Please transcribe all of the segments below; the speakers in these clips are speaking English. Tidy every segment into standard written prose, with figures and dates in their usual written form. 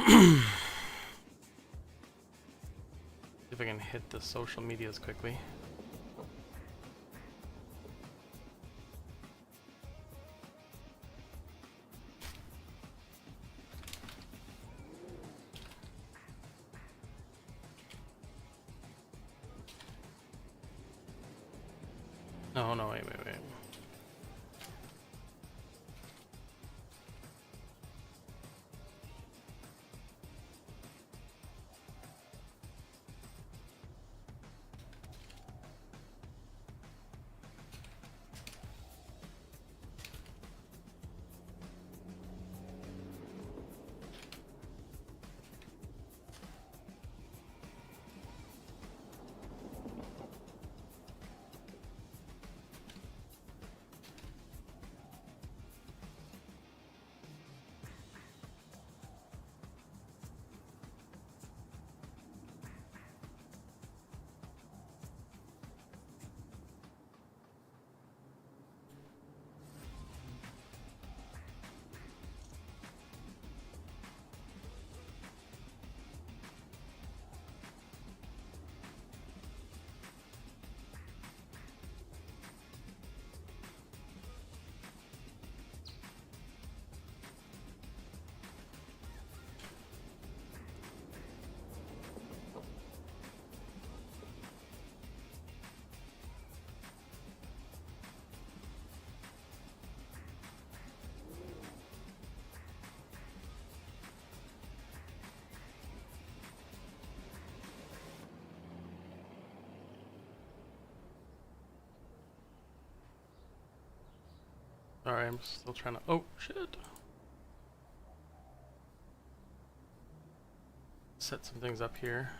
See if I can hit the social medias quickly. No, no, wait. Sorry, I'm still trying to. Oh, shit. Set some things up here.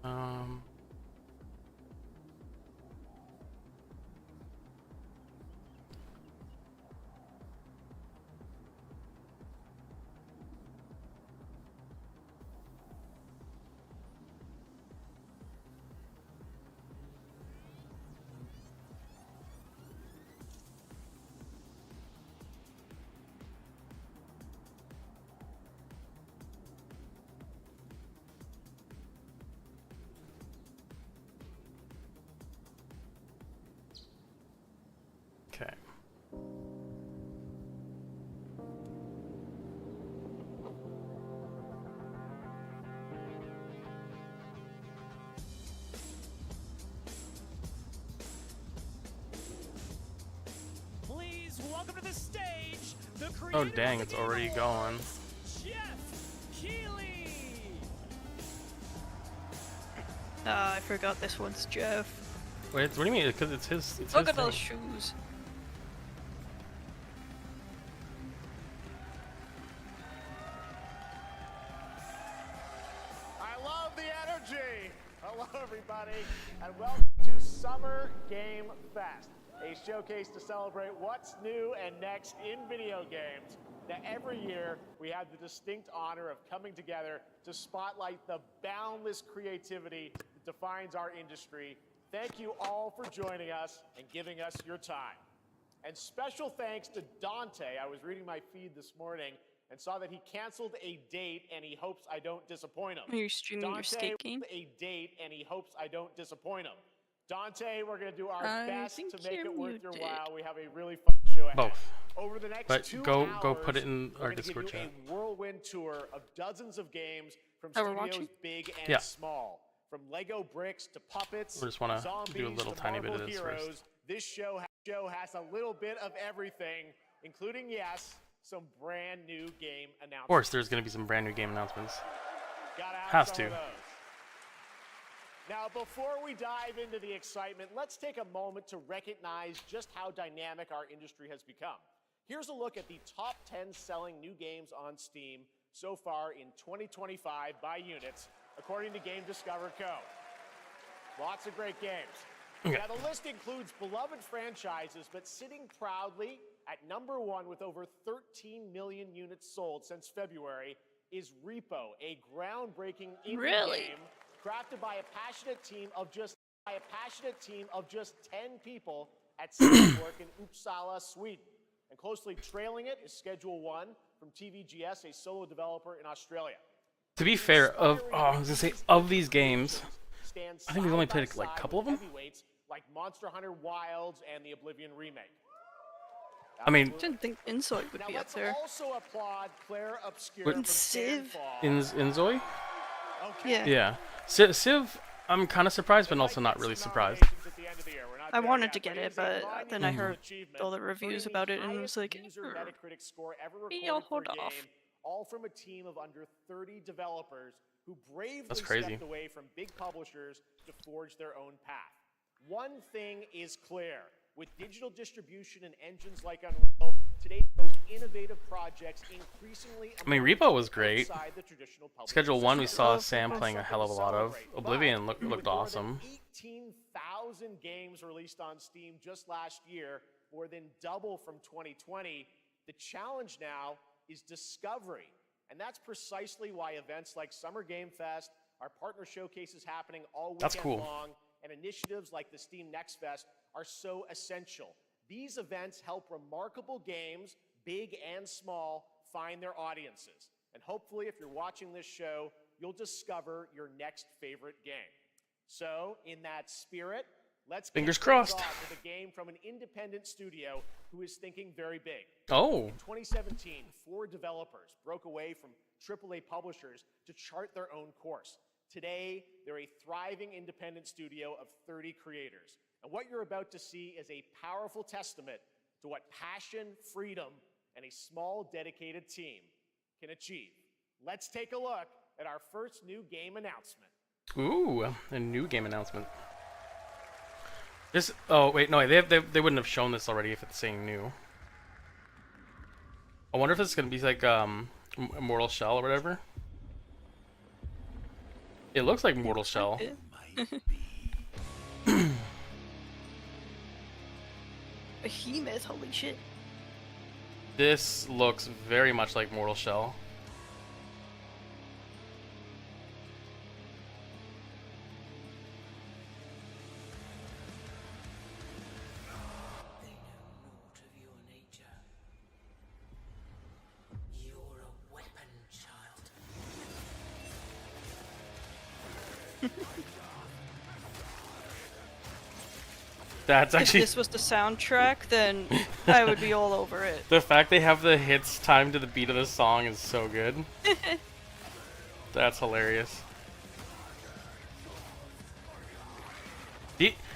Um. Okay. Please welcome to the stage the creator Oh, dang, of it's the Game already going. Awards, Jeff Keighley. I forgot this one's Jeff. Wait, what do you mean? Because it's his. It's Look his at those thing. shoes. I love the energy. Hello, everybody, and welcome to Summer Game Fest, a showcase to celebrate what's new and next in video games. Now, every year, we have the distinct honor of coming together to spotlight the boundless creativity that defines our industry. Thank you all for joining us and giving us your time. And special thanks to Dante. I was reading my feed this morning and saw that he canceled a date and he hopes I don't disappoint him. Are you streaming your skate game? A date and he hopes I don't disappoint him. Dante, we're going to do our I best think to make you're it worth your muted. while. We have a really fun show ahead. Both. Over the next But 2 go hours, put it in we're our gonna give Discord you chat. a whirlwind tour of dozens of games from Oh, we're studios watching? big and Yeah. small. From Lego bricks to puppets, We just wanna do a zombies little to tiny bit of Marvel this heroes. first. This show has a little bit of everything, including, yes, some brand new game announcements. Of course, there's gonna be some brand new game announcements. Gotta have Has some to. of those. Now, before we dive into the excitement, let's take a moment to recognize just how dynamic our industry has become. Here's a look at the top 10 selling new games on Steam so far in 2025 by units, according to Game Discover Co. Lots of great games. Okay. Now, the list includes beloved franchises, but sitting proudly at number 1 with over 13 million units sold since February is Repo, a groundbreaking indie Really? game crafted by a passionate team of just 10 people at Citywork in Uppsala, Sweden. And closely trailing it is Schedule 1 from TVGS, a solo developer in Australia. To be fair, I was gonna say of these games, I think we've only played like a couple of them. Heavyweights like Monster Hunter Wilds and the Oblivion remake. I mean, I didn't think Insight would Now be up let's there. also applaud Claire Obscure What- from Civ? Sandfall. Inzoi? Okay. Yeah. Yeah. Civ, I'm kind of surprised, but also not really surprised. I wanted to get it, but then I heard all the reviews about it and was like, Metacritic score ever maybe I'll recorded for a hold off. game, all from a team of under 30 developers who bravely That's crazy. stepped away from big publishers to forge their own path. One thing is clear. With digital distribution and engines like Unreal, today's most innovative projects increasingly I mean, Repo was great. outside the traditional publishing Schedule 1, we system. saw Sam playing a hell of a lot of. Oblivion looked With more than awesome. 18,000 games released on Steam just last year, more than double from 2020. The challenge now is discovery. And that's precisely why events like Summer Game Fest, our partner showcases happening all weekend That's cool. long, and initiatives like the Steam Next Fest are so essential. These events help remarkable games, big and small, find their audiences. And hopefully, if you're watching this show, you'll discover your next favorite game. So, in that spirit, let's kick Fingers things crossed. off with a game from an independent studio who is thinking very big. Oh, In 2017, 4 developers broke away from AAA publishers to chart their own course. Today, they're a thriving independent studio of 30 creators. And what you're about to see is a powerful testament to what passion, freedom, and a small, dedicated team can achieve. Let's take a look at our first new game announcement. ooh, a new game announcement. This. Oh wait, no, they wouldn't have shown this already if it's saying new. I wonder if it's gonna be like Mortal Shell or whatever. It looks like Mortal Shell. Behemoth, holy shit. This looks very much like Mortal Shell. They know naught of your nature. You're a weapon, child. That's If actually this was the soundtrack, then I would be all over it. the fact they have the hits timed to the beat of the song is so good. That's hilarious.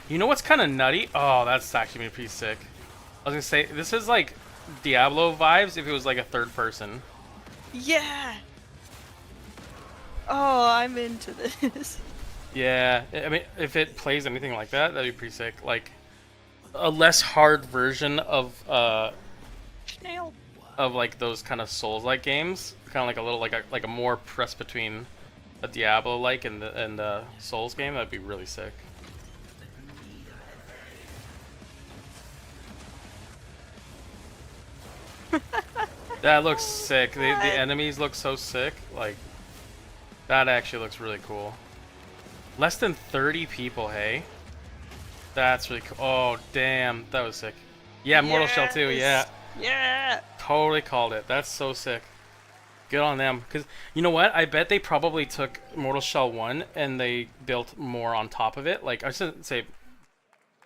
You know what's kind of nutty? Oh, that's actually pretty sick. I was gonna say this is like Diablo vibes if it was like a third person. Yeah! Oh, I'm into this. Yeah, I mean, if it plays anything like that, that'd be pretty sick. Like a less hard version of Snail. like those kind of Souls-like games, kind of like a little like a more press between a Diablo-like and the Souls game. That'd be really sick. That looks sick. The enemies look so sick. Like that actually looks really cool. Less than 30 people, hey? That's really cool. Oh, damn. That was sick. Yeah, Mortal Shell 2, yeah. Yeah! Totally called it. That's so sick. Good on them. Because, you know what? I bet they probably took Mortal Shell 1 and they built more on top of it. Like, I shouldn't say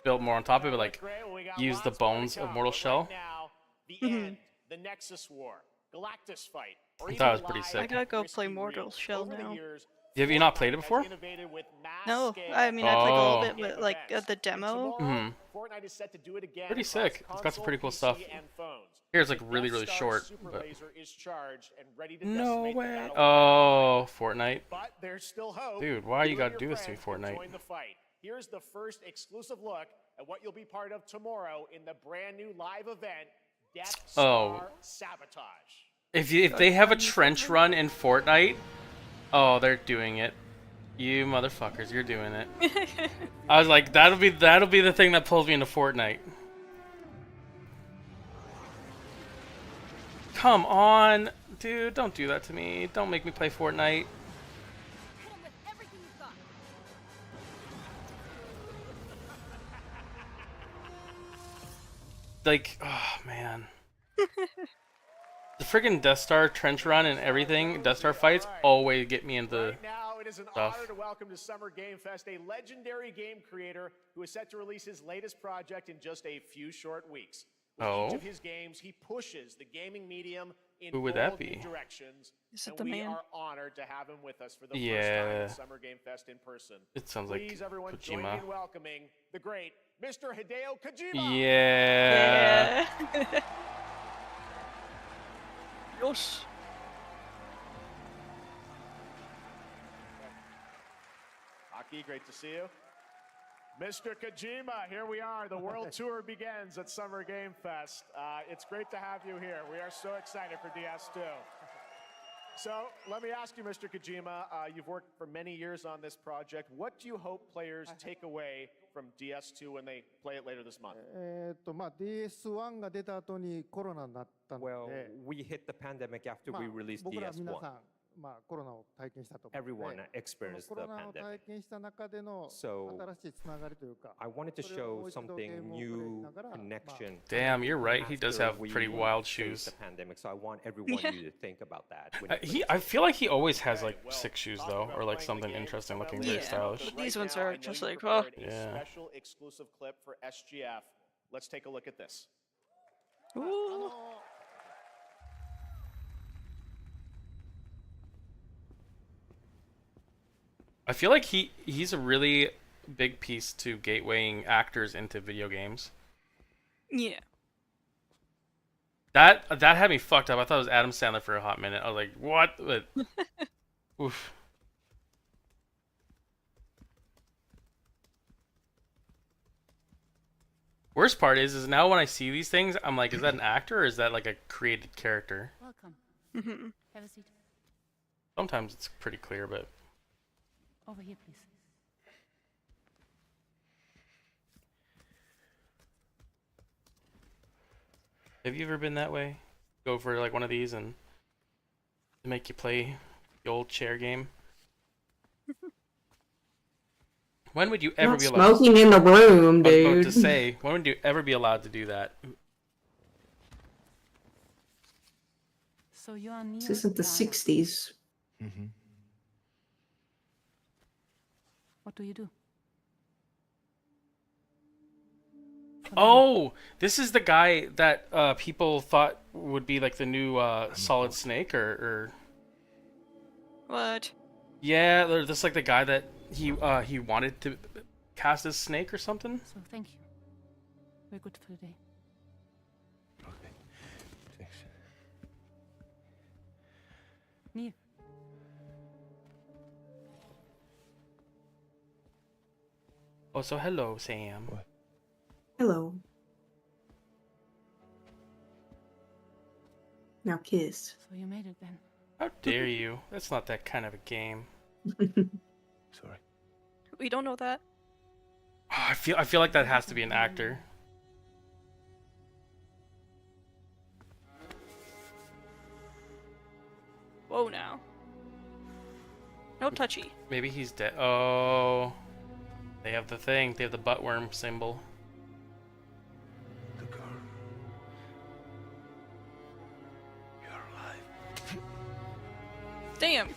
built more on top of it, like, Great, well, we got use the lots more to bones of come, Mortal but Shell. Right now, the end, the Nexus War, Galactus fight, or That even was pretty live sick. I gotta go Risky play Mortal Real. Shell Over the now. years, Have you not Fortnite played it has before? innovated with No, mass-scale I mean, I played a little Oh. bit, but like at the demo. Tomorrow, Mhm. Fortnite is set to do it again Pretty across sick. It's got some pretty cool console, stuff. PC, and phones. Here's like The really, Death really Star short. super But... laser is charged and ready to No decimate the way. battlefield. Oh, Fortnite. But there's still hope. Dude, why you and gotta your do this to me, friends can Fortnite? Join the fight. Here's the first exclusive look at what you'll be part of tomorrow in the brand new live event, Death Star Sabotage. If they have a trench run in Fortnite, oh, they're doing it. You motherfuckers, you're doing it. I was like, that'll be the thing that pulls me into Fortnite. Come on, dude, don't do that to me. Don't make me play Fortnite. Hit him with everything you've got. Like, oh man. The friggin' Death Star trench run and everything, Death Star fights always get me into Right now, it is an stuff. honor to welcome to Summer Game Fest a legendary game creator who is set to release his latest project in just a few short weeks. With each Oh. of his games, he pushes the gaming medium in Who would that bold new be? directions. Is it And the we man? are honored to have him with us for the first time Yeah. at Summer Game Fest in person. It sounds like Please, everyone, join me Kojima. in welcoming the great Mr. Hideo Kojima. Yeah. Yeah. Yosh. Aki, great to see you. Mr. Kojima, here we are. The world tour begins at Summer Game Fest. It's great to have you here. We are so excited for DS2. So let me ask you, Mr. Kojima, you've worked for many years on this project. What do you hope players take away from DS2 when they play it later this month? まあ DS1 が出た後にコロナになったの Well, で、 we hit the pandemic after まあ we released 僕ら皆さ DS1. ん、まあコロナを体験したと思うの Everyone で、 experienced その the コロナを pandemic. 体験した中での So, 新しいつながりというか、 I wanted to それをも show う一度ゲー something ムをプレイし new, ながら、まあ connection. Damn, you're right. He does after have we pretty wild faced shoes. the pandemic, so I want everyone you to think about that. When you He, play I feel like he always has like Well, sick shoes talking though, about or like playing something the game, interesting how about looking, later? very stylish. But these ones now, are I know just you like, prepared oh. a Yeah. special exclusive clip for SGF. Let's take a look at this. Ooh. I feel like he's a really big piece to gatewaying actors into video games. Yeah. That had me fucked up. I thought it was Adam Sandler for a hot minute. I was like, what? But, oof. Worst part is now when I see these things, I'm like, is that an actor or is that like a created character? Welcome. Mm-hmm. Have a seat. Sometimes it's pretty clear, but Over here, please. have you ever been that way? Go for like one of these and make you play the old chair game? When would you ever Not be allowed? smoking in the room, I was about dude. to say, when would you ever be allowed to do that? So you are Neil This isn't the Diana. 60s. What do you do? Oh, this is the guy that people thought would be like the new Solid Snake, or What? yeah, this is like the guy that he wanted to cast as Snake or something. So thank you. We're good for the day. Okay. Thanks. Neil. Oh, so hello, Sam. What? Hello. Now kiss. So you made it then. How dare you? That's not that kind of a game. Sorry. We don't know that. Oh, I feel like that has to be an actor. Whoa now. No touchy. Maybe he's dead. Oh, they have the thing. They have the buttworm symbol. The girl. You're alive. Damn.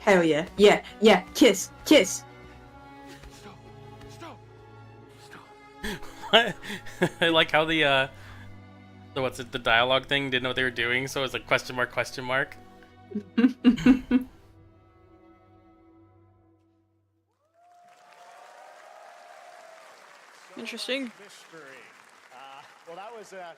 Hell yeah. Yeah, yeah. Kiss. Kiss. Stop. Stop. Stop. What? I like how the what's it? The dialogue thing didn't know what they were doing, so it was like question mark, question mark. Interesting. Mystery. Well, that was a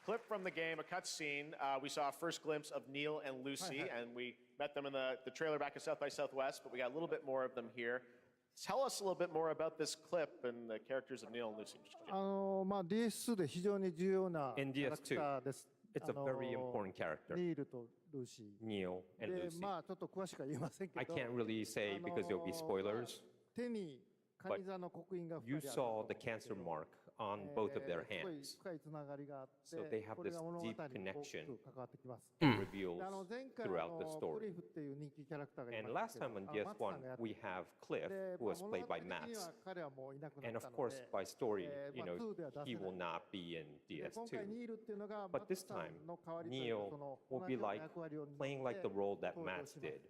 clip from the game, a cutscene. We saw a first glimpse of Neil and Lucy, and we met them in the trailer back at South by Southwest, but we got a little bit more of them here. Tell us a little bit more about this clip and the characters of Neil and Lucy. まあ DS2 で非常に重要な In キャラクターです。 It's a very important character, ニールとルーシー。 Neil and で、 Lucy. まあちょっと詳しくは言えませんけ I ど、 can't really say because there'll be spoilers. 手にカニ座の刻印が You 2人ある saw と the cancer mark on both of their すごい hands. 深いつながりがあって So they have これ this が物語に deep 大き connection く関わってきます。 and Hmm. reveals で前回 throughout the ク story. リフっていう人気キャラクターがい And ま last したけ time ど on マッツさ DS1, んがやって we have Cliff, で who was 物 played 語 by 的に Mats. は彼はもういなくな And っ of たの course, で by story, まあ 2では出せ he ない will not be in で今回 DS2. ニールっていうのが But マッツ this さ time, んの代わりというか Neo その will 同 be じような like 役割を担って playing like the role that 登場 Mats します did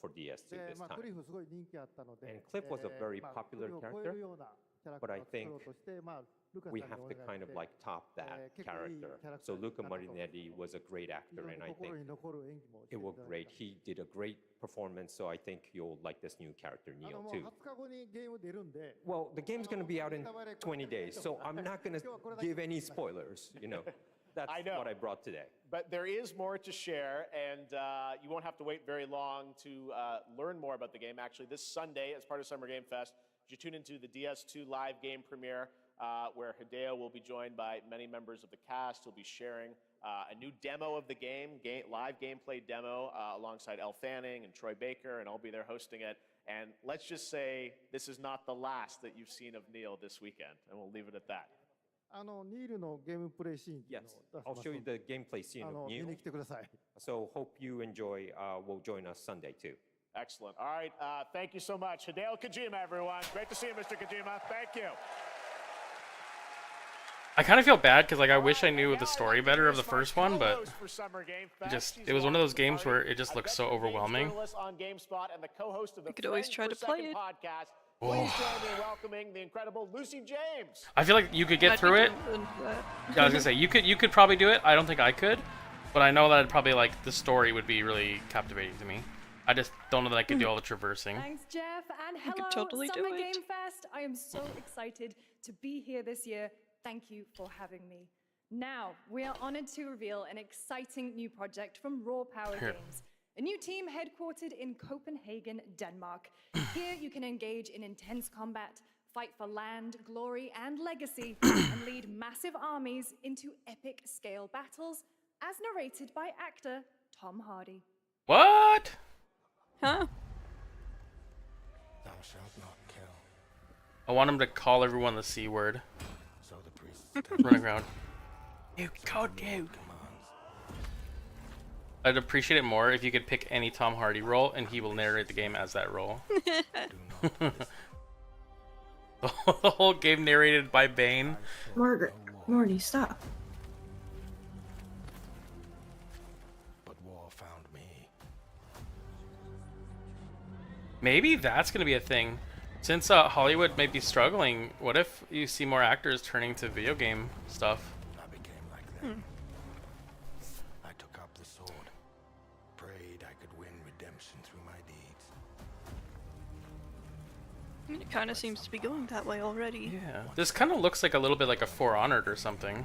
for DS2 で this まあ、ク time. リフすごい人気あったので、 And Cliff was a very まあ popular クリフを超え character, るようなキャラク but ター I を作ろ think うとして、まあ、ルカさん we に have お to 願い kind し of て、 like top that 結構いい character. キャラクタ So ーになった Luca と思います Marinetti was a great 非 actor, 常に and I 心 think に残る演技もして it いた was だい great. た He did a great performance, so I think you'll like this new character, も Neo, う too. 20日後にゲーム出るんで、 Well, the game's going to be out in 20 days, so I'm not going to give any spoilers, you know. That's I know. what I brought today. But there is more to share, and you won't have to wait very long to learn more about the game. Actually, this Sunday, as part of Summer Game Fest, you tune into the DS2 live game premiere, where Hideo will be joined by many members of the cast. He'll be sharing a new demo of the live gameplay demo, alongside Elle Fanning and Troy Baker, and I'll be there hosting it. And let's just say this is not the last that you've seen of Neil this weekend, and we'll leave it at that. ニールのゲームプレイシーンっていう Yes, のを I'll 出し show ま you すので the gameplay scene of 見 Neo. に来てください。 So hope you enjoy. Will join us Sunday too. Excellent. All right, thank you so much. Hideo Kojima, everyone. Great to see you, Mr. Kojima. Thank you. I kind of feel bad because like I wish I knew the story better of the first one, but it was one of those games where it just looks so overwhelming. You could always try to play it. Please join me in welcoming the incredible Lucy James. I feel like you could get I'd be through it. down for that. Yeah, I was gonna say you could probably do it. I don't think I could, but I know that I'd probably like the story would be really captivating to me. I just don't know that I could do all the traversing. Thanks, Jeff, and You could hello, totally do Summer it. Game Fest. I am so excited to be here this year. Thank you for having me. Now, we are honored to reveal an exciting new project from Raw Power Here. Games, a new team headquartered in Copenhagen, Denmark. Here, you can engage in intense combat, fight for land, glory, and legacy, and lead massive armies into epic scale battles, as narrated by actor Tom Hardy. What? Huh? Thou shalt not kill. I want him to call everyone the C word. So the priests Running around. You code you. I'd appreciate it more if you could pick any Tom Hardy role and he will narrate the game as that role. The whole game narrated by Bane. Margaret, Morty, stop. But war found me. Maybe that's gonna be a thing. Since Hollywood may be struggling, what if you see more actors turning to video game stuff? I became like them. I took up the sword. Prayed I could win redemption through my deeds. I mean, it kind of seems to be going that way already. Yeah. This kind of looks like a little bit like a For Honored or something.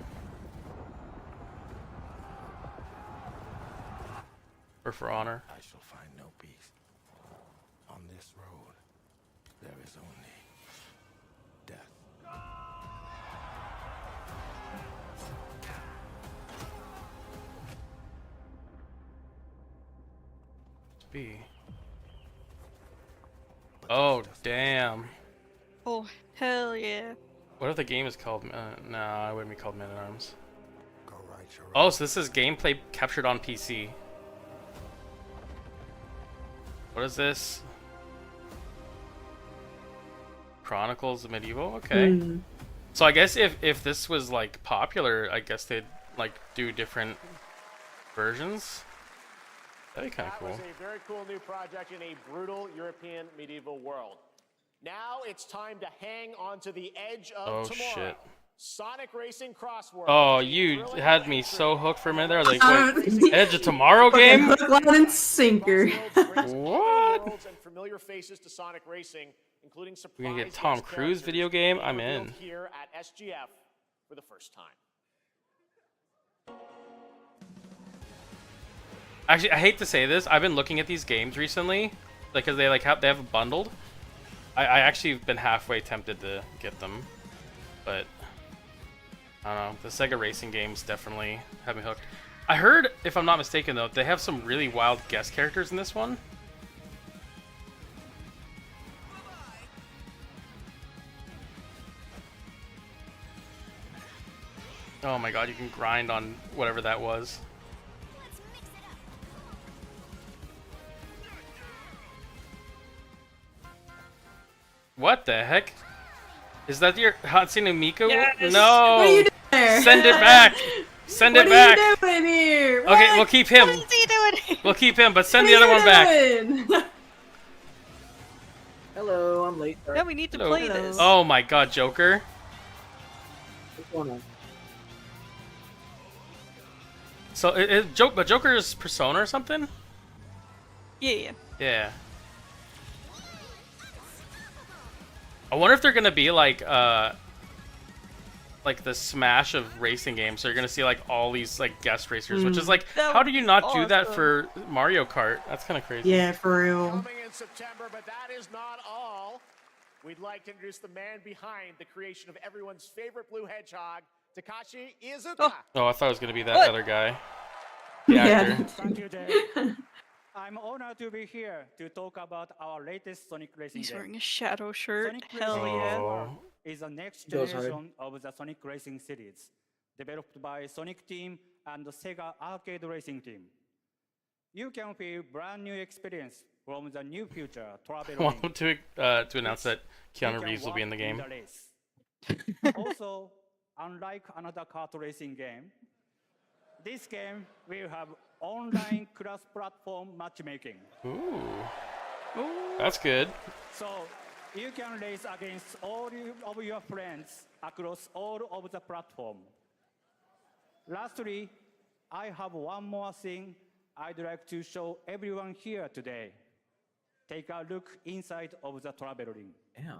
Or For Honor. I shall find no peace. On this road, there is only death. B. Oh, damn. Oh, hell yeah. What if the game is called... nah, it wouldn't be called Men at Arms. Go right your Oh, so this is gameplay captured on PC. What is this? Chronicles of Medieval? Okay. So I guess if this was like popular, I guess they'd like do different versions. That'd be kind of That cool. was a very cool new project in a brutal European medieval world. Now it's time to hang on to the edge of Oh, tomorrow. shit. Sonic Racing Crossword. Oh, you had me so hooked for a minute there. Like, wait, Edge of Tomorrow game? Hook, line, and sinker. What? Worlds and familiar faces to Sonic Racing, including We're gonna get surprise Tom guest Cruise characters video game? being I'm revealed in. Here at SGF for the first time. Actually, I hate to say this. I've been looking at these games recently, like, cause they like have it bundled. I actually have been halfway tempted to get them, but I don't know. The Sega racing games definitely have me hooked. I heard, if I'm not mistaken though, they have some really wild guest characters in this one. Oh my god, you can grind on whatever that was. What the heck? Is that your Hatsune Miku? Yes! No! What are you doing there? Send it back! Send it back! What are you doing here? Okay, What? we'll keep him. What is he doing? We'll keep him, but send What the are other you one back. doing? Hello, I'm late. Yeah, we need to Hello. play this. Oh my god, Joker. What's going on? So, but Joker's Persona or something? Yeah. Yeah. I wonder if they're gonna be like the Smash of racing games. So you're gonna see like all these like guest racers, which is like, That how would do you be not do that awesome. for Mario Kart? That's kind of crazy. Yeah, for real. Coming in September, but that is not all. We'd like to introduce the man behind the creation of everyone's favorite blue hedgehog, Takashi Iizuka. Oh, I thought it was gonna be that What? other guy. The Yeah. actor. Thank you, Jay. I'm honored to be here to talk about our latest Sonic racing He's game. wearing a shadow shirt. Sonic Hell Racing yeah. Oh. is the next Goes hard. generation of the Sonic Racing series, developed by Sonic Team and the Sega Arcade Racing Team. You can feel brand new experience from the new future I traveling. want to announce that Keanu Reeves will be in the game. race. Also, unlike another kart racing game, this game will have online cross-platform matchmaking. Ooh. That's good. So you can race against all of your friends across all of the platform. Lastly, I have one more thing I'd like to show everyone here today. Take a look inside of the travel ring. Damn.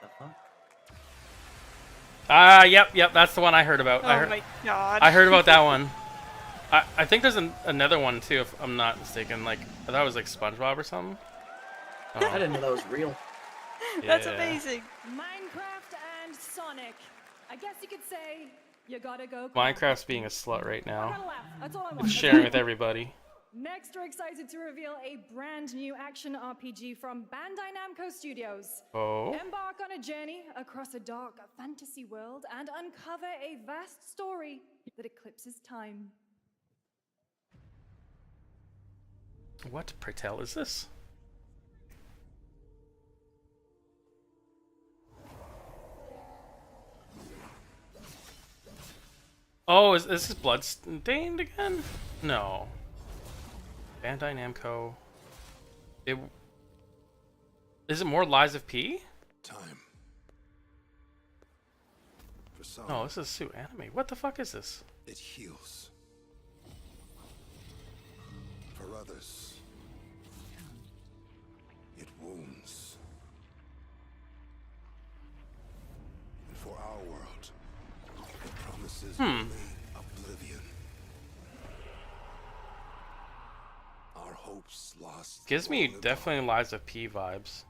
The fuck? Yep, that's the one I heard about. Oh my god. I heard about that one. I think there's another one too, if I'm not mistaken. Like, I thought it was like SpongeBob or something. I didn't know that was real. That's Yeah. amazing. Minecraft and Sonic. I guess you could say you gotta go. Minecraft's being a slut right Gotta now. laugh. That's all I want. It's That's sharing all. with everybody. Next, we're excited to reveal a brand new action RPG from Bandai Namco Studios. Oh. Embark on a journey across a dark fantasy world and uncover a vast story that eclipses time. What Pratel is this? Oh, is this Bloodstained again? No. Bandai Namco. Is it more Lies of P? Time. For some, No, this is Sue Anime. What the fuck is this? it heals. For others, it wounds. And for our world, it promises only oblivion. Our hopes lost. Gives me long ago. definitely Lies of P vibes.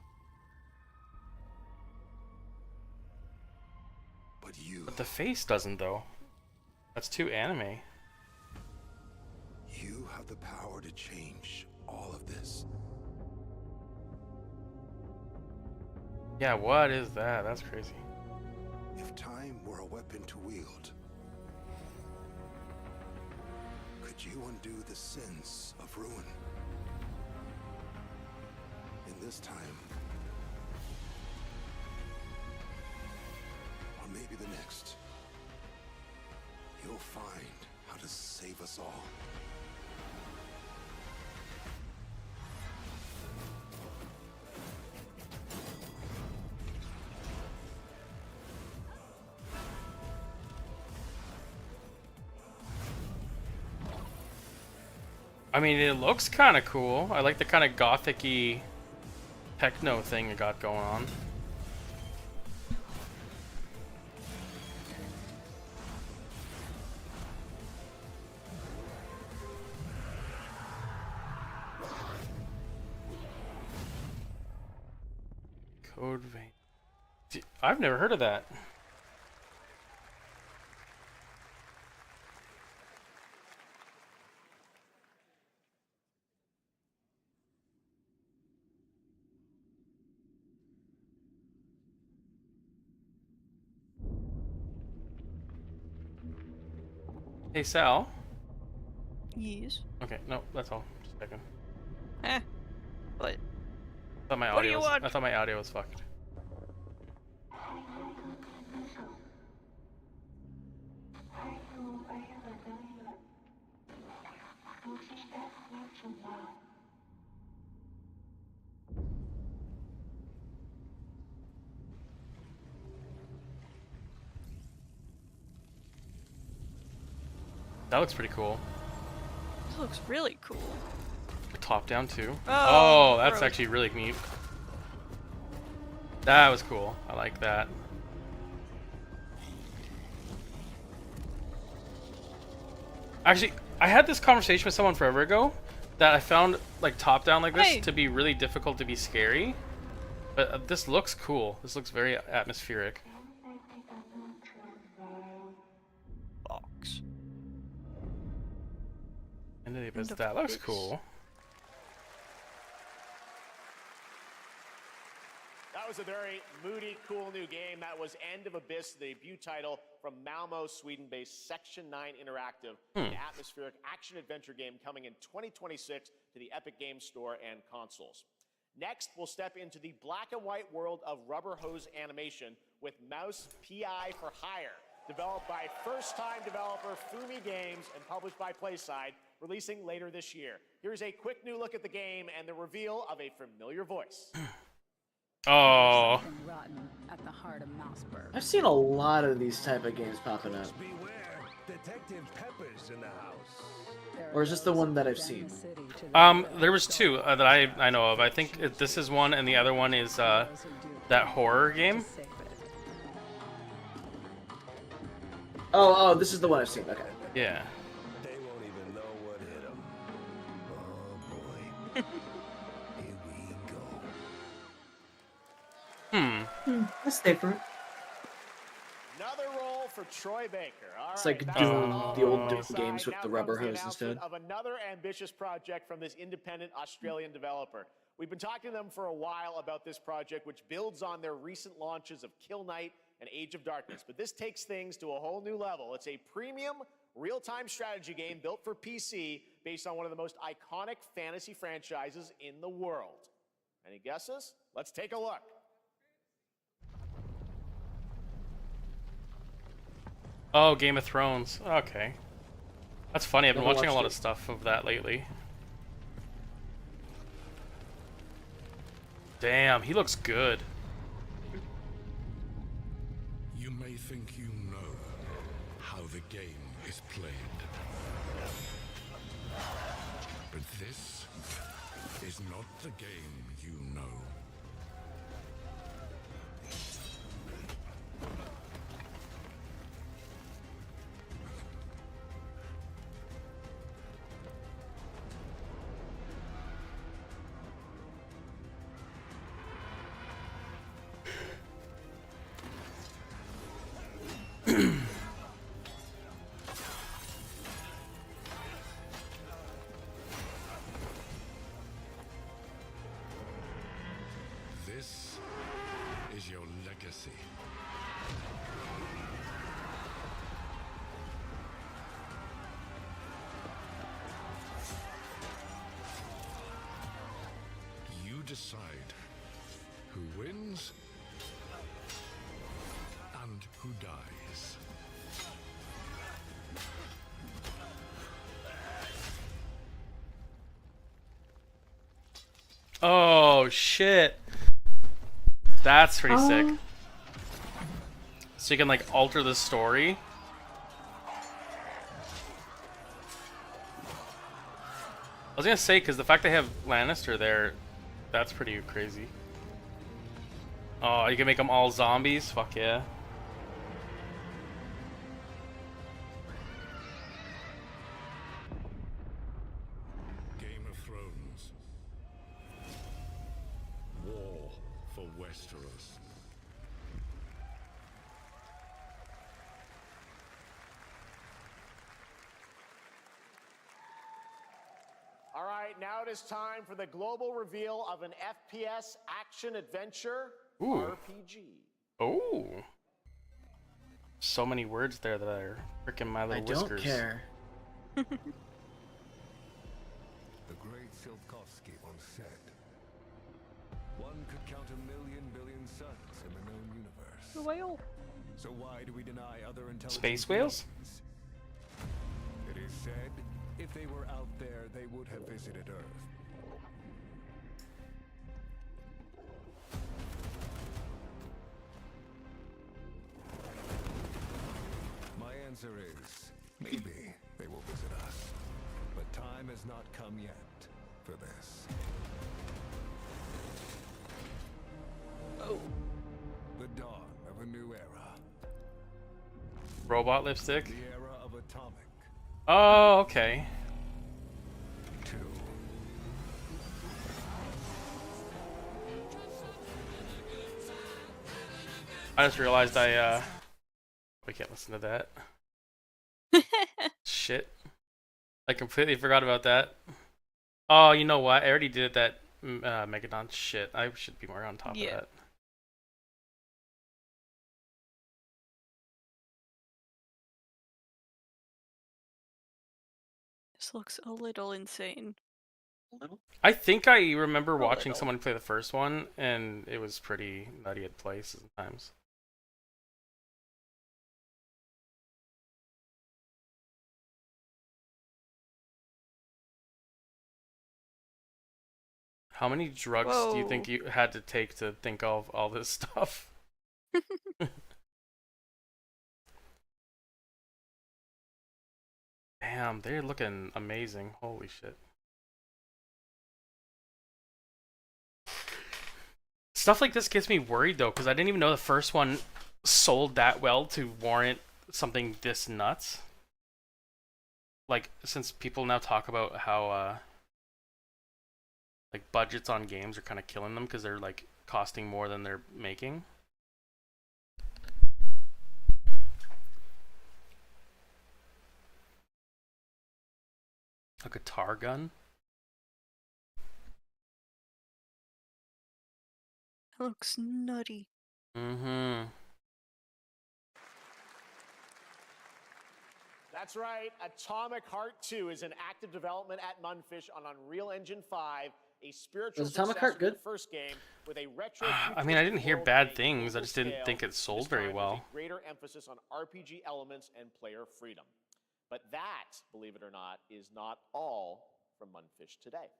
But you, But the face doesn't though. That's too anime. you have the power to change all of this. Yeah, what is that? That's crazy. If time were a weapon to wield, could you undo the sins of ruin? In this time, or maybe the next, you'll find how to save us all. I mean, it looks kind of cool. I like the kind of gothic-y techno thing it got going on. Code Vein. I've never heard of that. Hey, Sal. Yes. Okay, no, that's all. Just checking. Eh. What? I thought my What do audio you was, want? I thought my audio was fucked. That looks pretty cool. This looks really cool. Top down too. Oh, That's gross. actually really neat. That was cool. I like that. Actually, I had this conversation with someone forever ago that I found like top down like this Hey. to be really difficult to be scary. But this looks cool. This looks very atmospheric. Box. And End of that looks this. cool. That was a very moody, cool new game. That was End of Abyss, the debut title from Malmo, Sweden-based Section 9 Interactive, an atmospheric action-adventure game coming in 2026 to the Epic Games Store and consoles. Next, we'll step into the black and white world of rubber hose animation with Mouse PI for Hire, developed by first-time developer Fumi Games and published by PlaySide, releasing later this year. Here's a quick new look at the game and the reveal of a familiar voice. Oh. Rotten at the heart of Mouseburg. I've seen a lot of these type of games popping up. Beware, Detective Pepper's in the house. Or is this the one that I've seen? There was two that I know of. I think this is one, and the other one is that horror game. Oh, this is the one I've seen. Okay. Yeah. They won't even know what hit them. Oh boy. Here we go. That's different. Another role for Troy Baker. All It's right, like back Doom, on the old Doom side, games with now the rubber comes hose announcement instead. Of another ambitious project from this independent Australian developer. We've been talking to them for a while about this project, which builds on their recent launches of Kill Knight and Age of Darkness. But this takes things to a whole new level. It's a premium, real-time strategy game built for PC based on one of the most iconic fantasy franchises in the world. Any guesses? Let's take a look. Oh, Game of Thrones. Okay. That's funny. I've been Never watching a watched lot it. of stuff of that lately. Damn, he looks good. You may think you know how the game is played. But this is not the game you know. This is your legacy. You decide who wins and who dies. Oh shit. That's pretty sick. So you can like alter the story. I was gonna say, because the fact they have Lannister there, that's pretty crazy. Oh, you can make them all zombies? Fuck yeah. Game of Thrones. War for Westeros. All right, now it is time for the global reveal of an FPS action adventure Ooh. RPG. Oh. So many words there that are freaking my I little don't whiskers. care. The great Silkovsky once said, one could count 1,000,000 billion suns in the known universe. The whale. So why do we deny other intelligent Space whales? beings? It is said, if they were out there, they would have visited Earth. My answer is, maybe they will visit us. But time has not come yet for this. Oh. The dawn of a new era. Robot lipstick? The era of atomic. Oh, okay. 2. I just realized we can't listen to that. Shit. I completely forgot about that. Oh, you know what? I already did that Megadon shit. I should be more on top of that. This looks a little insane. I think I remember watching someone play the first one, and it was pretty nutty at places sometimes. How many drugs do you think you had to take to think of all this stuff? Damn, they're looking amazing. Holy shit. Stuff like this gets me worried though, because I didn't even know the first one sold that well to warrant something this nuts. Like, since people now talk about how like budgets on games are kind of killing them because they're like costing more than they're making. A guitar gun? That looks nutty. Mm-hmm. That's right. Atomic Heart 2 is in active development at Munfish on Unreal Engine 5. A spiritual Was Atomic Heart successor to good? the first game with a retro. I mean, I didn't hear world bad at a things. I global just didn't scale, think it sold this very time with well. a greater emphasis on RPG elements and player freedom. But that, believe it or not, is not all from Munfish today.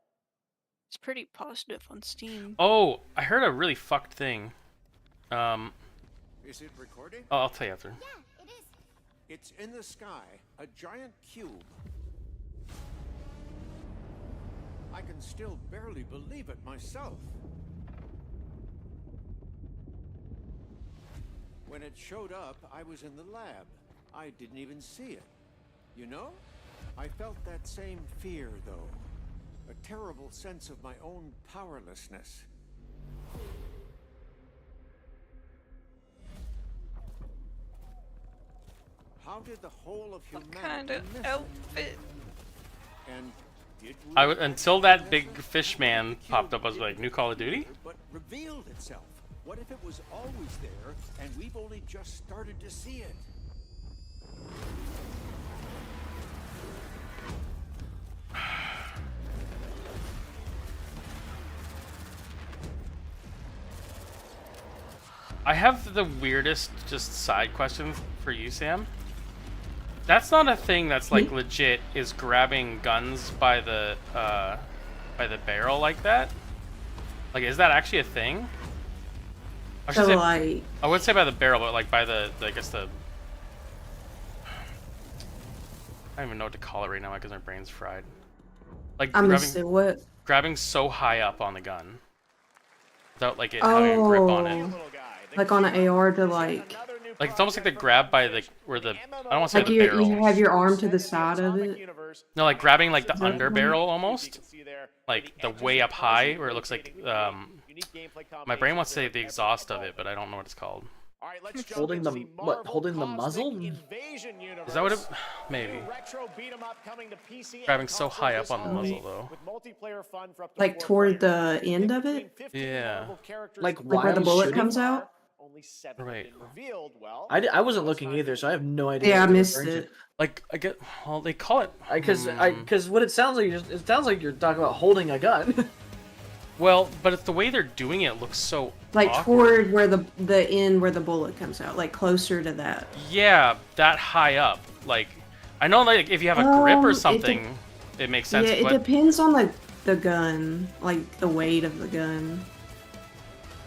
It's pretty positive on Steam. Oh, I heard a really fucked thing. Is it recording? Oh, I'll tell you after. Yeah, it is. It's in the sky, a giant cube. I can still barely believe it myself. When it showed up, I was in the lab. I didn't even see it. You know? I felt that same fear, though. A terrible sense of my own powerlessness. How did the whole of humanity Kind of miss it? outfit. And did we Until that big fish man popped up, I was like, new Call of Duty? but revealed itself? What if it was always there and we've only just started to see it? I have the weirdest just side question for you, Sam. That's not a thing that's like legit is grabbing guns by the barrel like that? Like, is that actually a thing? I should say, I would say by the barrel, but like by the, I guess the... I don't even know what to call it right now because my brain's fried. Like I'm gonna say what? grabbing so high up on the gun. Without like it having a grip on it. Like on an AR to like it's almost like the grab by the where the I don't want to say like the you barrel. have your arm to the side of it. No, like grabbing like the Is that under one? barrel almost, like the way up high where it looks like my brain wants to say the exhaust of it, but I don't know what it's called. Holding the what? Holding the muzzle? Is that what it? Maybe. Grabbing so high up on the muzzle though. Like toward the end of it? Yeah. Like Like where the while bullet shooting? comes out? only 7 Right. have been revealed. Well, I wasn't looking either, so I have no idea. Yeah, I what you're missed referring to. it. Like I get, well, they call it Because what it sounds like you're talking about holding a gun. well, but it's the way they're doing it looks so Like awkward. toward where the end where the bullet comes out, like closer to that. Yeah, that high up. Like I know, like if you have a grip or It de- something, it makes sense. Yeah, it but depends on the gun, like the weight of the gun.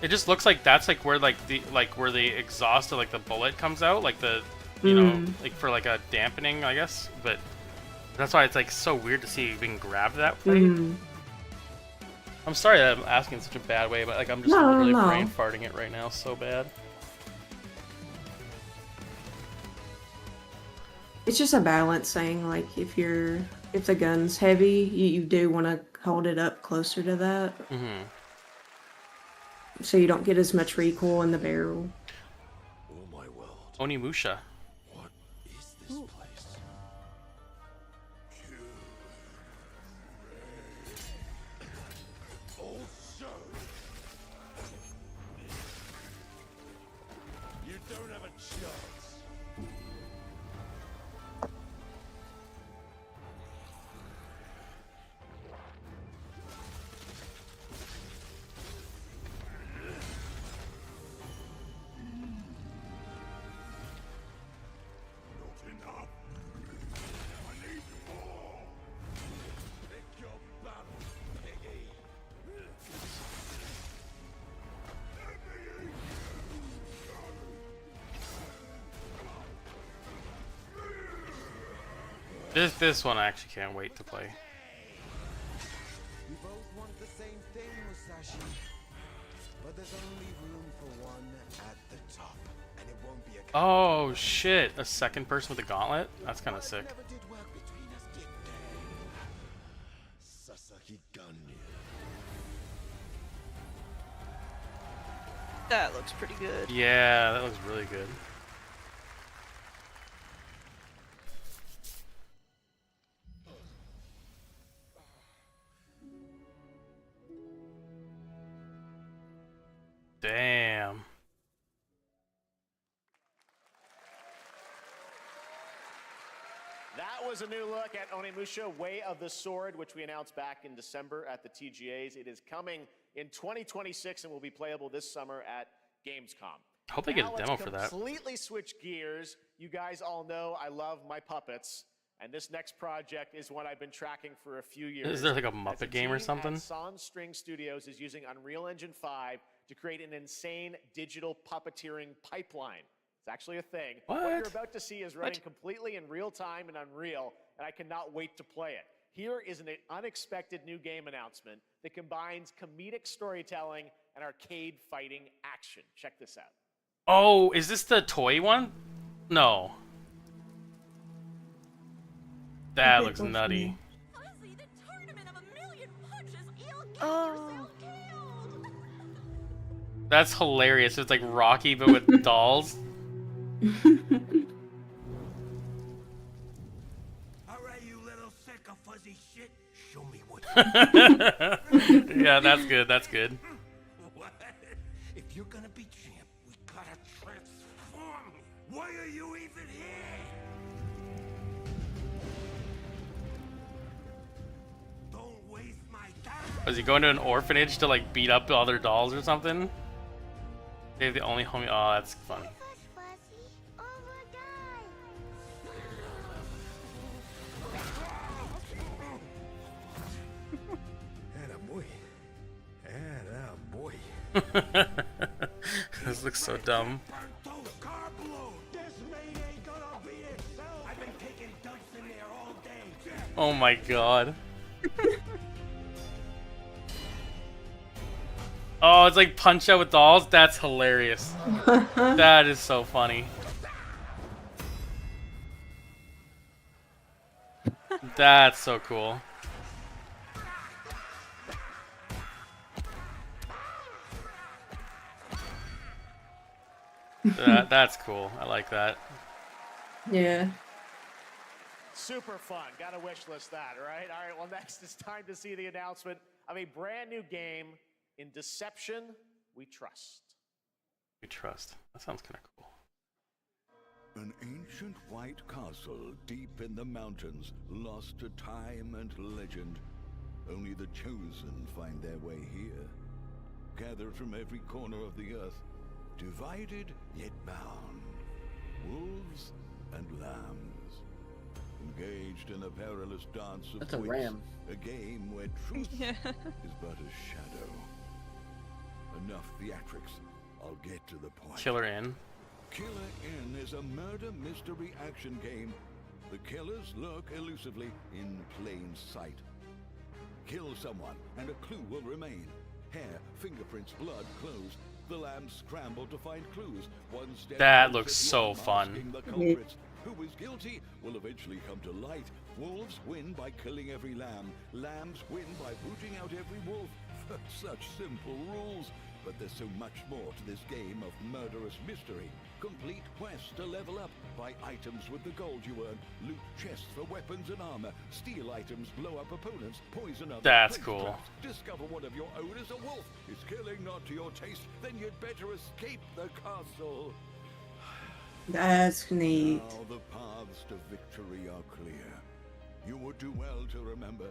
it just looks like that's like where where the exhaust of like the bullet comes out, like the you know, like for like a dampening, I guess. But that's why it's like so weird to see you being grabbed that plate. I'm sorry that I'm asking in such a bad way, but like I'm just really brain farting it right now so bad. It's just a balance thing. Like if the gun's heavy, you do want to hold it up closer to that, so you don't get as much recoil in the barrel. Oh my world. Onimusha. What is this place? Also, you don't have a chance. Not enough. I need more. Pick your battle, piggy. This one I actually can't wait to play. We both want the same thing, Musashi. But there's only room for one at the top, and it won't be a Oh shit! A second person with a gauntlet? That's kind of sick. never did work between us, did they? Sasaki Ganyu. That looks pretty good. Yeah, that looks really good. Damn. That was a new look at Onimusha Way of the Sword, which we announced back in December at the TGAs. It is coming in 2026 and will be playable this summer at Gamescom. I hope they get a demo for that. Completely switch gears. You guys all know I love my puppets, and this next project is one I've been tracking for a few years. Is there like a As Muppet the game or team something? at Son String Studios is using Unreal Engine 5 to create an insane digital puppeteering pipeline. It's actually a thing. What you're What? about to see is running completely in real time in Unreal, and I cannot wait to play it. Here is an unexpected new game announcement that combines comedic storytelling and arcade fighting action. Check this out. Oh, is this the toy one? No. That looks nutty. Oh. That's hilarious. It's like Rocky but with dolls. Alright, you little sick of fuzzy shit. Show me what. Yeah, that's good. That's good. What? If you're gonna be champ, we gotta transform. Why are you even here? Don't waste my time. Was he going to an orphanage to like beat up other dolls or something? They're the only homie. Oh, that's funny. Attaboy. This looks so dumb. Oh my god. Oh, it's like Punch Out with dolls? That's hilarious. That is so funny. That's so cool. That's cool. I like that. Yeah. Super fun. Gotta wish list that, right? All right, well, next it's time to see the announcement of a brand new game in Deception We Trust. We trust. That sounds kind of cool. An ancient white castle deep in the mountains, lost to time and legend. Only the chosen find their way here. Gathered from every corner of the earth, divided yet bound. Wolves and lambs, engaged in a perilous dance of That's a wits, ram. a game where truth is but a shadow. Enough theatrics. I'll get to the point. Killer Inn. Killer Inn is a murder mystery action game. The killers lurk elusively in plain sight. Kill someone and a clue will remain. Hair, fingerprints, blood, clothes. The lambs scramble to find clues. One step That closer looks to so unmasking fun. the culprits. Who is guilty will eventually come to light. Wolves win by killing every lamb. Lambs win by rooting out every wolf. Such simple rules. But there's so much more to this game of murderous mystery. Complete quests to level up. Buy items with the gold you earn. Loot chests for weapons and armor. Steal items, blow up opponents, poison others. That's place cool. traps. Discover one of your own is a wolf. Is killing not to your taste? Then you'd better escape the castle. That's neat. Now the paths to victory are clear. You would do well to remember,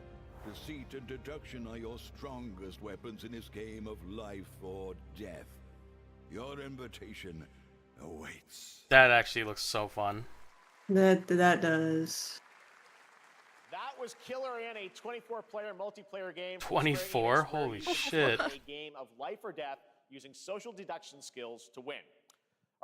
deceit and deduction are your strongest weapons in this game of life or death. Your invitation awaits. That actually looks so fun. That does. That was Killer Inn, a 24-player multiplayer game. 24? Holy shit. A game of life or death using social deduction skills to win.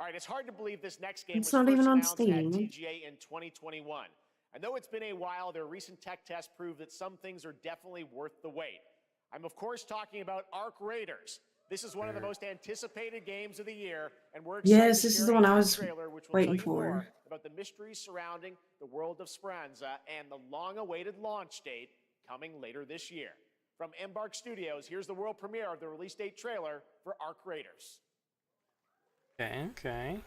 All right, it's hard to believe this next game It's was not first even on announced at Steam. TGA in 2021. And though it's been a while, their recent tech tests prove that some things are definitely worth the wait. I'm of course talking about Arc Raiders. This is one of the most anticipated games of the year, and we're excited Yes, to this is share the a one I new was trailer which will waiting tell you more for. about the mysteries surrounding the world of Speranza and the long-awaited launch date coming later this year. From Embark Studios, here's the world premiere of the release date trailer for Arc Raiders. Okay, okay.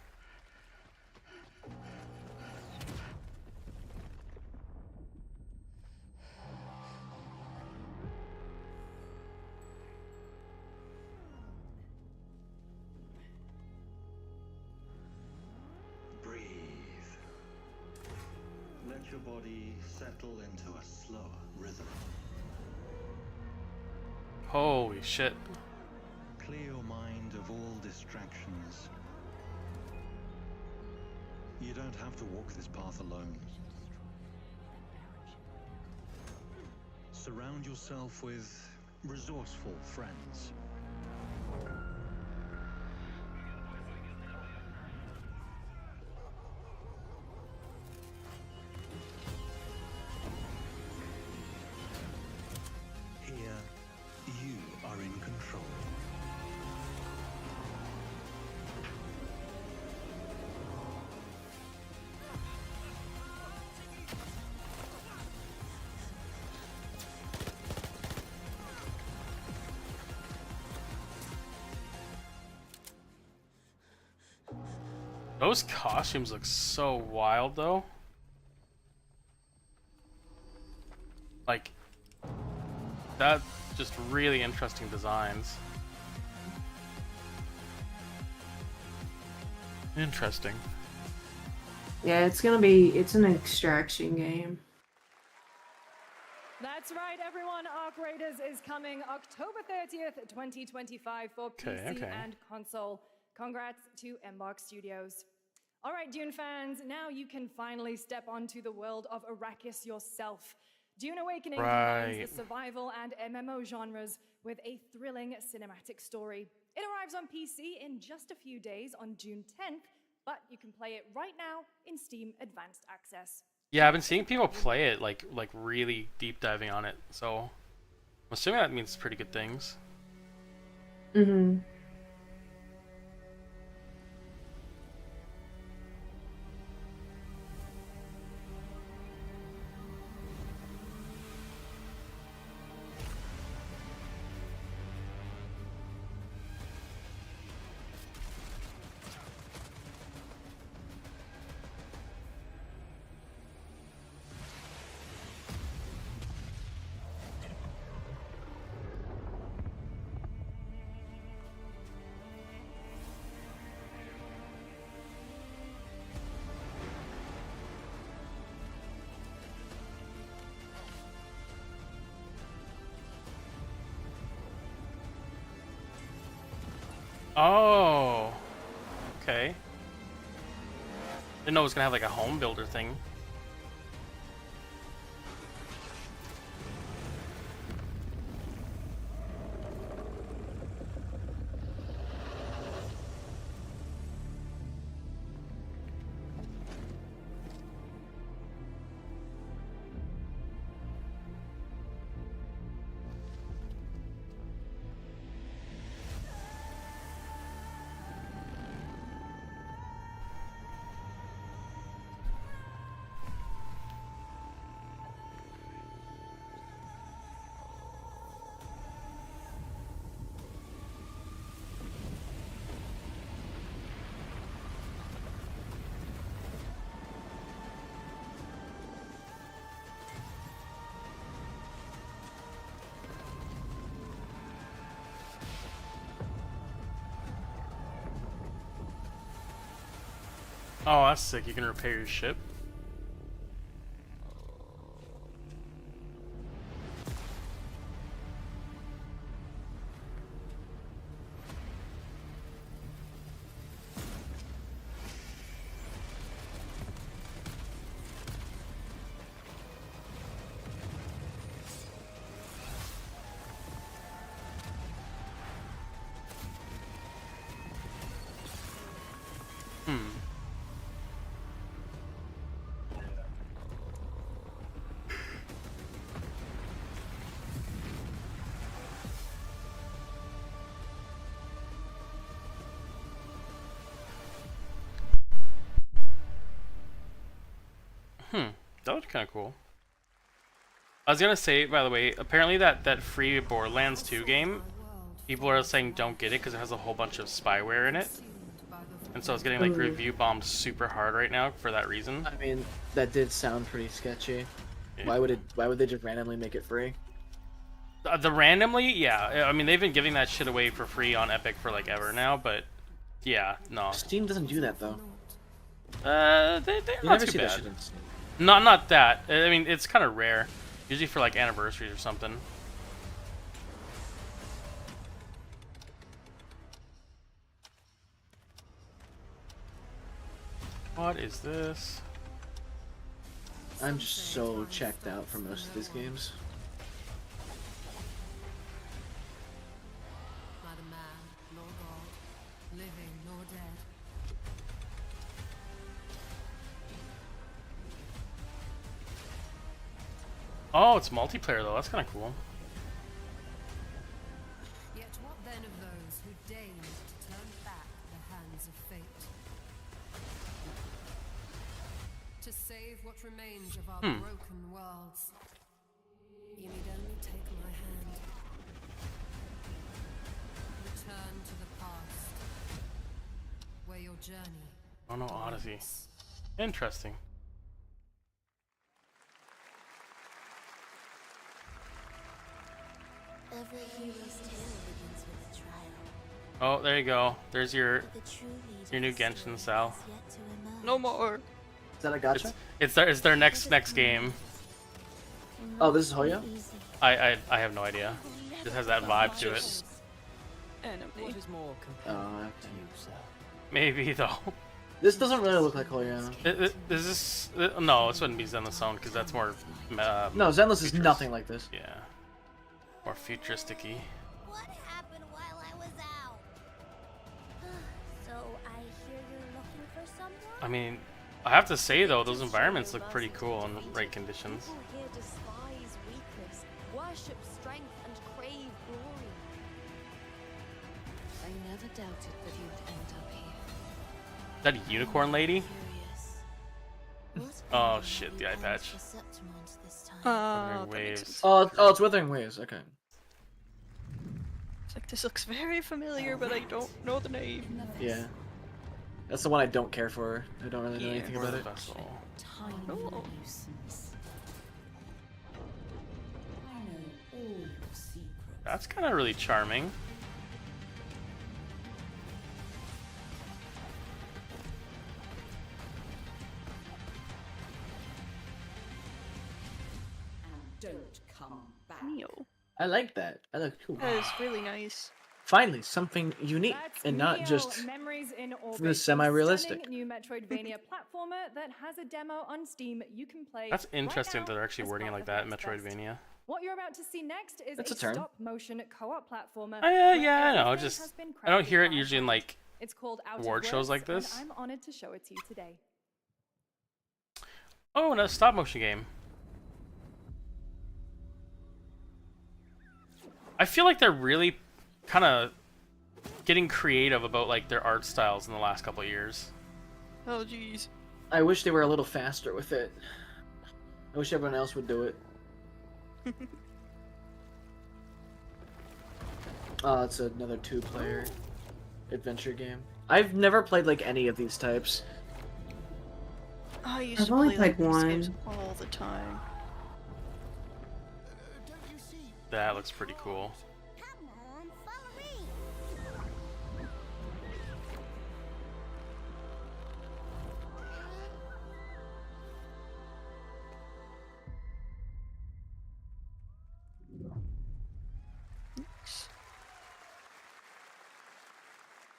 Breathe. Let your body settle into a slower rhythm. Holy shit. Clear your mind of all distractions. You don't have to walk this path alone. Surround yourself with resourceful friends. Here, you are in control. Those costumes look so wild though. Like, that just really interesting designs. Interesting. Yeah, it's an extraction game. That's right, everyone. Arc Raiders is coming October 30th, 2025 for PC okay. and console. Congrats to Embark Studios. All right, Dune fans, now you can finally step onto the world of Arrakis yourself. Dune Awakening combines the survival and MMO genres with a thrilling cinematic story. It arrives on PC in just a few days on June 10th, but you can play it right now in Steam Advanced Access. Yeah, I've been seeing people play it, like really deep diving on it, so I'm assuming that means pretty good things. Mm-hmm. Oh. Okay. Didn't know it was gonna have like a home builder thing. Oh, that's sick. You can repair your ship. That was kind of cool. I was gonna say, by the way, apparently that free Borderlands 2 game, people are saying don't get it because it has a whole bunch of spyware in it. And so it's getting like review bombed super hard right now for that reason. I mean, that did sound pretty sketchy. Yeah. Why would they just randomly make it free? The randomly, yeah. I mean, they've been giving that shit away for free on Epic for like ever now, but yeah, no. Steam doesn't do that though. They're You not never too see that bad. shit in Steam. Not that. I mean, it's kind of rare. Usually for like anniversaries or something. What is this? I'm just so checked out for most of these games. Neither man nor God, living nor dead. Oh, it's multiplayer though. That's kind of cool. Yet what then of those who deigned to turn back the hands of fate? To save what remains of our broken worlds, you need only take my hand. Return to the past, where your journey. Oh no, Odyssey. Interesting. Every hero's tale begins with a trial. Oh, there you go. There's your new Genshin, Sal. No more. Is that a gacha? It's their next game. Oh, this is Hoyo? I have no idea. It has that vibe to it. Enemy. Maybe though. This doesn't really look like Hoyo. Is this? No, this wouldn't be Zenless Zone because that's more. No, Zenless is nothing like this. Yeah. More futuristic-y. What happened while I was out? So I hear you're looking for someone? I mean, I have to say though, those environments look pretty cool in the right conditions. People here despise weakness, worship strength, and crave glory. I never doubted that you'd end up here. Is that a unicorn lady? Oh shit, the eye patch. Withering Waves. Oh, it's Withering Waves. Okay. It's like, this looks very familiar, but I don't know the name. Yeah. That's the one I don't care for. I don't really know anything about it. Oh. That's kind of really charming. Don't come back. Neo. I like that. I look cool. That is really nice. Finally, something unique and not Neo, just Memories in Orbit, the semi-realistic. a new Metroidvania platformer that has a demo on Steam you can play. That's interesting right that now they're actually as wording it part like of that, Next Fest. Metroidvania. What you're about to see next is That's a a term. stop-motion co-op platformer. Yeah, I know. where Just everything has been I don't crafted hear it by usually in hand. like It's called Out of award shows Words, like this. And I'm honored to show it to you today. Oh, and a stop motion game. I feel like they're really kind of getting creative about like their art styles in the last couple of years. Oh jeez. I wish they were a little faster with it. I wish everyone else would do it. Oh, it's another 2-player adventure game. I've never played like any of these types. I used I've to only play played like, these games one. all the time. That looks pretty cool. Come on, follow me.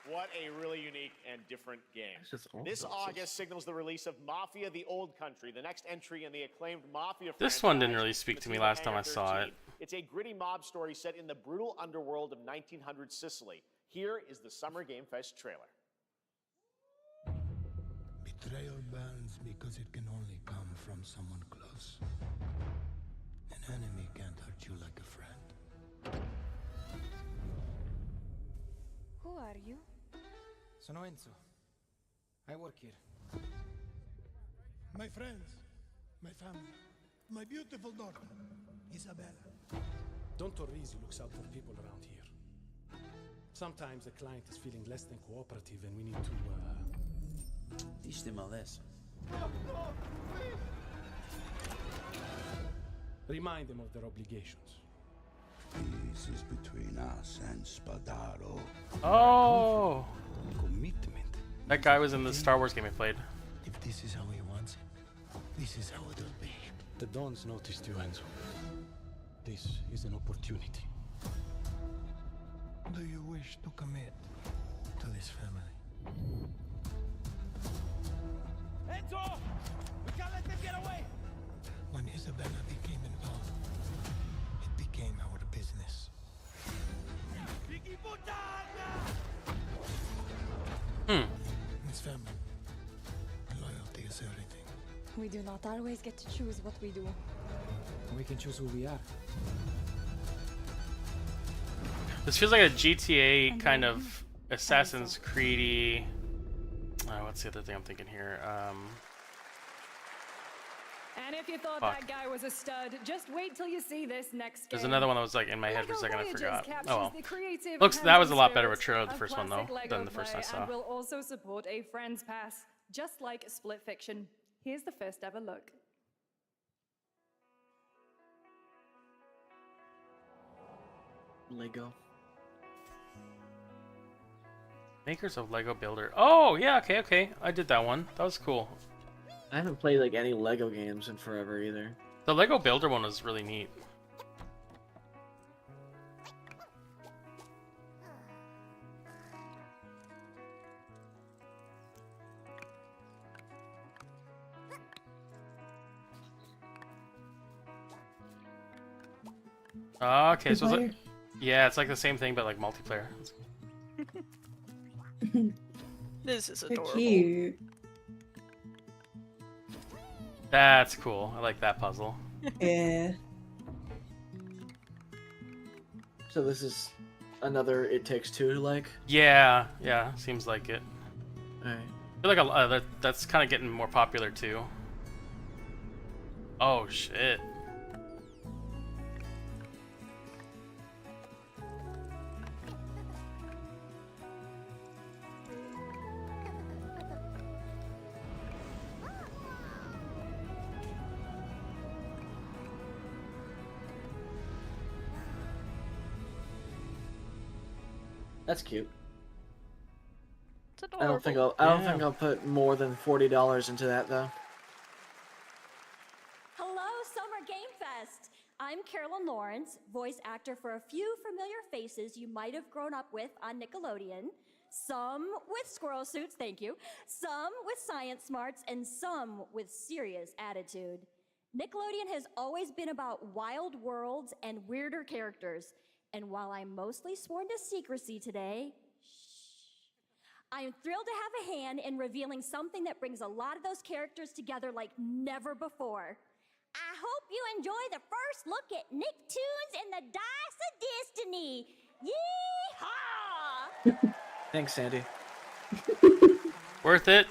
What a really unique and different game. This August signals the release of Mafia: The Old Country, the next entry in the acclaimed Mafia This franchise one didn't really speak from to the me team at last time I Hangar saw 13. it. It's a gritty mob story set in the brutal underworld of 1900 Sicily. Here is the Summer Game Fest trailer. Betrayal burns because it can only come from someone close. An enemy can't hurt you like a friend. Who are you? Sono Enzo. I work here. My friends, my family, my beautiful daughter, Isabella. Don Torrisi looks out for people around here. Sometimes the client is feeling less than cooperative and we need to, teach them a lesson. Remind them of their obligations. This is between us and Spadaro. Oh, Commitment. that guy was in the Star Wars game I played. If this is how he wants it, this is how it'll be. The Dons noticed you, Enzo. This is an opportunity. Do you wish to commit to this family? Enzo! We can't let them get away! When Isabella became involved, it became our business. It's family. Loyalty is everything. We do not always get to choose what we do. We can choose who we are. This feels like a GTA kind of Assassin's Creed-y. What's the other thing I'm thinking here? And if you thought Fuck. that guy was a stud, just wait till you see this next game. There's another one that was like in my head for a LEGO second. I Voyages forgot. captures Oh well. the creative Looks that was a lot better of a spirit trailer the first one though classic LEGO than the first I play, saw. And will also support a Friends Pass, just like Split Fiction. Here's the first ever look. Lego. Makers of Lego Builder. Oh yeah, okay. I did that one. That was cool. I haven't played like any Lego games in forever either. The Lego Builder one was really neat. Okay, so it's like, yeah, it's like the same thing but like multiplayer. This is They're adorable. cute. That's cool. I like that puzzle. Yeah. So this is another It Takes Two, like? Yeah, seems like it. Alright. I feel like that's kind of getting more popular too. Oh shit. That's cute. It's I don't think I'll put more than $40 into that though. Hello, Summer Game Fest. I'm Carolyn Lawrence, voice actor for a few familiar faces you might have grown up with on Nickelodeon. Some with squirrel suits, thank you. Some with science smarts, and some with serious attitude. Nickelodeon has always been about wild worlds and weirder characters. And while I'm mostly sworn to secrecy today, I am thrilled to have a hand in revealing something that brings a lot of those characters together like never before. I hope you enjoy the first look at Nicktoons and the Dice of Destiny. Yeehaw! Thanks, Sandy. Worth it.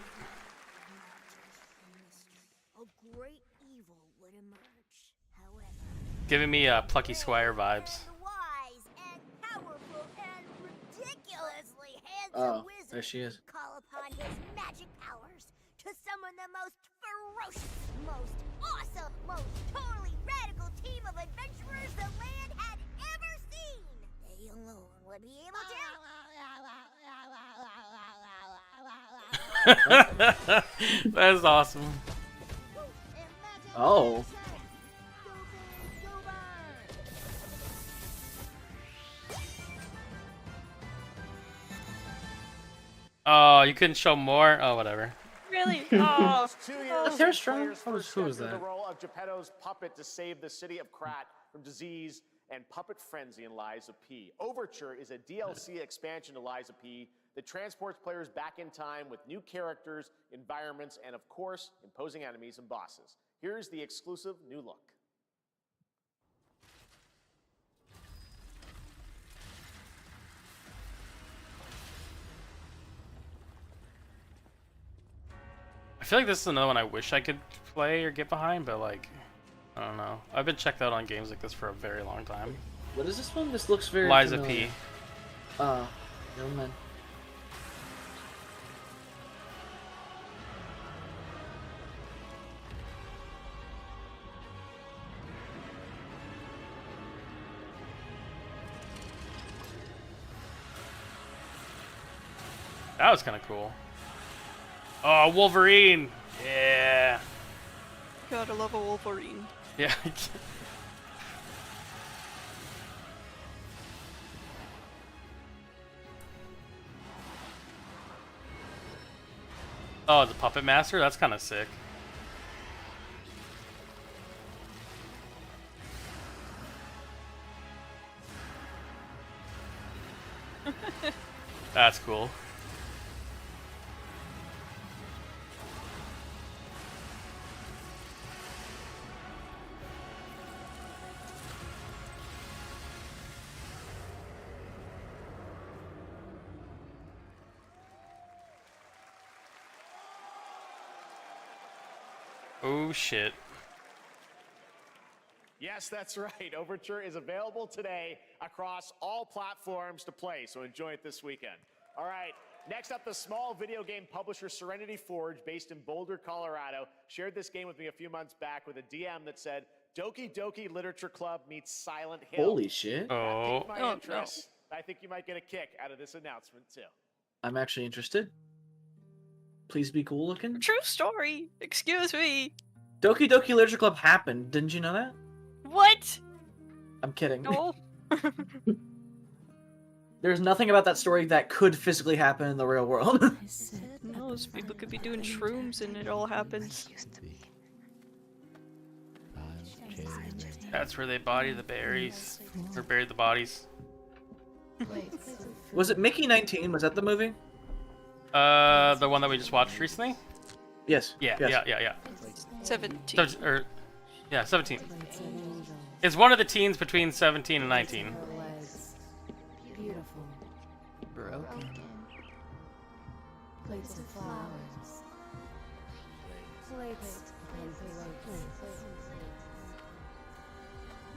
A great evil would emerge. However, Giving me Plucky Squire vibes. wise and powerful and ridiculously handsome Oh, wizard there she is. call upon his magic powers to summon the most ferocious, most awesome, most totally radical team of adventurers the land had ever seen. They alone would be able to. That is awesome. Oh. Oh, you couldn't show more? Oh, whatever. Really? Oh. Sarah Strong? Players Who first was stepped into that? the role of Geppetto's puppet to save the city of Krat from disease and puppet frenzy in Lies of P. Overture is a DLC expansion to Lies of P that transports players back in time with new characters, environments, and of course, imposing enemies and bosses. Here's the exclusive new look. I feel like this is another one I wish I could play or get behind, but like, I don't know. I've been checked out on games like this for a very long time. What is this one? This looks very Liza familiar. P. Never mind. That was kind of cool. Oh, Wolverine! Yeah. Gotta love a Wolverine. Yeah. Oh, the Puppet Master? That's kind of sick. That's cool. Oh shit. Yes, that's right. Overture is available today across all platforms to play, so enjoy it this weekend. All right, next up, the small video game publisher Serenity Forge, based in Boulder, Colorado, shared this game with me a few months back with a DM that said, Doki Doki Literature Club meets Silent Hill. Holy shit. Oh. Piqued my interest. I think you might get a kick out of this announcement, too. I'm actually interested. Please be cool looking. True story. Excuse me. Doki Doki Literature Club happened. Didn't you know that? What? I'm kidding. No. There's nothing about that story that could physically happen in the real world. No, those people could be doing shrooms and it all happens. That's where they body the berries. Or buried the bodies. Was it Mickey 19? Was that the movie? The one that we just watched recently? Yes. Yeah, yes. yeah. 17. Yeah, 17. It's one of the teens between 17 and 19. Beautiful. Broken. Plates of flowers. Plates and plates.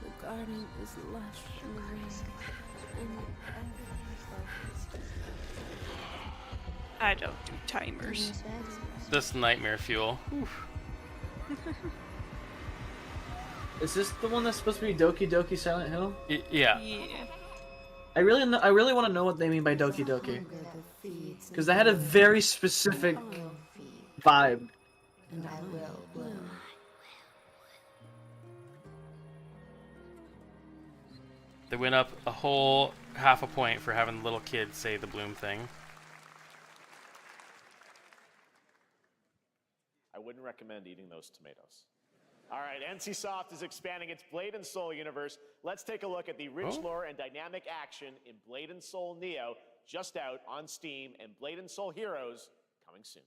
The garden is lush and green. I don't do timers. This nightmare fuel. Oof. Is this the one that's supposed to be Doki Doki Silent Hill? Yeah. Yeah. I really want to know what they mean by Doki Doki. Because that had a very specific vibe. And I will bloom. They went up a whole half a point for having the little kid say the Bloom thing. I wouldn't recommend eating those tomatoes. All right, NCSoft is expanding its Blade and Soul universe. Let's take a look at the rich lore and dynamic action in Blade and Soul Neo, just out on Steam, and Blade and Soul Heroes coming soon.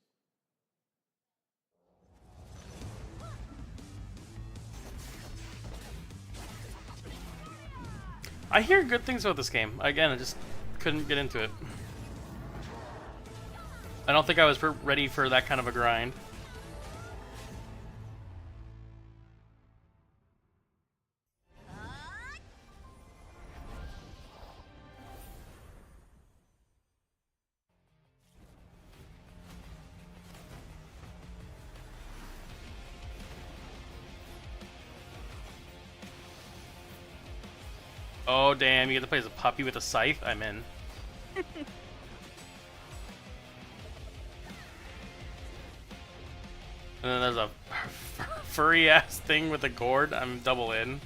I hear good things about this game. Again, I just couldn't get into it. I don't think I was ready for that kind of a grind. Oh damn, you get to play as a puppy with a scythe? I'm in. And then there's a furry ass thing with a gourd. I'm double in.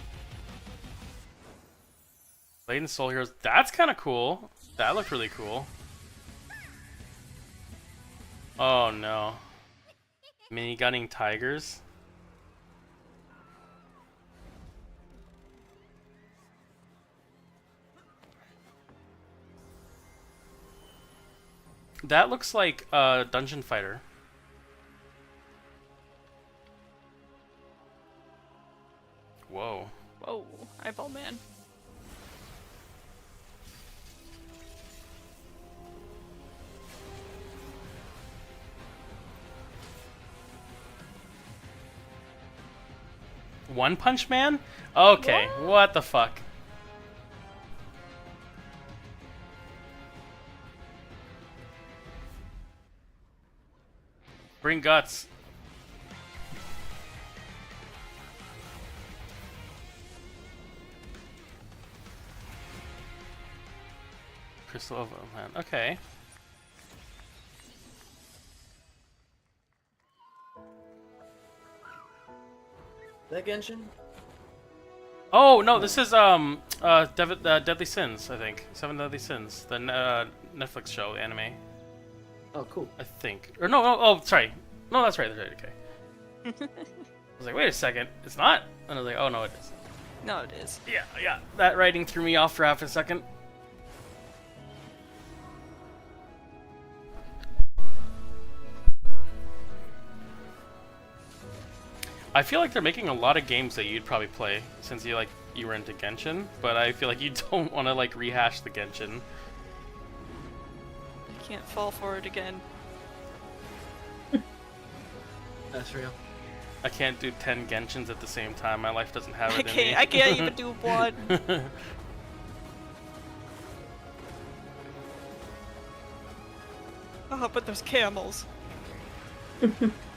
Blade and Soul Heroes. That's kind of cool. That looked really cool. Oh no. Minigunning tigers. That looks like a dungeon fighter. Whoa. Whoa, eyeball man. One Punch Man? Okay, what the fuck? Bring guts. Crystal of Man. Okay. That Genshin? Oh no, this is Deadly Sins, I think. Seven Deadly Sins, the Netflix show, the anime. Oh, cool. I think. Or no, oh, sorry. No, that's right, okay. I was like, wait a second, it's not? And I was like, oh no, it is. No, it is. Yeah, that writing threw me off for half a second. I feel like they're making a lot of games that you'd probably play since you were into Genshin, but I feel like you don't want to rehash the Genshin. I can't fall for it again. That's real. I can't do 10 Genshins at the same time. My life doesn't have it in me. I can't even do one. Oh, but there's camels.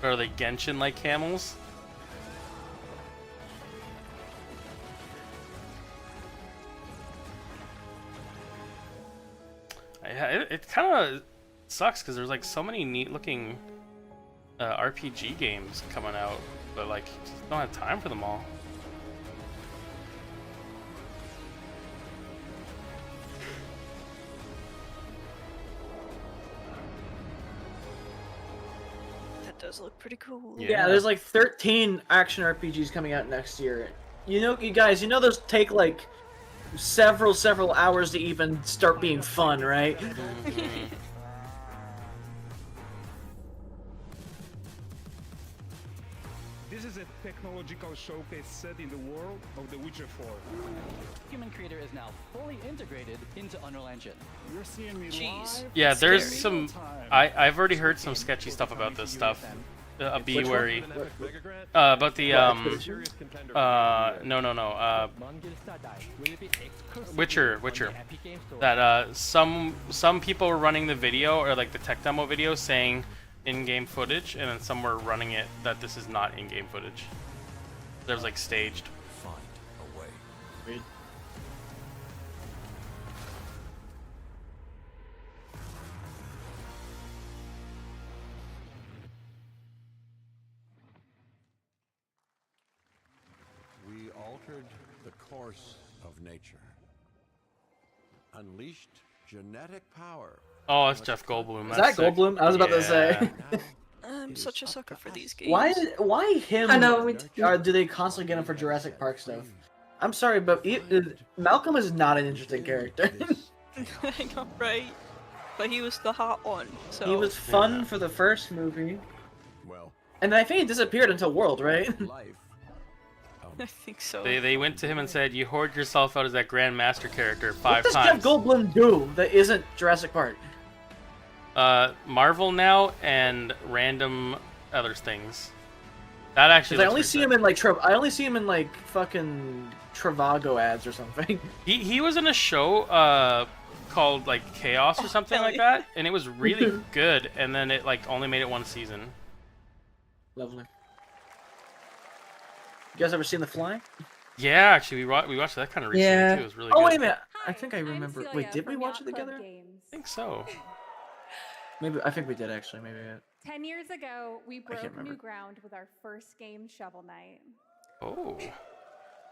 Are they Genshin-like camels? It kind of sucks because there's so many neat-looking RPG games coming out, but just don't have time for them all. That does look pretty cool. Yeah, there's 13 action RPGs coming out next year. You know, you guys, those take several hours to even start being fun, right? This is a technological showcase set in the world of The Witcher 4. Human Creator is now fully integrated into Unreal Engine. You're seeing me Jeez. live. Yeah, there's some. I've already heard some sketchy stuff about this stuff. Be wary. About the no. Witcher. That some people were running the video or the tech demo video saying in-game footage, and then some were running it that this is not in-game footage. There's staged. Find a way. We altered the course of nature. unleashed genetic power. Oh, it's Jeff Goldblum. Is That's that sick. Goldblum? I was about to say. I'm such a sucker for these games. Why him? I know, me too. Or do they constantly get him for Jurassic Park stuff? I'm sorry, but Malcolm is not an interesting character. I know, right? But he was the hot one, so... He was fun for the first movie. Well, And I think he disappeared until World, right? I think so. They went to him and said, "You hoard yourself out as that Grand Master character 5 What does times." Jeff Goldblum do that isn't Jurassic Park? Marvel now and random other things. That actually. Because I looks only pretty see sick. him in like I only see him in like fucking Travago ads or something. He was in a show called like Chaos or something like that, and it was really good. And then it like only made it 1 season. Lovely. You guys ever seen The Fly? Yeah, actually, we watched that kind of recently too. It was really good. Oh wait a minute. I think I remember. Wait, did we watch it together? I think so. Maybe I think we did actually. Maybe. 10 years ago, we can't broke new remember. ground with our first game, Shovel Knight. Oh.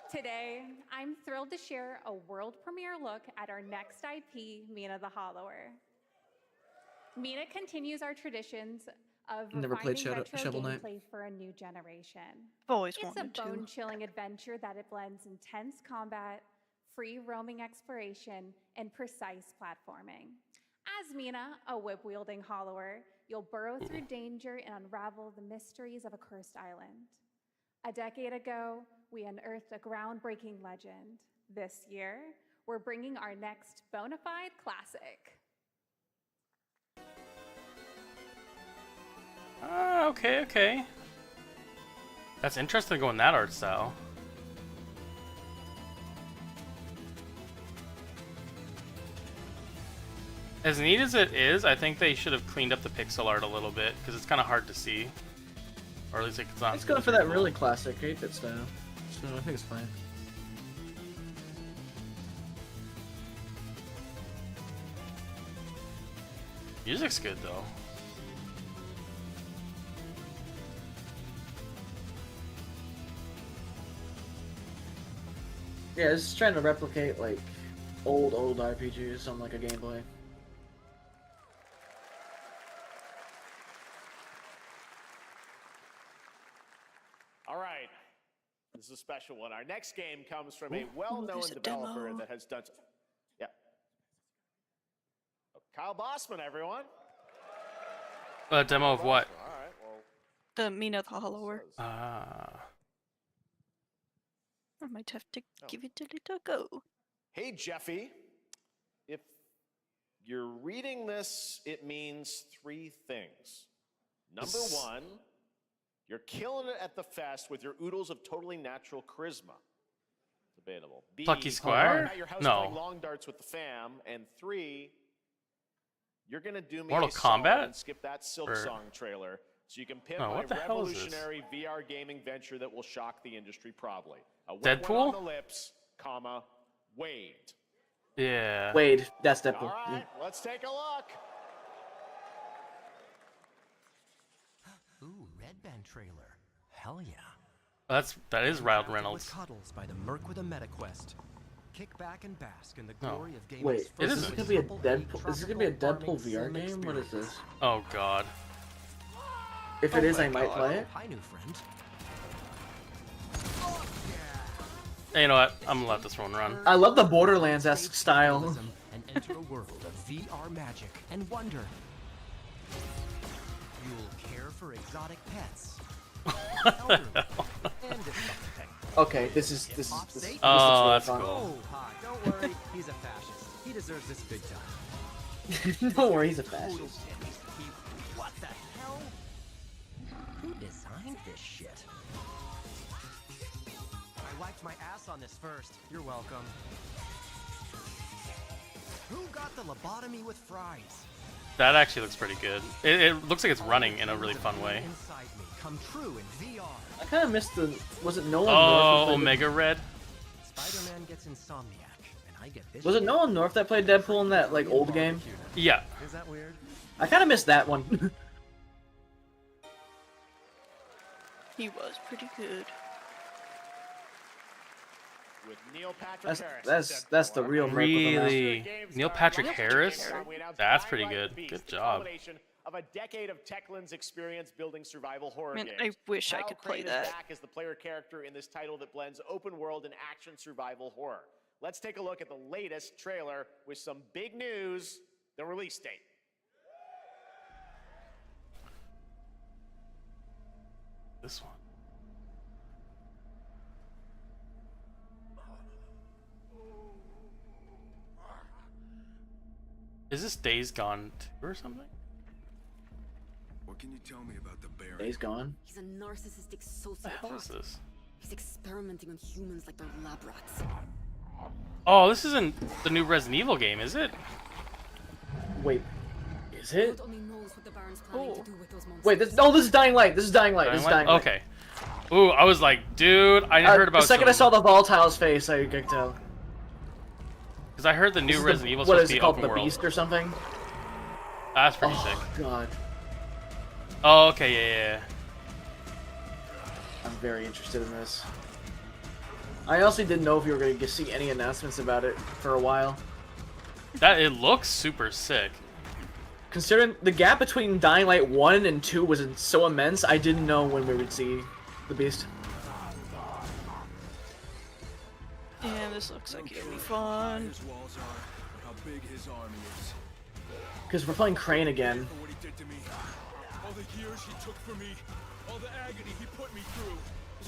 Today, I'm thrilled to share a world premiere look at our next IP, Mina the Hollower. Mina continues our traditions of Never played refining retro Shovel Knight. gameplay for a new generation. Always It's a wanted to. bone-chilling adventure that it blends intense combat, free roaming exploration, and precise platforming. As Mina, a whip-wielding hollower, you'll burrow through danger and unravel the mysteries of a cursed island. A decade ago, we unearthed a groundbreaking legend. This year, we're bringing our next bona fide classic. Okay. That's interesting going that art style. As neat as it is, I think they should have cleaned up the pixel art a little bit because it's kind of hard to see, or at least it's not. It's going for that really classic 8-bit style, so I think it's fine. Music's good though. Yeah, it's just trying to replicate like old RPGs on like a gameplay. All right. This is a special one. Our next game comes from a well-known there's a developer demo. that has done. Yeah. Kyle Bossman, everyone. A demo of what? All right. Well, The Mina the Hollower. Ah. I might have to give it a little go. hey, Jeffy. If you're reading this, it means 3 things. Number 1, you're killing it at the fest with your oodles of totally natural charisma. Debatable. B, Plucky Squire? you're at your house No. playing long darts with the fam. And 3, you're gonna do me Mortal a solid Kombat? and skip that Silk Or- Song trailer so you can pimp No, my what the hell is this? revolutionary VR gaming venture that will shock the industry probably. A wet one Deadpool? on the lips, comma, Wade. Yeah. Wade, that's Deadpool. All right, let's take a look. Ooh, Red Band trailer. Hell yeah. That is Ryan Reynolds. With Cuddles by the Merc with a MetaQuest. Kick back and bask in the No. glory of gaming's Wait, first It is this isn't. gonna be a triple A Deadpool? Is this gonna be a tropical Deadpool VR farming game? What is this? experience. Oh god. If it is, I might play it. Hi, new friend. Hey, you know what? I'm gonna let this one run. I love the Borderlands-esque style. And enter a world of VR magic and wonder. You'll care for exotic pets. elderly, and if Okay, this is Oh, that's fun. cool. Oh, hi, don't worry. He's a fascist. He deserves this big time. Don't worry, he's a fascist. What the hell? Who designed this shit? I wiped my ass on this first. You're welcome. Who got the lobotomy with fries? That actually looks pretty good. It looks like it's running in a really fun way. Inside me come true in VR. I kind of missed the. Was it Nolan Oh, North? who played Omega Red. Spider-Man gets insomniac, and I get this. Was it shit. Nolan North that played Deadpool in that like old game? Yeah. Is that weird? I kind of missed that one. He was pretty good. with Neil Patrick Harris. That's the real miracle of the match. Really? Neil Patrick Harris? That's pretty good. Good job. Of a decade of Techland's experience building survival horror Man, games. I wish I Hal could play Crane that. is back as the player character in this title that blends open world and action survival horror. Let's take a look at the latest trailer with some big news, the release date. This one. Is this Days Gone 2 or something? What can you tell me about the Baron? Days Gone. He's a narcissistic What the hell is sociopath. this? He's experimenting on humans like they're lab rats. Oh, this isn't the new Resident Evil game, is it? Wait, is it? God only knows what the Baron's planning to do with those monsters. Wait, this is Dying Light. This is Dying Light. This is Dying Light. Okay. Ooh, I was like, dude, I heard about. The second I saw the volatile's face, I could tell. Because I heard the new Resident Evil What supposed is to it be called? open The world. Beast or something? That's pretty sick. God, Oh, okay, yeah. I'm very interested in this. I honestly didn't know if you were going to see any announcements about it for a while. That it looks super sick. Considering the gap between Dying Light 1 and 2 was so immense, I didn't know when we would see the Beast. Damn, this looks like it'll be fun. His walls are, how big his army is. Because we're playing Crane again. For what he did to me. All the years he took for me. All the agony he put me through.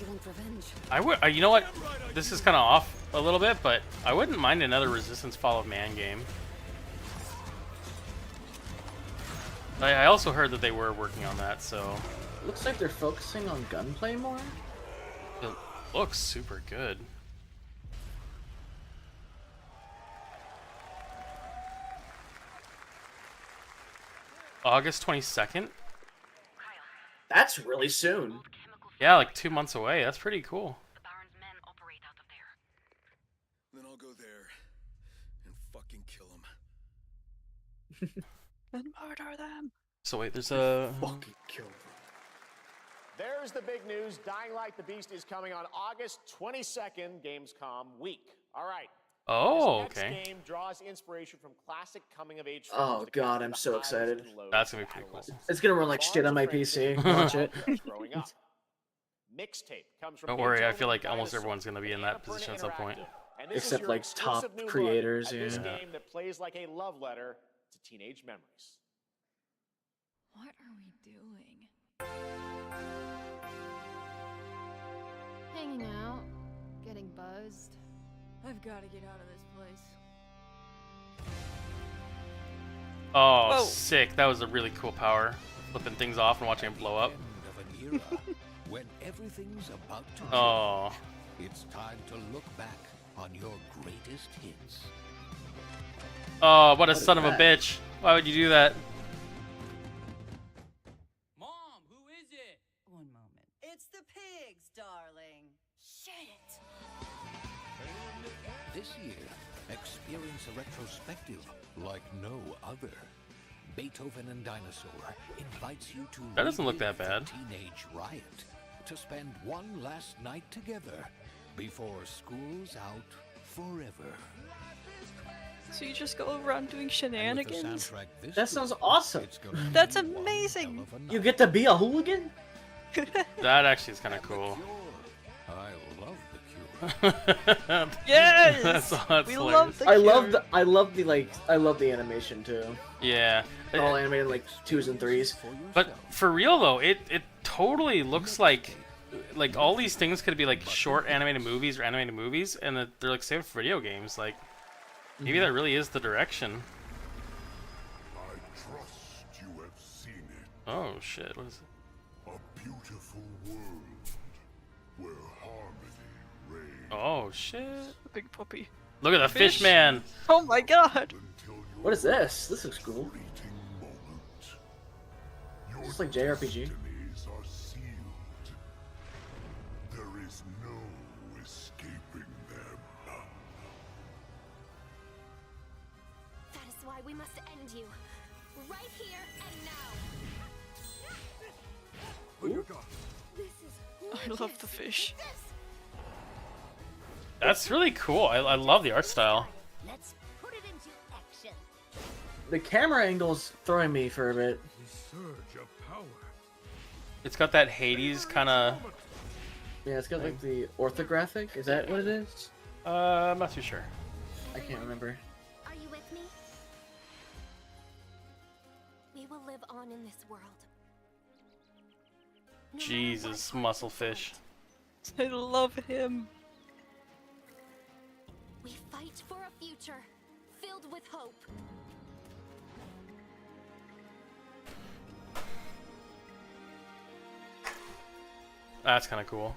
You want revenge? I would. You know what? This is kind of off a little bit, but I wouldn't mind another Resistance Fall of Man game. I also heard that they were working on that, so Looks like they're focusing on gunplay more. it looks super good. August 22nd? That's really soon. Yeah, like 2 months away. That's pretty cool. Then I'll go there and fucking kill him. And murder them. So wait, there's a... Fucking kill them. There's the big news. Dying Light the Beast is coming on August 22nd, Gamescom week. All right. Oh, this okay. next game draws inspiration from classic coming-of-age films. Oh that god, capture I'm the so highs excited. and lows That's gonna of be pretty cool. adolescence. It's gonna run like shit on my PC. Watch it. Growing up. Mixtape comes from Don't worry, I Beethoven feel like and almost Dinosaur everyone's gonna be in that and position at some point. Interactive. And this is Except, your like, exclusive top new look creators, at this yeah. game that plays like a love letter to teenage memories. What are we doing? Hanging out, getting buzzed. I've got to get out of this place. Oh, Whoa. sick. That was a really cool power. Flipping things off and watching it blow up. End of an era when everything's about to change. Oh. It's time to look back on your greatest hits. Oh, what a is son of a that? bitch. Why would you do that? Mom, who is it? One moment. It's the pigs, darling. Shit! This year, experience a retrospective like no other. Beethoven and Dinosaur invites you to That doesn't look that relive bad. the teenage riot, to spend one last night together before school's out forever. So you just go around doing And with the shenanigans? soundtrack this That sounds week, awesome. it's gonna be That's one amazing. hell of a You night. get to be a hooligan? That actually is kind of cool. I love the Cure. Yes! That's We hilarious. love the I love Cure. the I love the animation too. Yeah. All animated like 2s and 3s. But for real though, it totally looks like all these things could be like short animated movies or animated movies, and that they're like saved for video games. Like maybe that really is the direction. I trust you have seen it. Oh shit! What is it? A beautiful world where harmony reigns. Oh shit! Big puppy. Look at the Fish? fish man. Oh my god! What is this? This looks cool. Fleeting moment. Your It's like JRPG. destinies are sealed. There is no escaping them. That is why we must end you. Right here and now. Put your guard. This is I love the fish. That's really cool. I love the art style. Let's put it into action. The camera angle's throwing me for a bit. Surge of power. It's got that Hades kind of. Yeah, it's got like the orthographic. Is that what it is? I'm not too sure. I can't remember. Are you with me? We will live on in this world. Jesus, musclefish. I love him. We fight for a future filled with hope. That's kind of cool.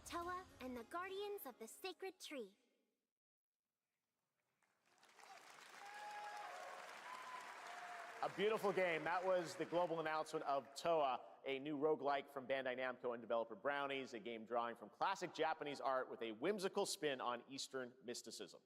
Toa and the Guardians of the Sacred Tree. A beautiful game. That was the global announcement of Toa, a new roguelike from Bandai Namco and developer Brownies, a game drawing from classic Japanese art with a whimsical spin on Eastern mysticism.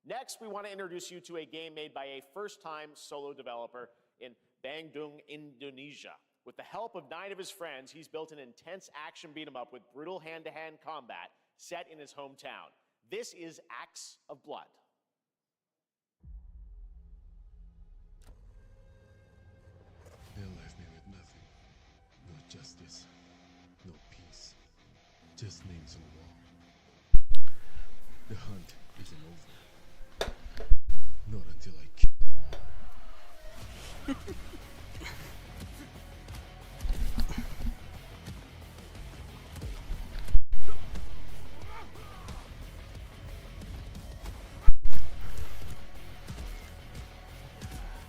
Next, we want to introduce you to a game made by a first-time solo developer in Bandung, Indonesia. With the help of 9 of his friends, he's built an intense action beat-em-up with brutal hand-to-hand combat set in his hometown. This is Acts of Blood. They left me with nothing. No justice. No peace. Just names on the wall. The hunt isn't over. Not until I kill them all.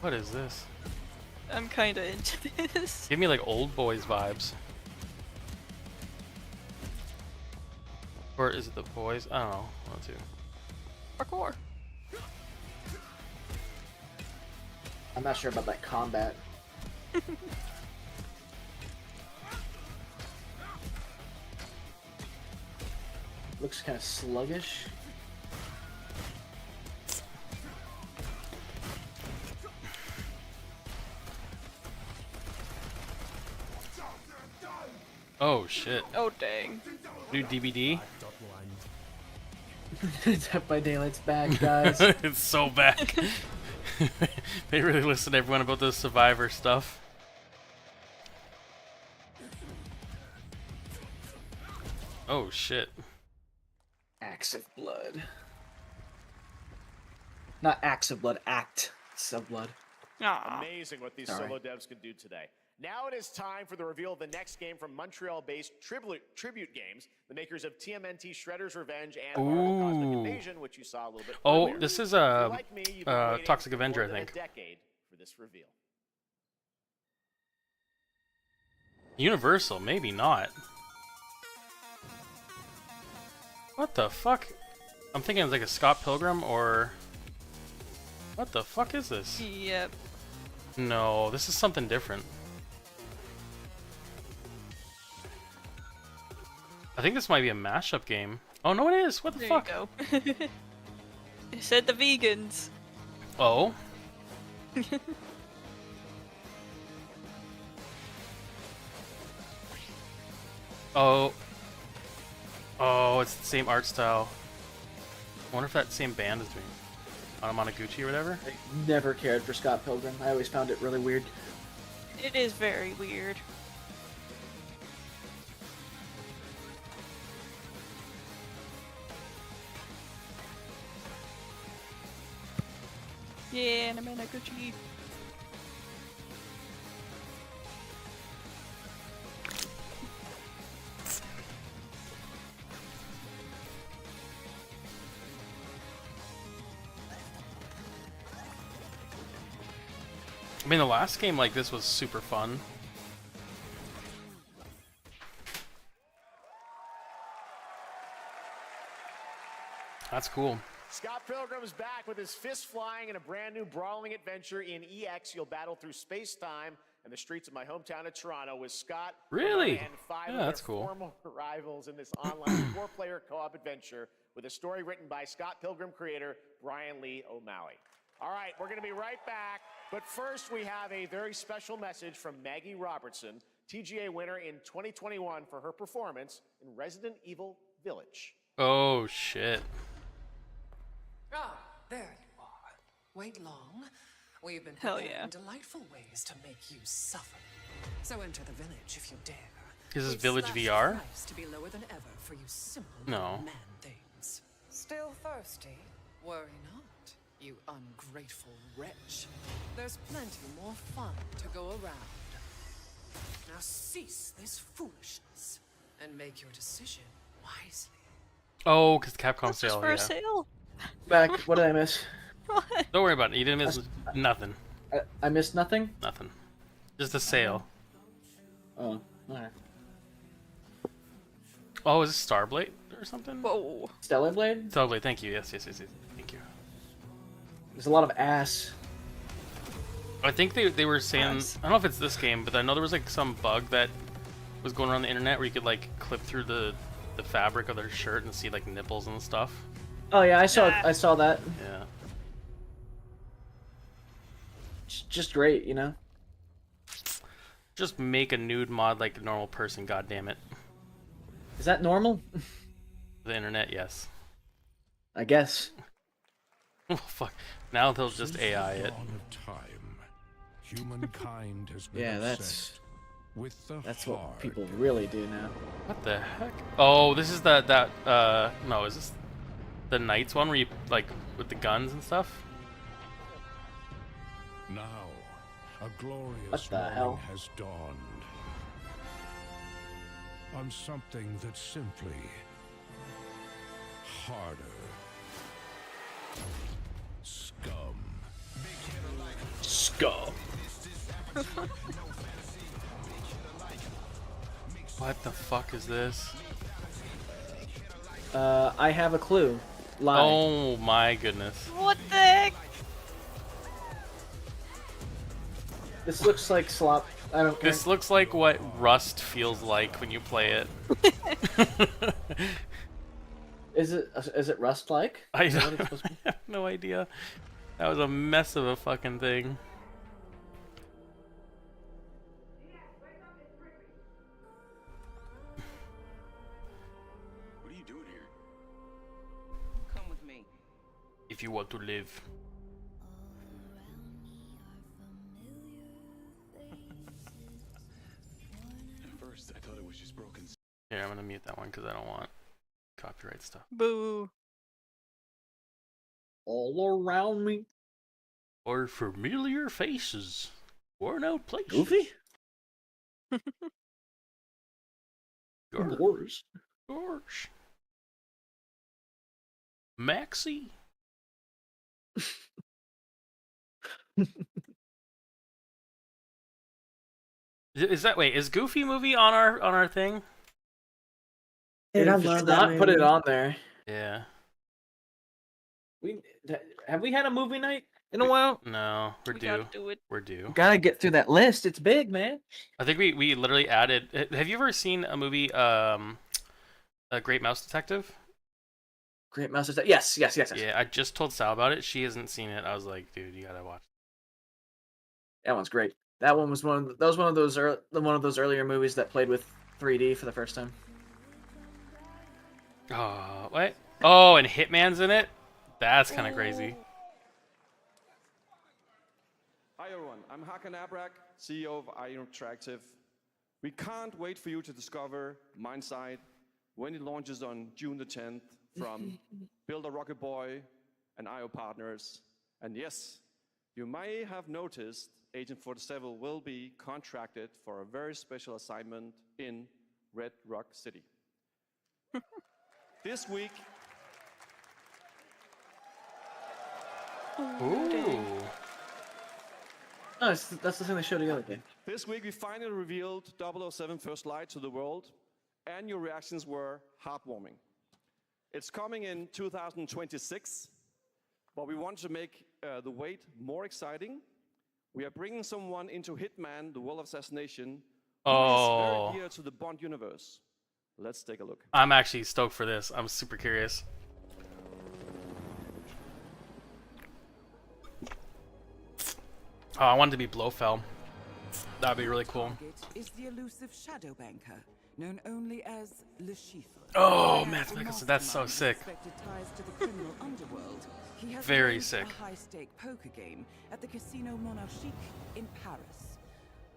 What is this? I'm kind of into this. Give me like Old Boys vibes. Or is it the boys? I don't know. One, two. Parkour. I'm not sure about that combat. Looks kind of sluggish. Oh shit. Oh dang. New DVD? Dead by Daylight's back, guys. It's so back. They really listen to everyone about the Survivor stuff. Oh shit. Acts of Blood. Not Acts of Blood, Acts of Blood. Amazing what these solo devs can do today. Now it is time for the reveal of the next game from Montreal-based Tribute Games, the makers of TMNT Shredder's Revenge and Marvel Cosmic Invasion, which you saw a little bit earlier. Oh, this is If you're like me, you've been waiting Toxic for Avenger, more I than think. a decade for this reveal. Universal, maybe not. What the fuck? I'm thinking it's like a Scott Pilgrim or... What the fuck is this? Yep. No, this is something different. I think this might be a mashup game. Oh no, it is. What the There fuck? you go. It said the vegans. Oh. Oh. Oh, it's the same art style. I wonder if that same band is doing Anamanaguchi or whatever. I never cared for Scott Pilgrim. I always found it really weird. It is very weird. Yeah, Anamanaguchi. I mean, the last game like this was super fun. That's cool. Scott Pilgrim's back with his fist flying in a brand new brawling adventure in EX. You'll battle through space-time and the streets of my hometown of Toronto with Scott Really? and 5 Yeah, of that's their cool. former rivals in this online 4-player co-op adventure with a story written by Scott Pilgrim creator Brian Lee O'Malley. All right, we're going to be right back, but first we have a very special message from Maggie Robertson, TGA winner in 2021 for her performance in Resident Evil Village. Oh shit. Ah, there you are. Wait long. We've been Hell preparing yeah. delightful ways to make you suffer. So enter the village if you dare. Is this We've Village slashed VR? the price to be lower than ever for you simple No. man things. Still thirsty? Worry not, you ungrateful wretch. There's plenty more fun to go around. Now cease this foolishness and make your decision wisely. Oh, because Capcom This is sale. for Yeah. a sale. Back. What did I miss? Don't worry about it. You didn't miss nothing. I missed nothing. Nothing. Just a sale. Oh, alright. Oh, is this Starblade or something? Whoa. Stellar Blade? Stellar Blade. Thank you. Yes. Thank you. There's a lot of ass. I think they were saying, I don't know if it's this game, but I know there was like some bug that was going around the internet where you could like clip through the fabric of their shirt and see like nipples and stuff. Oh yeah, I saw that. Yeah. Just great, you know. Just make a nude mod like a normal person, god damn it. Is that normal? The internet, yes. I guess. Oh fuck. Now they'll just Since AI the it. dawn of time, humankind has been Yeah, obsessed with the that's hard. what people really do now. What the heck? Oh, this is that no, is this the Knights one where you like with the guns and stuff? Now, a glorious What the morning hell? has dawned on something that's simply harder. Scum. Scum. What the fuck is this? I have a clue. Lie. Oh my goodness. What the heck? This looks like slop. I don't care. This looks like what Rust feels like when you play it. Is it Rust like? I have no idea. That was a mess of a fucking thing. What are you doing here? Come with me. If you want to live. At first, I thought it was just broken. Here, I'm gonna mute that one because I don't want copyright stuff. Boo. All around me. Or familiar faces. Worn out places. Goofy? George. Maxie. Is that wait? Is Goofy movie on our thing? Dude, I If love it's that not, put it movie. on there. Yeah. Have we had a movie night in a We- while? No, we're We due. gotta do it. We're due. Gotta get through that list. It's big, man. I think we literally added. Have you ever seen a movie, A Great Mouse Detective? Great Mouse Detective. Yes. Yeah, I just told Sal about it. She hasn't seen it. I was like, dude, you gotta watch. That one's great. That one was one of those earlier movies that played with 3D for the first time. Oh, what? Oh, and Hitman's in it? That's kind of crazy. Hi everyone, I'm Hakan Abrak, CEO of IO Interactive. We can't wait for you to discover Mindside when it launches on June the 10th from Builder Rocket Boy and IO partners. And yes, you may have noticed Agent 47 will be contracted for a very special assignment in Red Rock City. This week, Ooh. Oh, that's the thing they showed the other day. This week we finally revealed 007 First Light to the world, and your reactions were heartwarming. It's coming in 2026, but we want to make the wait more exciting. We are bringing someone into Hitman, the World of Assassination, who Oh. is very dear to the Bond universe. Let's take a look. I'm actually stoked for this. I'm super curious. Oh, I wanted to be Blofeld. That'd be really cool. Target is the elusive shadow banker, known only as Le Chiffre. Oh, He Mads has a Mikkelsen, that's so mastermind sick. suspected ties to the criminal underworld. He has Very arranged sick. a high-stake poker game at the Casino Monarchique in Paris.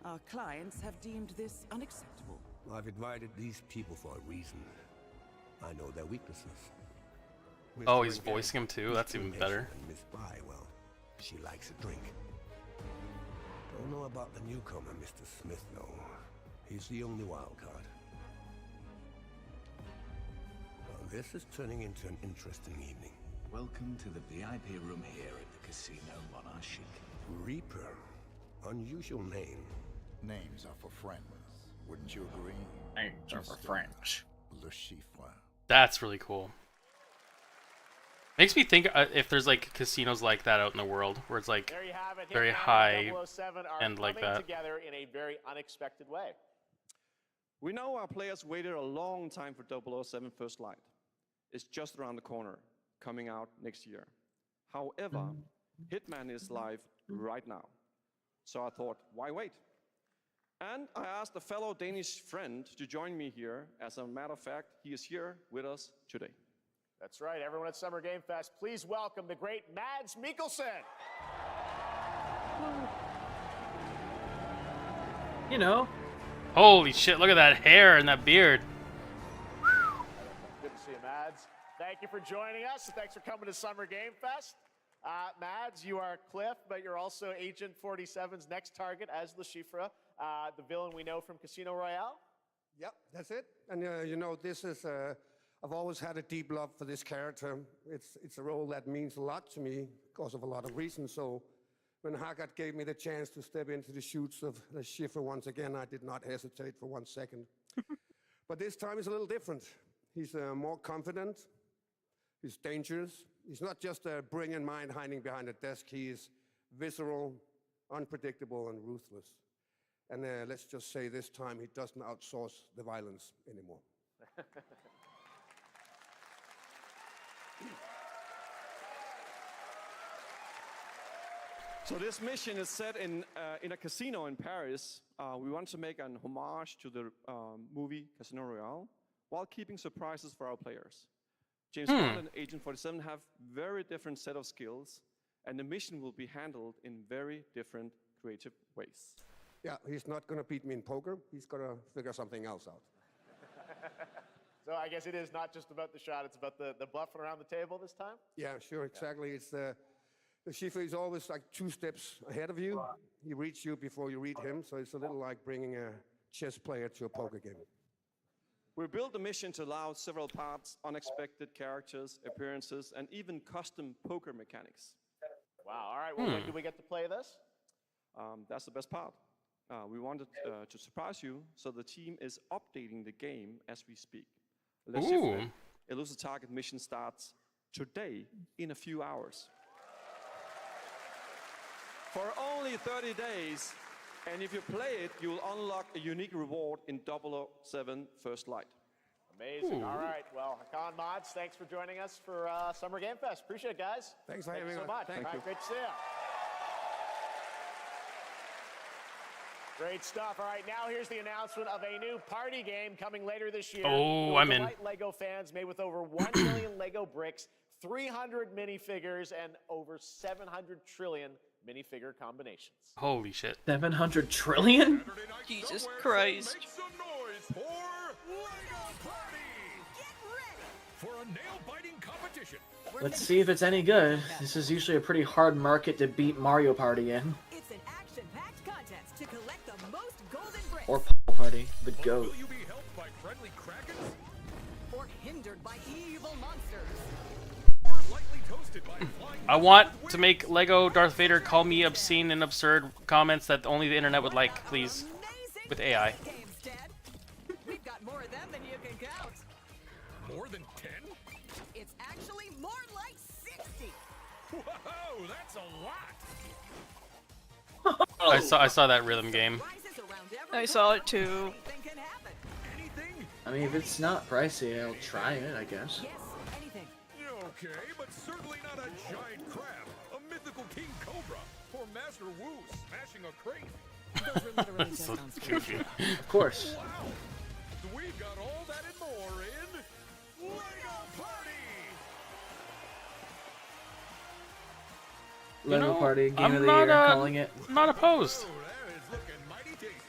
Our clients have deemed this unacceptable. I've invited these people for a reason. I know their weaknesses. Oh, he's voicing him too? That's even better. And Miss Bai, well, she likes a drink. Don't know about the newcomer, Mr. Smith, though. He's the only wild card. Well, this is turning into an interesting evening. Welcome to the VIP room here at the Casino Monarchique. Reaper. Unusual name. Names are for friends. Wouldn't you agree? Names are for friends. Le Chiffre. That's really cool. Makes me think if there's like casinos like that out in the world, where it's like There you have it. very Hitman high and 007 are and like coming that. together in a very unexpected way. We know our players waited a long time for 007 First Light. It's just around the corner, coming out next year. However, Hitman is live right now. So I thought, why wait? And I asked a fellow Danish friend to join me here. As a matter of fact, he is here with us today. That's right, everyone at Summer Game Fest, please welcome the great Mads Mikkelsen. You know. Holy shit, look at that hair and that beard. Good to see you, Mads. Thank you for joining us, and thanks for coming to Summer Game Fest. Mads, you are Cliff, but you're also Agent 47's next target as Le Chiffre, the villain we know from Casino Royale. Yep, that's it. And you know, this is I've always had a deep love for this character. It's a role that means a lot to me because of a lot of reasons. So when Haggard gave me the chance to step into the shoots of Le Chiffre once again, I did not hesitate for 1 second. But this time is a little different. He's more confident. He's dangerous. He's not just a brilliant mind hiding behind a desk. He is visceral, unpredictable, and ruthless. And let's just say this time he doesn't outsource the violence anymore. So this mission is set in a casino in Paris. We want to make an homage to the movie Casino Royale while keeping surprises for our players. James Bond and Agent 47 have very different set of skills, and the mission will be handled in very different creative ways. Yeah, he's not going to beat me in poker. He's going to figure something else out. So I guess it is not just about the shot, it's about the bluffing around the table this time? Yeah, sure, exactly. It's the Chiffre is always like 2 steps ahead of you. He reads you before you read him, so it's a little like bringing a chess player to a poker game. We built the mission to allow several parts, unexpected characters, appearances, and even custom poker mechanics. Wow, all right, well, when do we get to play this? That's the best part. We wanted to surprise you, so the team is updating the game as we speak. Le Chiffre, Elusive Target mission starts today in a few hours. For only 30 days, and if you play it, you will unlock a unique reward in 007 First Light. Amazing. All right. Well, Hakan Mods, thanks for joining us for Summer Game Fest. Appreciate it, guys. Thanks for having having so us. much. Thank All right, you. great to see you. Great stuff. All right, now here's the announcement of a new party game coming later this year. Oh, It'll I'm in. delight Lego fans made with over 1 million Lego bricks, 300 minifigures, and over 700 trillion minifigure combinations. Holy shit. 700 trillion? Jesus Christ. For a nail-biting competition. Let's see if it's any good. This is usually a pretty hard market to beat Mario Party in. It's an action-packed contest to collect the most golden bricks. Or Paul Party, the goat. Will you be helped by friendly krakens? Or hindered by evil monsters. Or lightly toasted by flying... I want to make Lego Darth Vader call me obscene and absurd comments that only the internet would like, please. With AI. We've got more of them than you can count. More than 10? It's actually more like 60. Whoa, that's a lot. I saw that rhythm game. I saw it too. I mean, if it's not pricey, I'll try it, I guess. Okay, but certainly not a giant crab, a mythical king cobra, or Master Wu smashing a crate. Those were literally So just on screen. goofy. Of course. We got all that and more in Lego Party! Lego know, Party, Game I'm of the not, Year, calling it. Not opposed.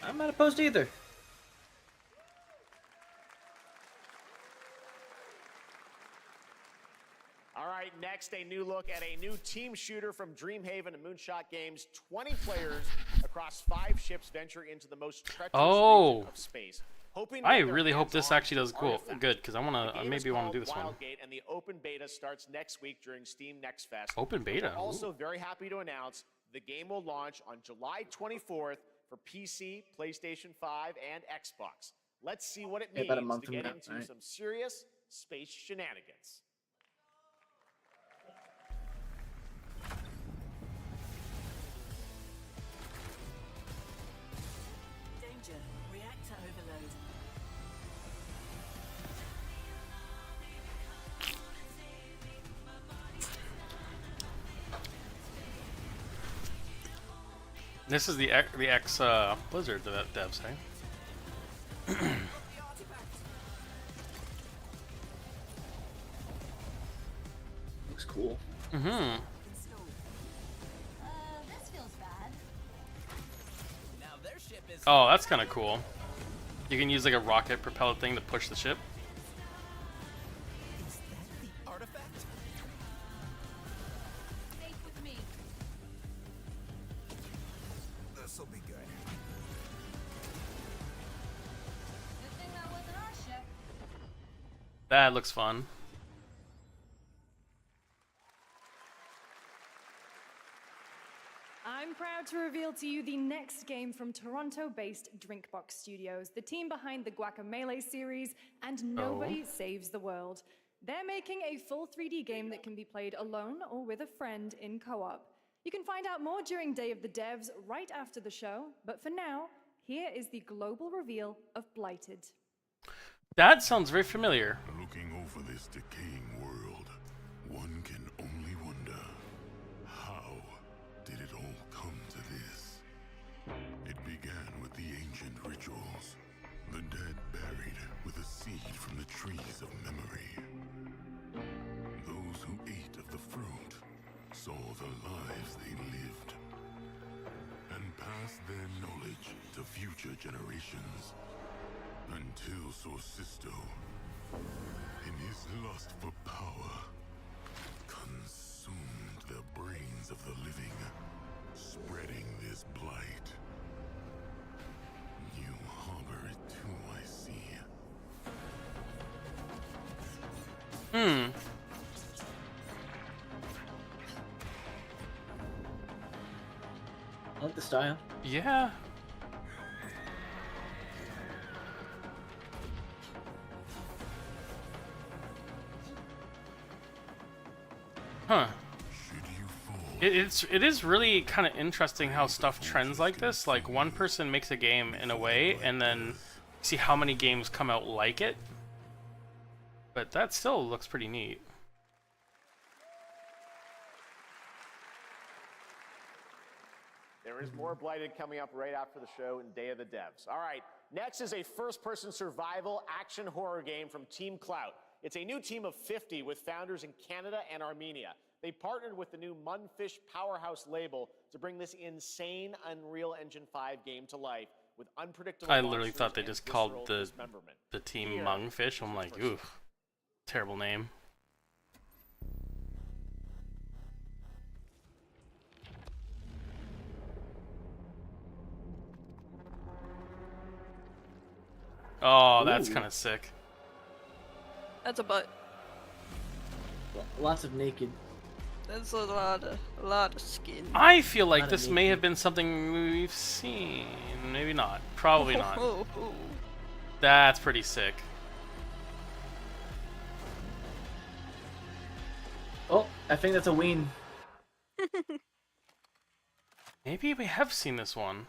I'm not opposed either. All right, next, a new look at a new team shooter from Dreamhaven and Moonshot Games. 20 players across 5 ships venture into the most treacherous region of space. Hoping to I get their really hope hands this on actually does artifacts. good because I want The to game is maybe want called to do this one. Wildgate, and the open beta starts next week during Steam Next Fest. Open beta. We're also very happy to announce the game will launch on July 24th for PC, PlayStation 5, and Xbox. Let's see what it Yeah, means about a month to from get now, into right? some serious space shenanigans. Danger. Reactor overload. This is the ex Blizzard devs, hey? Looks cool. Mm-hmm. This feels bad. Now their ship is. Oh, that's kind of cool. You can use like a rocket propelled thing to push the ship. Is that the artifact? Stay with me. This'll be good. Good thing that wasn't our ship. That looks fun. I'm proud to reveal to you the next game from Toronto-based Drinkbox Studios, the team behind the Guacamelee series and Nobody Saves the World. They're making a full 3D game that can be played alone or with a friend in co-op. You can find out more during Day of the Devs right after the show, but for now, here is the global reveal of Blighted. That sounds very familiar. Looking over this decaying world, one can only wonder, how did it all come to this? It began with the ancient rituals, the dead buried with a seed from the trees of memory. Those who ate of the fruit saw the lives they lived and passed their knowledge to future generations. Until Sorcisto, in his lust for power, consumed the brains of the living, spreading this blight. You harbor it too, I see. I like the style. Yeah. Huh. It is really kind of interesting how stuff trends like this. Like one person makes a game in a way, and then see how many games come out like it. But that still looks pretty neat. There is more Blighted coming up right after the show in Day of the Devs. All right, next is a first-person survival action horror game from Team Clout. It's a new team of 50 with founders in Canada and Armenia. They partnered with the new Munfish Powerhouse label to bring this insane Unreal Engine 5 game to life with unpredictable I literally monsters thought they and just called visceral dismemberment. the team Here Mungfish. I'm like, ooh, terrible name. Oh, that's Ooh. kind of sick. That's a butt. Lots of naked. That's a lot of skin. I feel like Not this may have been something we've seen. Maybe not. Probably not. That's pretty sick. Oh, I think that's a ween. Maybe we have seen this one.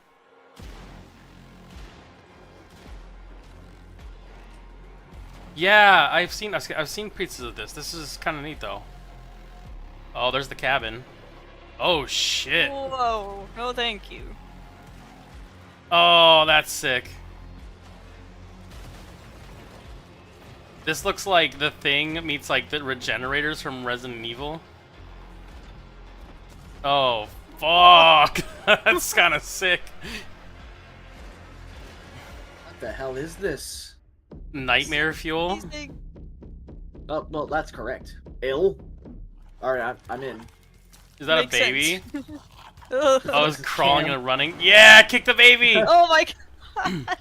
Yeah, I've seen pieces of this. This is kind of neat though. Oh, there's the cabin. Oh shit. Whoa! No, thank you. Oh, that's sick. This looks like the Thing meets like the Regenerators from Resident Evil. Oh, fuck. That's kind of sick. What the hell is this? Nightmare fuel? Oh, well, that's correct. Ill? Alright, I'm in. Is that Makes a baby? sense. I was crawling and running. Yeah, kick the baby! Oh my god.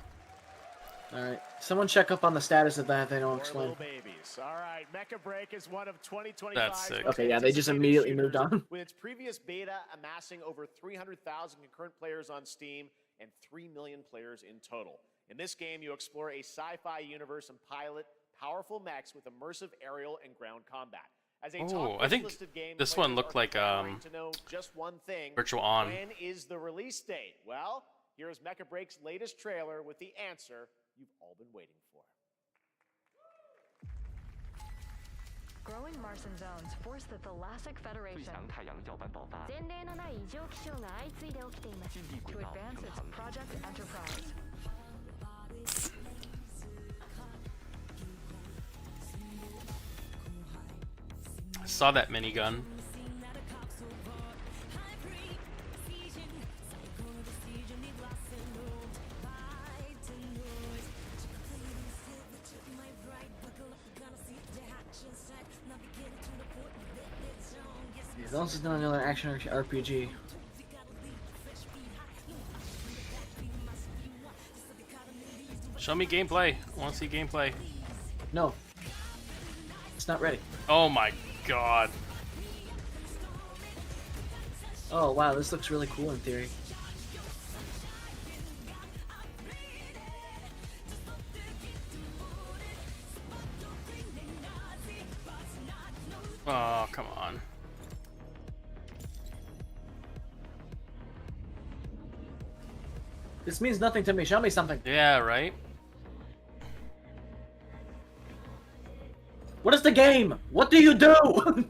Alright, someone check up on the status of that, they don't explain. Babies. All right, Mecha Break is one of 2025's That's sick. Okay, yeah, they just immediately moved on. With its previous beta amassing over 300,000 concurrent players on Steam and 3 million players in total. In this game, you explore a sci-fi universe and pilot powerful mechs with immersive aerial and ground combat. As a top I think listed game, this players one looked are like clamoring to know just one thing. Virtual On. When is the release date? Well, here's Mecha Break's latest trailer with the answer you've all been waiting for. Growing Martian zones force the Thalassic Federation to advance its Project Enterprise. Saw that minigun. He's also done another action RPG. Show me gameplay. I want to see gameplay. No. It's not ready. Oh my god. Oh wow, this looks really cool in theory. Oh, come on. This means nothing to me. Show me something. Yeah, right? What is the game? What do you do?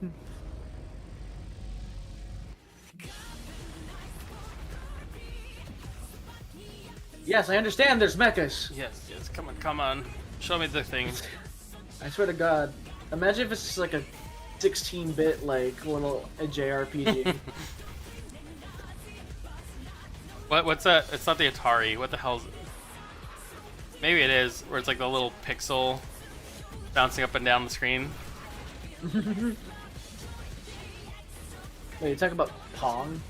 Yes, I understand there's mechas. Yes, yes, come on, come on. Show me the thing. I swear to God. Imagine if it's just like a 16-bit, like, little JRPG. What's that? It's not the Atari. What the hell's it? Maybe it is, where it's like the little pixel bouncing up and down the screen. Wait, you talking about Pong?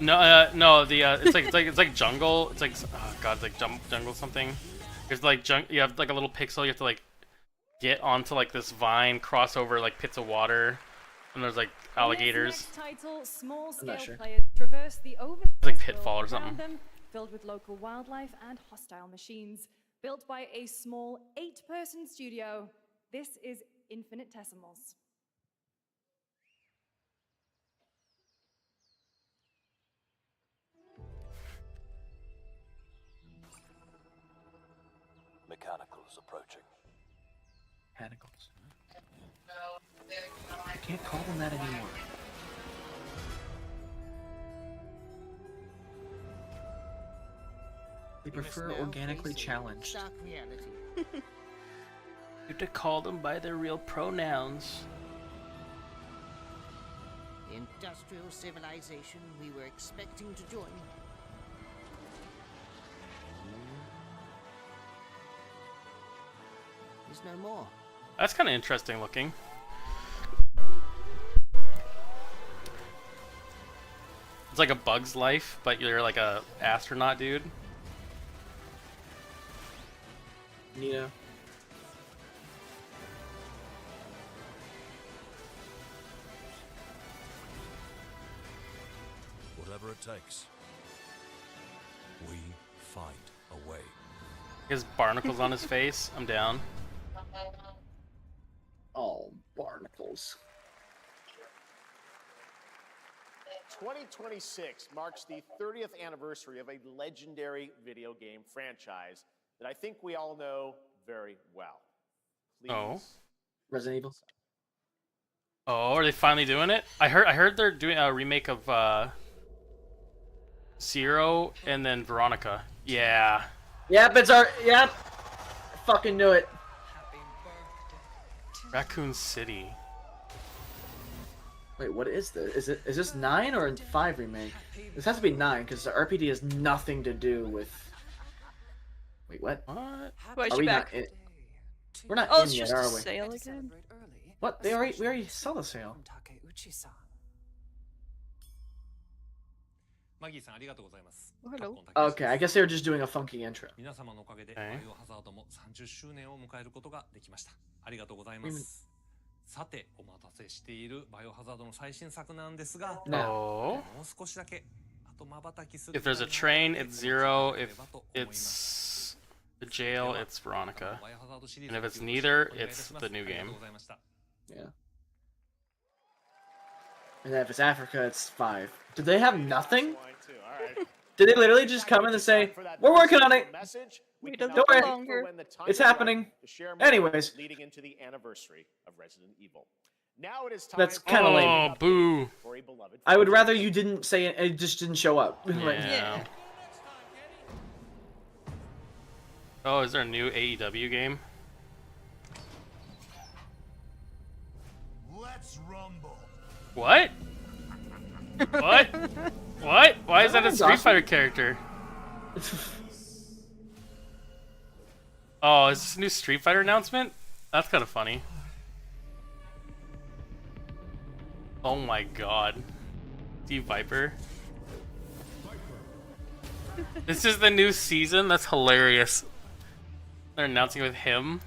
No, no. It's like jungle. It's like oh god, it's like jungle something. There's like you have like a little pixel. You have to like get onto like this vine, cross over like pits of water, and there's like alligators. This next title, small-scale not sure. players traverse the oversized It's like Pitfall world or something. around them, filled with local wildlife and hostile machines. Built by a small 8-person studio, this is Infinitesimals. Mechanicals approaching. Mechanicals. I can't call them that anymore. They prefer organically challenged. Stark reality. You have to call them by their real pronouns. The industrial civilization we were expecting to join. Is no more. That's kind of interesting looking. It's like a Bug's Life, but you're like a astronaut dude. Nina. Whatever it takes, we fight a way. His barnacles on his face. I'm down. Oh, barnacles. 2026 marks the 30th anniversary of a legendary video game franchise that I think we all know very well. Please. Oh. Resident Evil. Oh, are they finally doing it? I heard they're doing a remake of Zero and then Veronica. Yeah. Yep, it's our. Yep. I fucking knew it. Raccoon City. Wait, what is this? Is this 9 or 5 remake? This has to be 9 because the RPD has nothing to do with. Wait, what? What? Are we not in... We're not Oh, in it's yet, just a are we? sale again. What? We already saw the sale. マギーさんありがとうございます。 Hello. Okay, I guess they were just doing a funky intro. 皆様のおかげでバイオハザードも30周年を迎えることができました。ありがとうございます。さて、お待たせしているバイオハザードの最新作なんですが、もう少しだけあと瞬きする。 If there's a train, it's Zero. If it's the jail, it's Veronica. And if it's neither, it's the new game. Yeah. And then if it's Africa, it's 5. Do they have nothing? Did they literally just come in and say, "We're working on it. Don't worry, it's happening." Anyways, leading into the anniversary of Resident Evil. Now it is time. that's kind of lame. Oh, boo! I would rather you didn't say it. It just didn't show up. Yeah. Oh, is there a new AEW game? Let's rumble. What? What? What? Why is that a Street Fighter character? Oh, is this a new Street Fighter announcement? That's kind of funny. Oh my god. Steve Viper. This is the new season? That's hilarious. They're announcing it with him.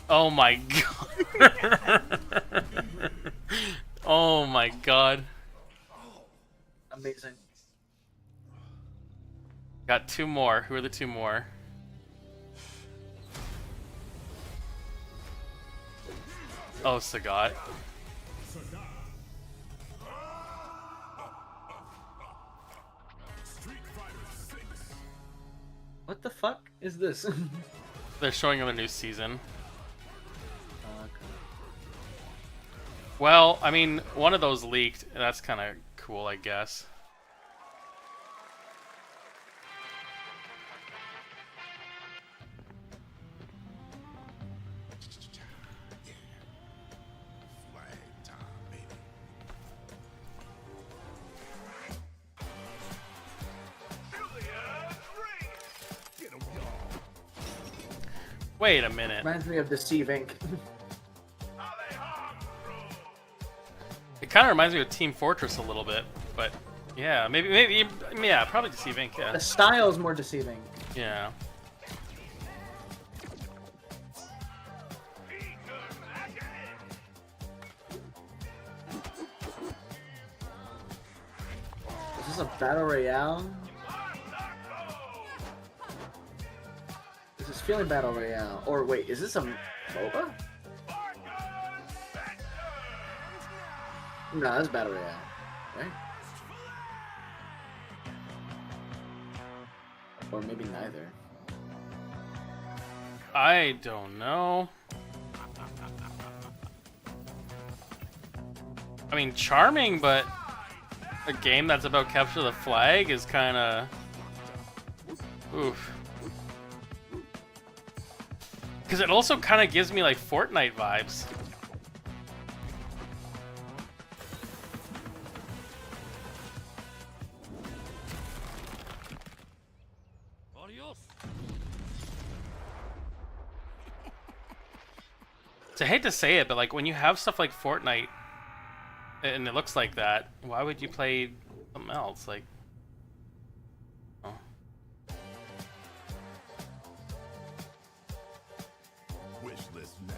Oh my god. Oh my god. Amazing. Got 2 more. Who are the 2 more? Oh, Sagat. What the fuck is this? They're showing them a new season. Well, I mean, one of those leaked. That's kind of cool, I guess. Wait a minute. Reminds me of Deceive Inc. It kind of reminds me of Team Fortress a little bit, but yeah, maybe, yeah, probably Deceive Inc. Yeah. The style is more deceiving. Yeah. Is this a battle royale? This is feeling battle royale. Or wait, is this a MOBA? No, that's battle royale, right? Or maybe neither. I don't know. I mean, charming, but a game that's about capture the flag is kind of oof. Because it also kind of gives me like Fortnite vibes. So I hate to say it, but like when you have stuff like Fortnite and it looks like that, why would you play something else? Like, oh. Wish list now.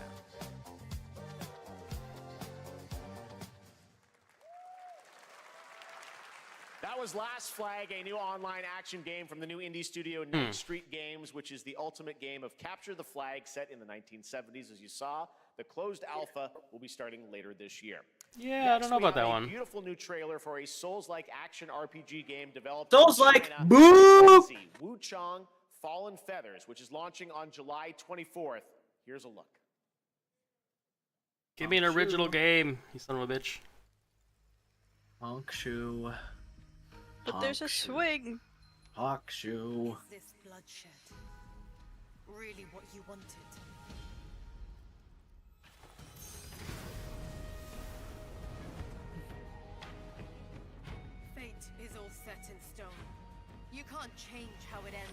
That was Last Flag, a new online action game from the new indie studio Night Street Games, which is the ultimate game of capture the flag set in the 1970s. As you saw, the closed alpha will be starting later this year. Yeah, Next, I don't know we about have that a one. Beautiful new trailer for a Souls-like action RPG game developed Souls-like, in China. boop! Wu Chong Fallen Feathers, which is launching on July 24th. Here's a look. Give me an original game, you son of a bitch. Honkshoe. But there's a swing. Honkshoe. Is this bloodshed really what you wanted? Fate is all set in stone. You can't change how it ends.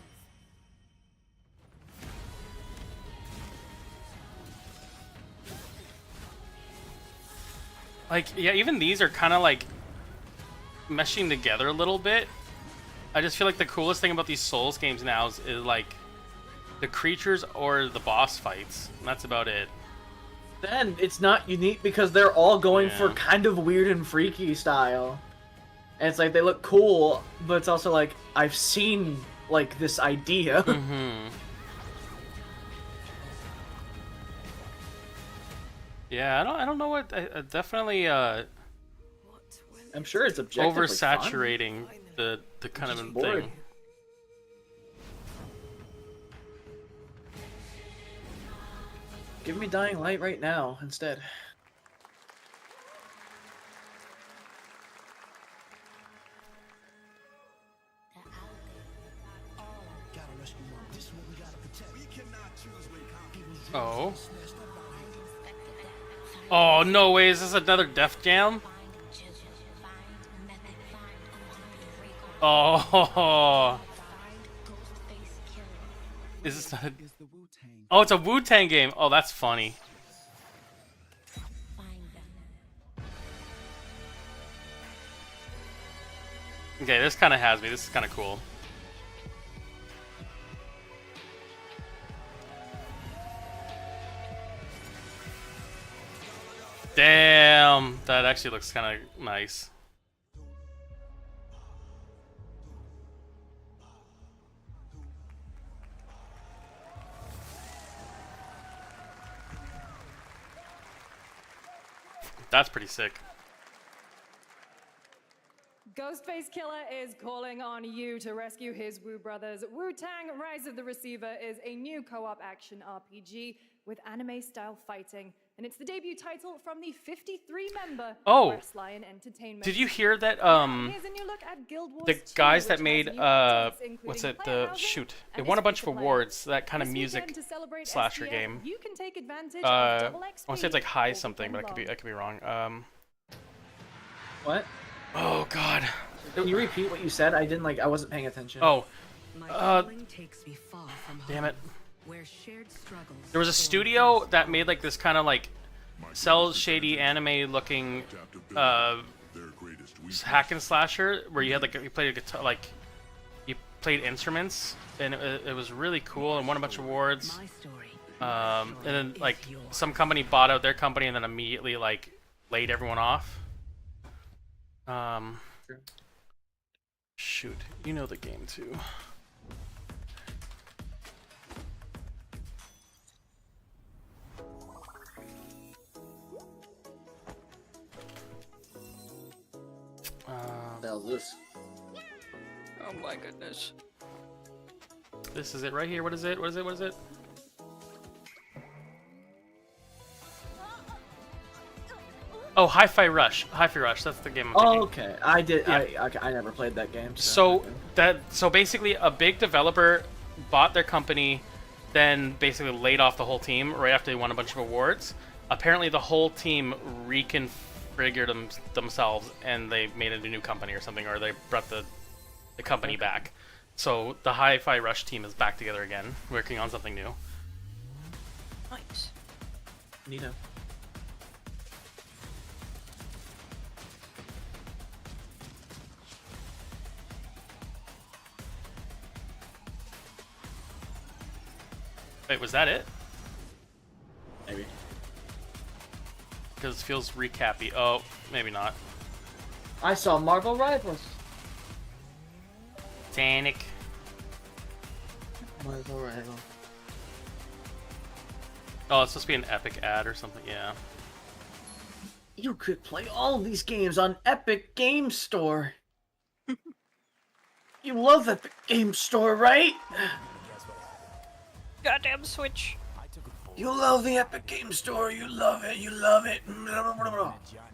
Like, yeah, even these are kind of like meshing together a little bit. I just feel like the coolest thing about these Souls games now is like the creatures or the boss fights. And that's about it. Then it's not unique because they're all going for kind of weird and freaky style. And it's like they look cool, but it's also like I've seen like this idea. Mm-hmm. Yeah, I don't know what. I definitely. I'm sure it's objectively oversaturating the kind of thing. Give me Dying Light right now instead. Oh. Oh, no way, is this another Def Jam? Oh. Is this not a... Oh, it's a Wu-Tang game. Oh, that's funny. Okay, this kind of has me. This is kind of cool. Damn, that actually looks kind of nice. That's pretty sick. Ghostface Killer is calling on you to rescue his Wu brothers. Wu-Tang Rise of the Receiver is a new co-op action RPG with anime-style fighting, and it's the debut title from the 53-member West Lion Entertainment. Did you hear that? Here's a new look at Guild Wars The 2, guys that which made has new updates, what's including it? player The housing shoot. It and won a a bunch of free-to-play. awards. That kind of This music weekend, to celebrate slasher SDF, game. you can take advantage of I double want to XP say it's like High all something, but weekend I could be wrong. What? Oh God. Can you repeat what you said? I didn't I wasn't paying attention. Oh. Takes me far from Damn it. where shared struggles. There was a studio that made like this kind of like cell shady anime looking hack and slasher where you had like you played a guitar, like you played instruments, and it was really cool and won a bunch of awards. And then like some company bought out their company and then immediately like laid everyone off. Shoot, you know the game too. How's this? Oh my goodness. This is it right here. What is it? What is it? What is it? Oh, Hi-Fi Rush. Hi-Fi Rush. That's the game I'm thinking. Oh, okay. I did. Yeah. I never played that game. So basically, a big developer bought their company, then basically laid off the whole team right after they won a bunch of awards. Apparently, the whole team reconfigured themselves, and they made a new company or something, or they brought the company back. So the Hi-Fi Rush team is back together again, working on something new. Nice. Neato. Wait, was that it? Maybe. Because it feels recappy. Oh, maybe not. I saw Marvel Rivals. Titanic. Marvel Rivals. Oh, it's supposed to be an Epic ad or something. Yeah. You could play all these games on Epic Game Store. You love Epic Game Store, right? Goddamn Switch. I took a You love the Epic Game Store. You love it. You love it.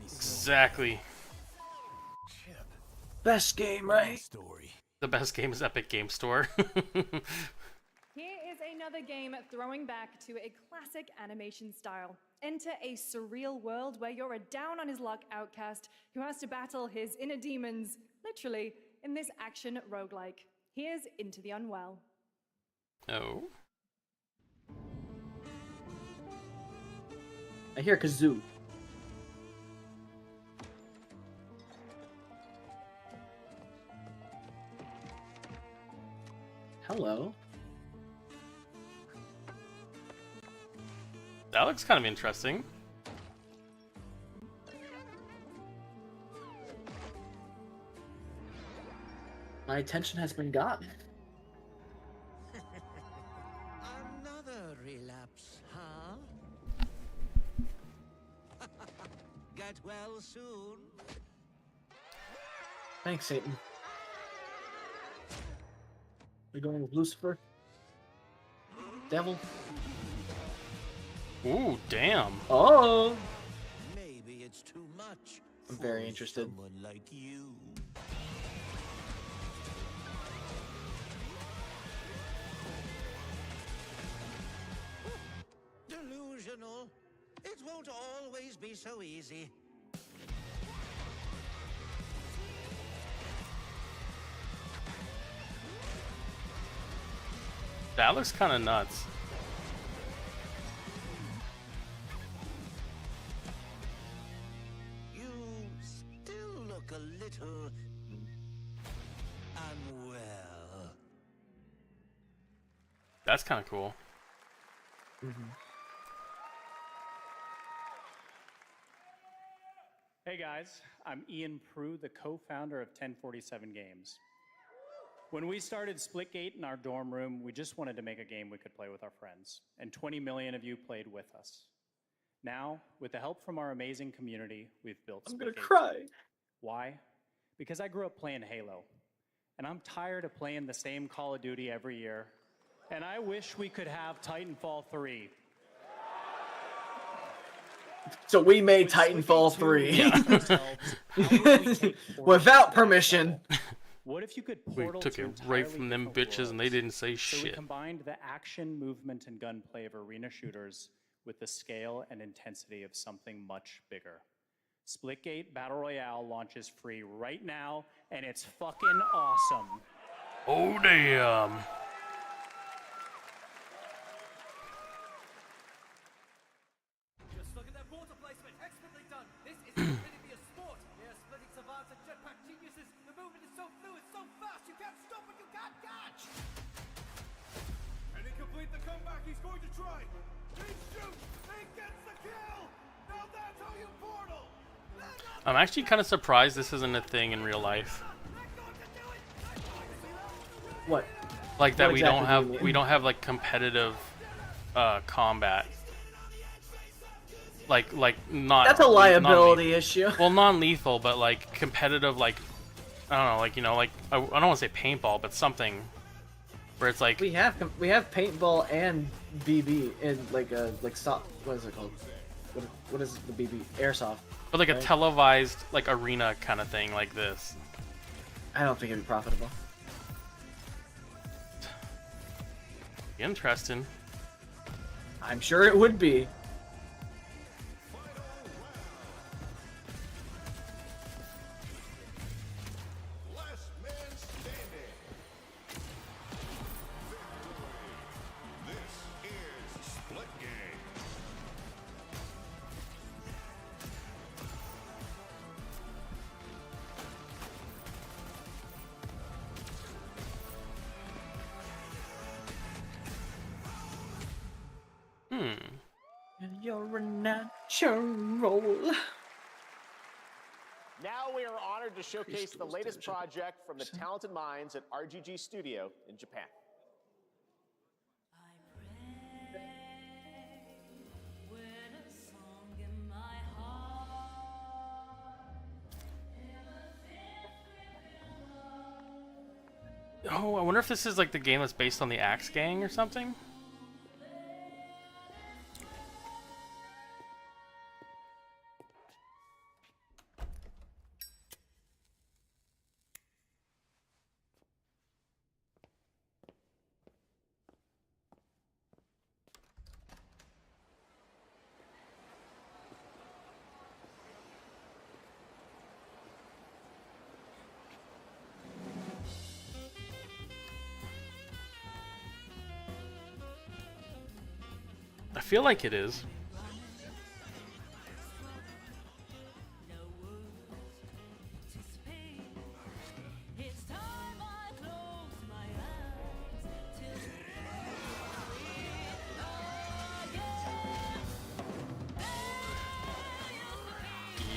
Exactly. Best game, right? The best game is Epic Game Store. Here is another game throwing back to a classic animation style. Enter a surreal world where you're a down on his luck outcast who has to battle his inner demons, literally, in this action roguelike. Here's Into the Unwell. Oh. I hear kazoo. Hello. That looks kind of interesting. My attention has been gotten. Another relapse, huh? Get well soon. Thanks, Satan. We going with Lucifer? Devil? Ooh, damn. Oh! Maybe it's too much. I'm very interested. Someone like you. Delusional. It won't always be so easy. That looks kind of nuts. You still look a little unwell. That's kind of cool. Hey guys, I'm Ian Prue, the co-founder of 1047 Games. When we started Splitgate in our dorm room, we just wanted to make a game we could play with our friends, and 20 million of you played with us. Now, with the help from our amazing community, we've built Splitgate. I'm gonna cry. Why? Because I grew up playing Halo, and I'm tired of playing the same Call of Duty every year, and I wish we could have Titanfall 3. So we made Titanfall 3. Without permission. What if you could We portal took to it right entirely from them different bitches and they didn't say So we shit. combined the action, movement, and gunplay of arena shooters with the scale and intensity of something much bigger. Splitgate Battle Royale launches free right now, and it's fucking awesome. Oh, damn. Just look at that water placement, expertly done. This is infinity of sport. They're splitting savants and jetpack geniuses. The movement is so fluid, so fast, you can't stop it, you can't catch. And he complete the comeback, he's going to try. He shoots, he gets the kill. Now that's how you portal. I'm actually kind of surprised this isn't a thing in real life. What? Like that What we exactly don't do have you mean? we don't have like competitive combat. Like not. That's a liability issue. Well, non-lethal, but like competitive, like I don't know, like you know, like I don't want to say paintball, but something where it's like We have paintball and BB in like stop. What is it called? What is the BB? Airsoft. but like a right? televised like arena kind of thing like this. I don't think it'd be profitable. Interesting. I'm sure it would be. You're a natural. Now we are honored to showcase the latest project from the talented minds at RGG Studio in Japan. Oh, I wonder if this is like the game that's based on the Axe Gang or something. I feel like it is.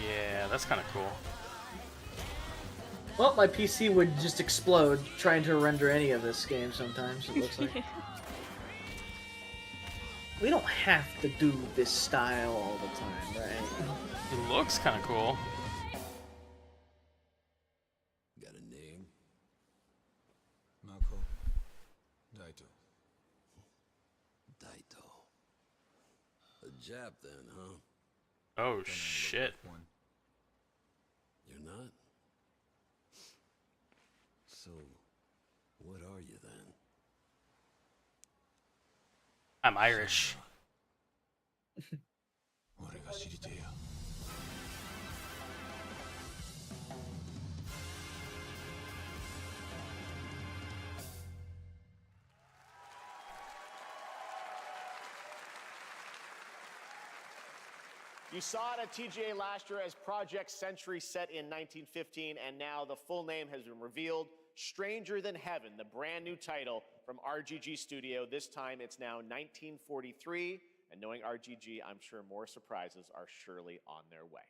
Yeah, that's kind of cool. Well, my PC would just explode trying to render any of this game sometimes, it looks like. We don't have to do this style all the time, right? It looks kind of cool. Got a name? Mako. Daito. Daito. A Jap then, huh? Oh shit. You're not? So, what are you then? I'm Irish. You saw it at TGA last year as Project Century set in 1915, and now the full name has been revealed. Stranger Than Heaven, the brand new title from RGG Studio. This time it's now 1943, and knowing RGG, I'm sure more surprises are surely on their way.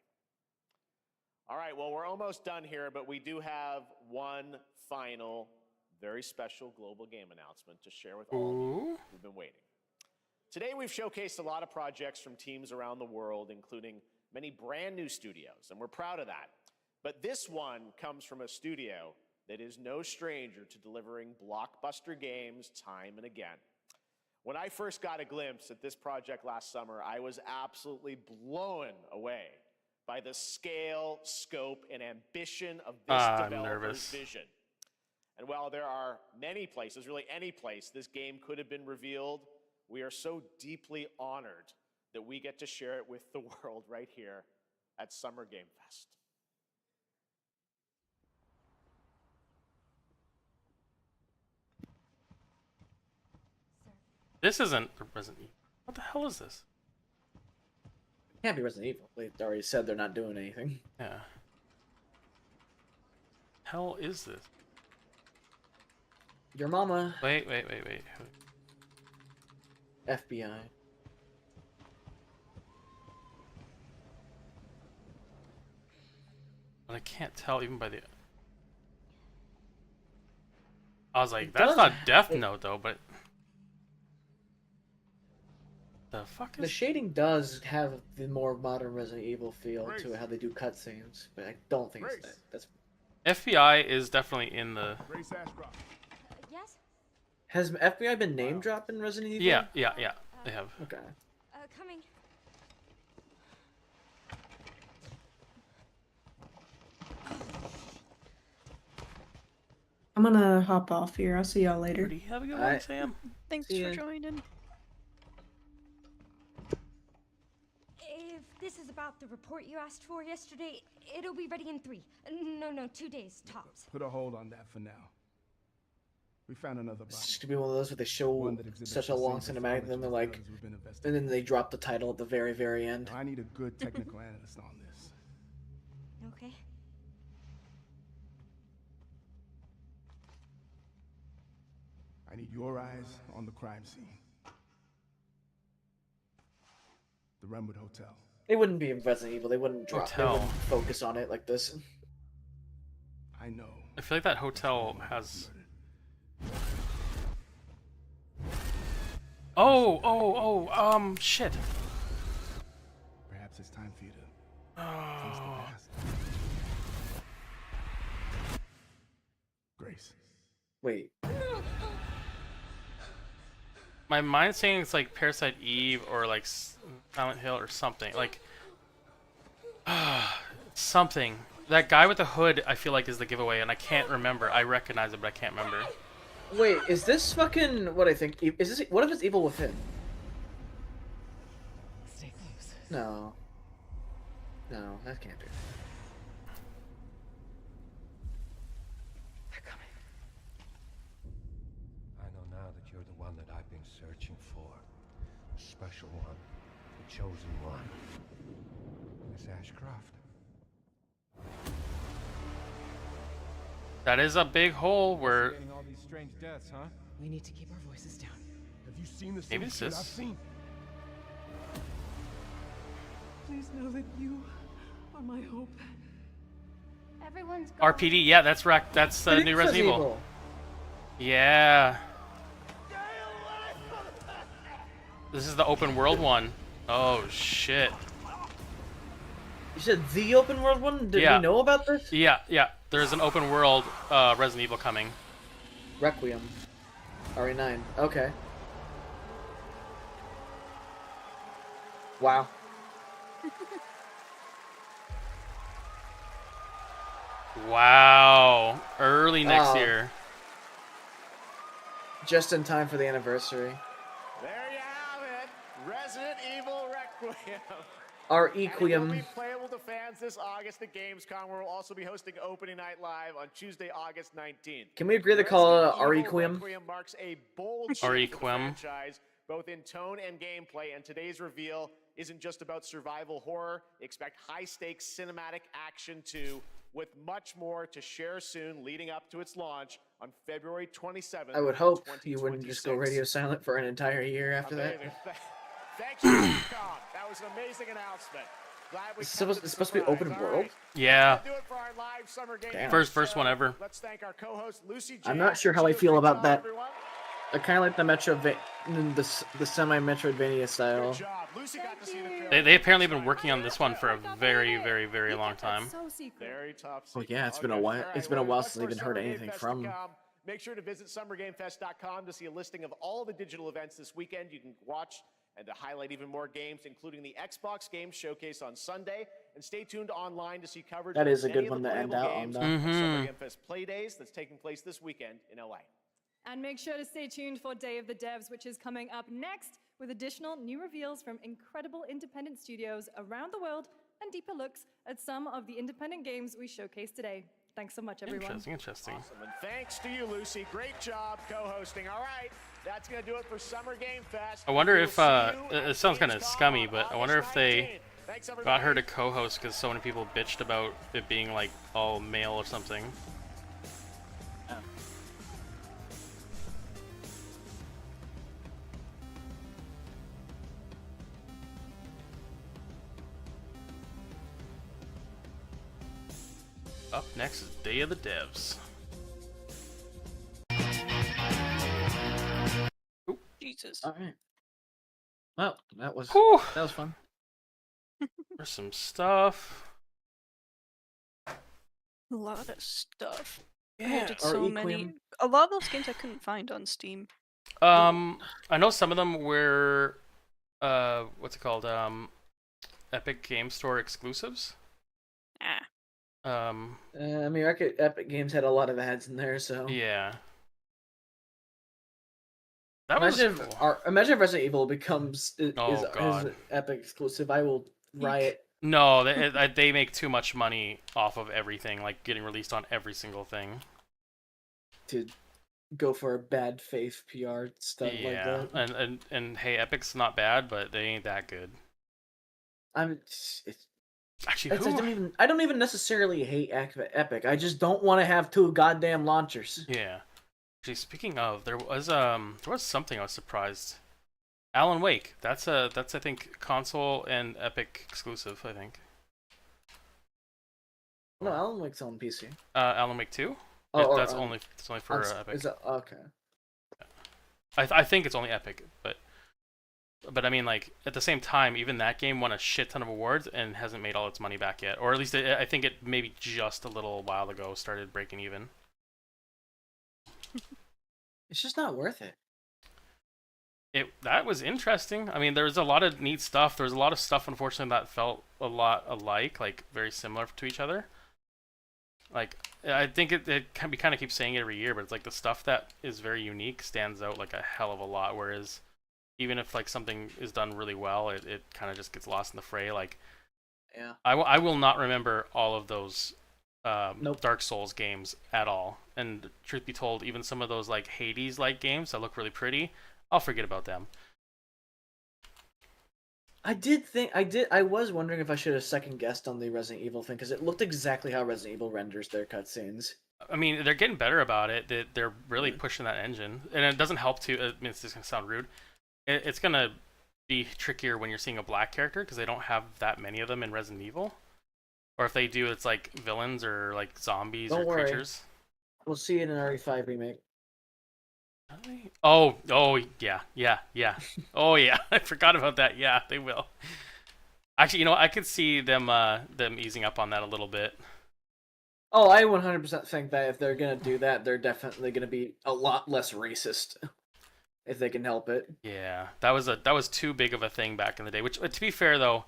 All right, well, we're almost done here, but we do have one final, very special global game announcement to share with all of you who've been waiting. Today, we've showcased a lot of projects from teams around the world, including many brand new studios, and we're proud of that. But this one comes from a studio that is no stranger to delivering blockbuster games time and again. When I first got a glimpse at this project last summer, I was absolutely blown away by the scale, scope, and ambition of this developer's vision. And while there are many places, really any place, this game could have been revealed, we are so deeply honored that we get to share it with the world right here at Summer Game Fest. This isn't Resident Evil. What the hell is this? Can't be Resident Evil. They already said they're not doing anything. Yeah. Hell is this? Your mama. Wait. FBI. But I can't tell even by the... I was like, that's not Death Note though, but... The fuck is... The shading does have the more modern Resident Evil feel to how they do cutscenes, but I don't think it's that. That's... FBI is definitely in the... Yes? Has FBI been name dropped in Resident Evil? Yeah, they have. Okay. Coming. I'm gonna hop off here. I'll see y'all later. Have a good one, Sam. Thanks for joining. If this is about the report you asked for yesterday, it'll be ready in 2 days tops. Put a hold on that for now. We found another body. It's gonna be one of those where they show such a long cinematic, and then they're like, and then they drop the title at the very, very end. I need a good technical analyst on this. Okay. I need your eyes on the crime scene. The Renwood Hotel. It wouldn't be in Resident Evil. They wouldn't drop. They wouldn't focus on it like this. I know. I feel like that hotel has... shit. Perhaps it's time for you to face the past. Grace. Wait. My mind's saying it's like Parasite Eve or like Silent Hill or something. Like... something. That guy with the hood, I feel like, is the giveaway, and I can't remember. I recognize it, but I can't remember. Wait, is this fucking what I think? Is this? What if it's Evil Within? Stay close. No. No, that can't be. They're coming. I know now that you're the one that I've been searching for. Special one. The chosen one. Miss Ashcroft. That is a big hole where. Getting all these strange deaths, huh? We need to keep our voices down. Have you seen the Maybe same it's shit this. I've seen? Please know that you are my hope. Everyone's gone. RPD, yeah, that's that's It new is Resident Evil. Evil. Yeah. This is the open world one. Oh shit. You said the open world one? Did Yeah. we know about this? Yeah, yeah. There's an open world Resident Evil coming. Requiem. RE9. Okay. Wow. Wow. Early next Oh. year. Just in time for the anniversary. There you have it. Resident Evil Requiem. Our And it will Equium. be playable to fans this August at Gamescom, where we'll also be hosting opening night live on Tuesday, August 19th. Can we agree to call it Resident Evil Requiem? Requiem marks a bold shift for the Requiem. franchise, both in tone and gameplay, and today's reveal isn't just about survival horror. Expect high-stakes cinematic action too, with much more to share soon leading up to its launch on February 27th. I would hope you wouldn't just go radio silent for an entire year after that. Amazing. Thanks for Capcom. That was an amazing announcement. Glad we It's kept supposed, it it's supposed to be open surprise. All world? right. Yeah. Do it for our live summer game. Damn. First one ever. Let's thank our co-host Lucy J. I'm not sure how I Great feel about job, that. everyone. I kind of like the semi-Metroidvania style. Good job. Lucy got to see the film. They apparently been working on this one for a very, very, very long time. So secret. Very top Oh secret. yeah, it's been a Okay. while. All right, It's been a well, while look since for I've even heard Summer anything Game from. Fest.com. Make sure to visit summergamefest.com to see a listing of all the digital events this weekend you can watch and to highlight even more games, including the Xbox Games Showcase on Sunday. And stay tuned online to see coverage That of is a many good of one the to end playable out on, games though. Summer Game Fest Play Days that's taking place this weekend in LA. And make sure to stay tuned for Day of the Devs, which is coming up next with additional new reveals from incredible independent studios around the world and deeper looks at some of the independent games we showcased today. Thanks so much, everyone. Interesting. Awesome. And thanks to you, Lucy. Great job co-hosting. All right, that's going to do it for Summer Game Fest. I wonder We'll if see you at it sounds kind of Gamescom scummy, on but I August wonder if they 19th. Thanks, got her everybody. to co-host because so many people bitched about it being like all male or something. Up next is Day of the Devs. Jesus. All right. Well, that was fun. There's some stuff. A lot of stuff. I Yeah. did so many. A lot of those games I couldn't find on Steam. I know some of them were, what's it called? Epic Game Store exclusives. Ah. I mean, Epic Games had a lot of ads in there, so. Yeah. That was imagine cool. Imagine if Resident Evil becomes is God. an Epic exclusive. I will riot. No, they make too much money off of everything, like getting released on every single thing. To go for a bad faith PR stuff like Yeah, that. and hey, Epic's not bad, but they ain't that good. Actually, I don't even necessarily hate Epic. I just don't want to have two goddamn launchers. Yeah. Actually, speaking of, there was something I was surprised. Alan Wake. That's I think console and Epic exclusive. I think. No, Alan Wake's on PC. Alan Wake 2. Oh, that's only for Epic. Is that okay? I think it's only Epic, but I mean, like at the same time, even that game won a shit ton of awards and hasn't made all its money back yet, or at least I think it maybe just a little while ago started breaking even. It's just not worth it. That was interesting. I mean, there was a lot of neat stuff. There was a lot of stuff, unfortunately, that felt a lot alike, like very similar to each other. Like, I think we kind of keep saying it every year, but it's like the stuff that is very unique stands out like a hell of a lot. Whereas, even if like something is done really well, it kind of just gets lost in the fray. Like, yeah, I will not remember all of those Nope. Dark Souls games at all. And truth be told, even some of those like Hades-like games that look really pretty, I'll forget about them. I was wondering if I should have second guessed on the Resident Evil thing because it looked exactly how Resident Evil renders their cutscenes. I mean, they're getting better about it. They're really pushing that engine, and it doesn't help to. I mean, it's just gonna sound rude. It's gonna be trickier when you're seeing a black character because they don't have that many of them in Resident Evil. Or if they do, it's like villains or like zombies Don't or worry. creatures. We'll see it in RE5 remake. Oh, yeah. Oh yeah, I forgot about that. Yeah, they will. Actually, you know, I could see them easing up on that a little bit. Oh, I 100% think that if they're gonna do that, they're definitely gonna be a lot less racist, if they can help it. Yeah, that was too big of a thing back in the day. Which, to be fair though,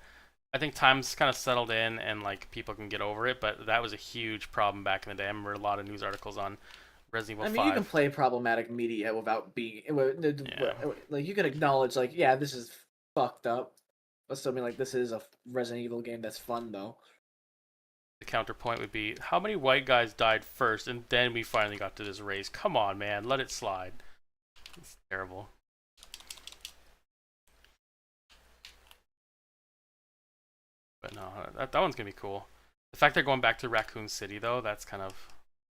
I think time's kind of settled in and like people can get over it. But that was a huge problem back in the day. I remember a lot of news articles on Resident Evil 5. I mean, you can play problematic media without being like you can acknowledge like, yeah, this is fucked up, but still be like, this is a Resident Evil game that's fun though. The counterpoint would be, how many white guys died first, and then we finally got to this race? Come on, man, let it slide. It's terrible. But no, that one's gonna be cool. The fact they're going back to Raccoon City, though, that's kind of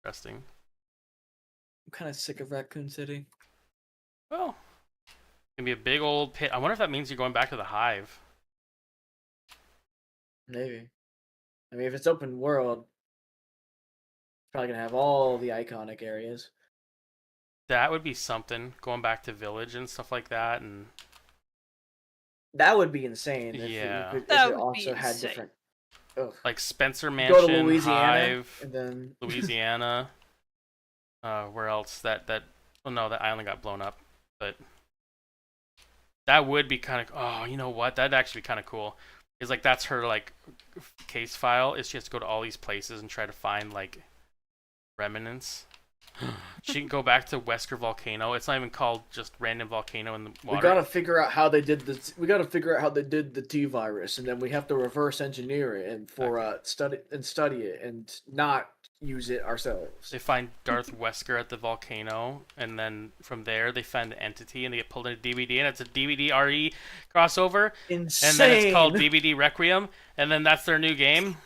interesting. I'm kind of sick of Raccoon City. Well, it's gonna be a big old pit. I wonder if that means you're going back to the Hive. Maybe. I mean, if it's open world, it's probably gonna have all the iconic areas. That would be something. Going back to Village and stuff like that, and that would be insane. If yeah, if it also had different. Ugh. Like Spencer Go Mansion, to Louisiana, Hive, and then Louisiana. Where else? That oh no, that island got blown up, but that would be kind of. Oh, you know what? That'd actually be kind of cool. Is like that's her like case file. Is she has to go to all these places and try to find like remnants. She can go back to Wesker Volcano. It's not even called just random volcano in the water. We gotta figure out how they did the. We gotta figure out how they did the T virus, and then we have to reverse engineer it and study it and not use it ourselves. They find Darth Wesker at the volcano, and then from there they find the entity, and they get pulled into DVD, and it's a DVD RE crossover. Insane. And then it's called DVD Requiem, and then that's their new game.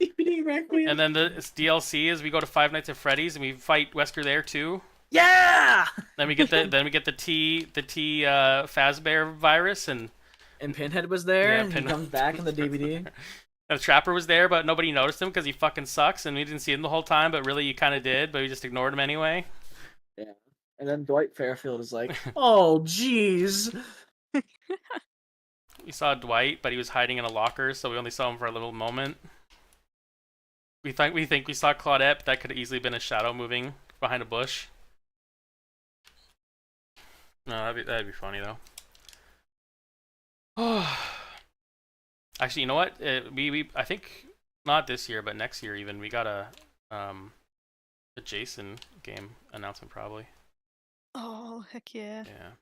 DVD Requiem. And then the DLC is we go to Five Nights at Freddy's and we fight Wesker there too. Yeah. Then we get the T Fazbear virus and Pinhead was there. Yeah, and he comes back in the DVD. And the Trapper was there, but nobody noticed him because he fucking sucks, and we didn't see him the whole time. But really, you kind of did, but we just ignored him anyway. Yeah. And then Dwight Fairfield is like, "Oh, jeez." We saw Dwight, but he was hiding in a locker, so we only saw him for a little moment. We think we saw Claudette, but that could have easily been a shadow moving behind a bush. No, that'd be funny though. Actually, you know what? We I think not this year, but next year even we got a Jason game announcement probably. Oh heck yeah! Yeah.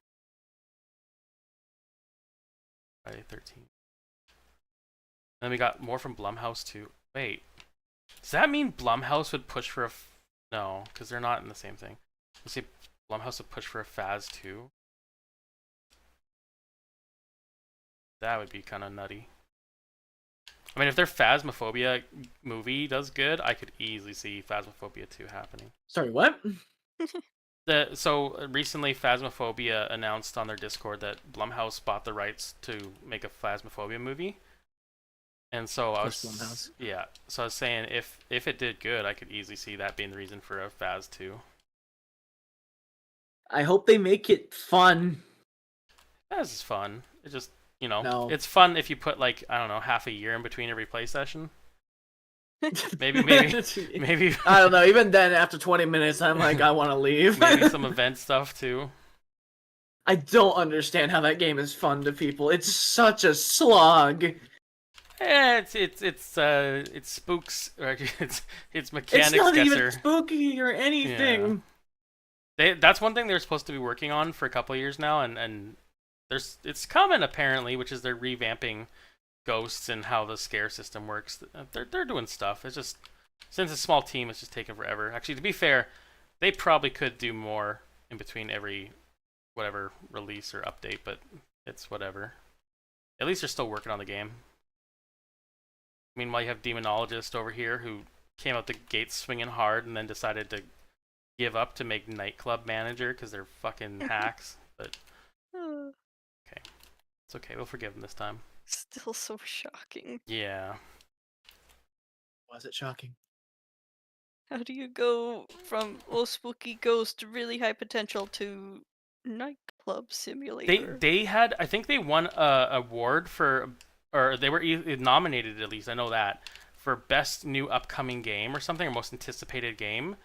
Friday 13. Then we got more from Blumhouse too. Wait. Does that mean Blumhouse would push for a... No, because they're not in the same thing. Let's see, Blumhouse would push for a Phase 2. That would be kind of nutty. I mean, if their Phasmophobia movie does good, I could easily see Phasmophobia 2 happening. Sorry, what? So recently, Phasmophobia announced on their Discord that Blumhouse bought the rights to make a Phasmophobia movie. And so I was, so I was saying if it did good, I could easily see that being the reason for a Phase 2. I hope they make it fun. Phase is fun. It just, you know, it's fun if you put like, I don't know, half a year in between every play session. Maybe. I don't know. Even then, after 20 minutes, I'm like, I want to leave. Maybe some event stuff too. I don't understand how that game is fun to people. It's such a slog. Yeah, it's spooks. Or it's mechanics. It's not guesser. even spooky or anything. Yeah. That's one thing they're supposed to be working on for a couple of years now, and it's coming apparently, which is they're revamping ghosts and how the scare system works. They're doing stuff. It's just since it's a small team, it's just taking forever. Actually, to be fair, they probably could do more in between every whatever release or update, but it's whatever. At least they're still working on the game. Meanwhile, you have Demonologist over here who came out the gate swinging hard and then decided to give up to make Nightclub Manager because they're fucking hacks. But okay, it's okay. We'll forgive them this time. Still so shocking. Yeah. Why is it shocking? How do you go from spooky ghost really high potential to nightclub simulator? They had, I think they won a award for, or they were nominated at least, I know that, for best new upcoming game or something, or most anticipated game.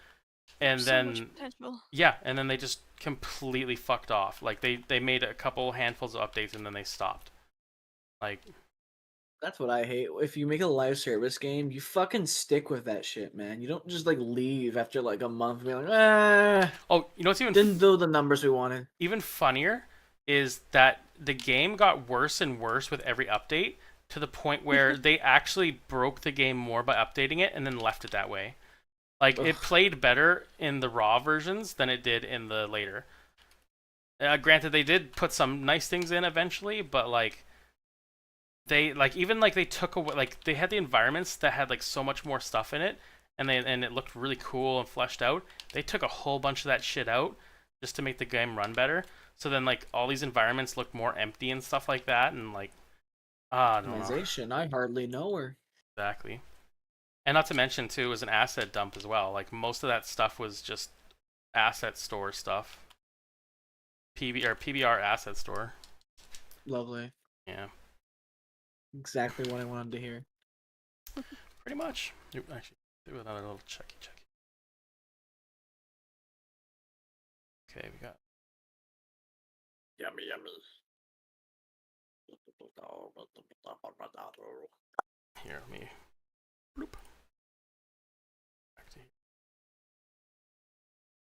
And so much then potential. yeah, and then they just completely fucked off. Like they made a couple handfuls of updates and then they stopped. Like That's what I hate. If you make a live service game, you fucking stick with that shit, man. You don't just like leave after like a month and be like, ah. Oh, you know what's even didn't do the numbers we wanted. Even funnier is that the game got worse and worse with every update to the point where they actually broke the game more by updating it and then left it that way. Like it played better in the raw versions than it did in the later. Granted, they did put some nice things in eventually, but like they they took away, like they had the environments that had like so much more stuff in it, and it looked really cool and fleshed out. They took a whole bunch of that shit out just to make the game run better. So then like all these environments look more empty and stuff like that, and like I don't know. I hardly know her. Exactly. And not to mention too, it was an asset dump as well. Like most of that stuff was just asset store stuff. PBR asset store. Lovely. Yeah. Exactly what I wanted to hear. Pretty much. Actually, do another little checky. Okay, we got. Yummy. Here, let me. Bloop. Back to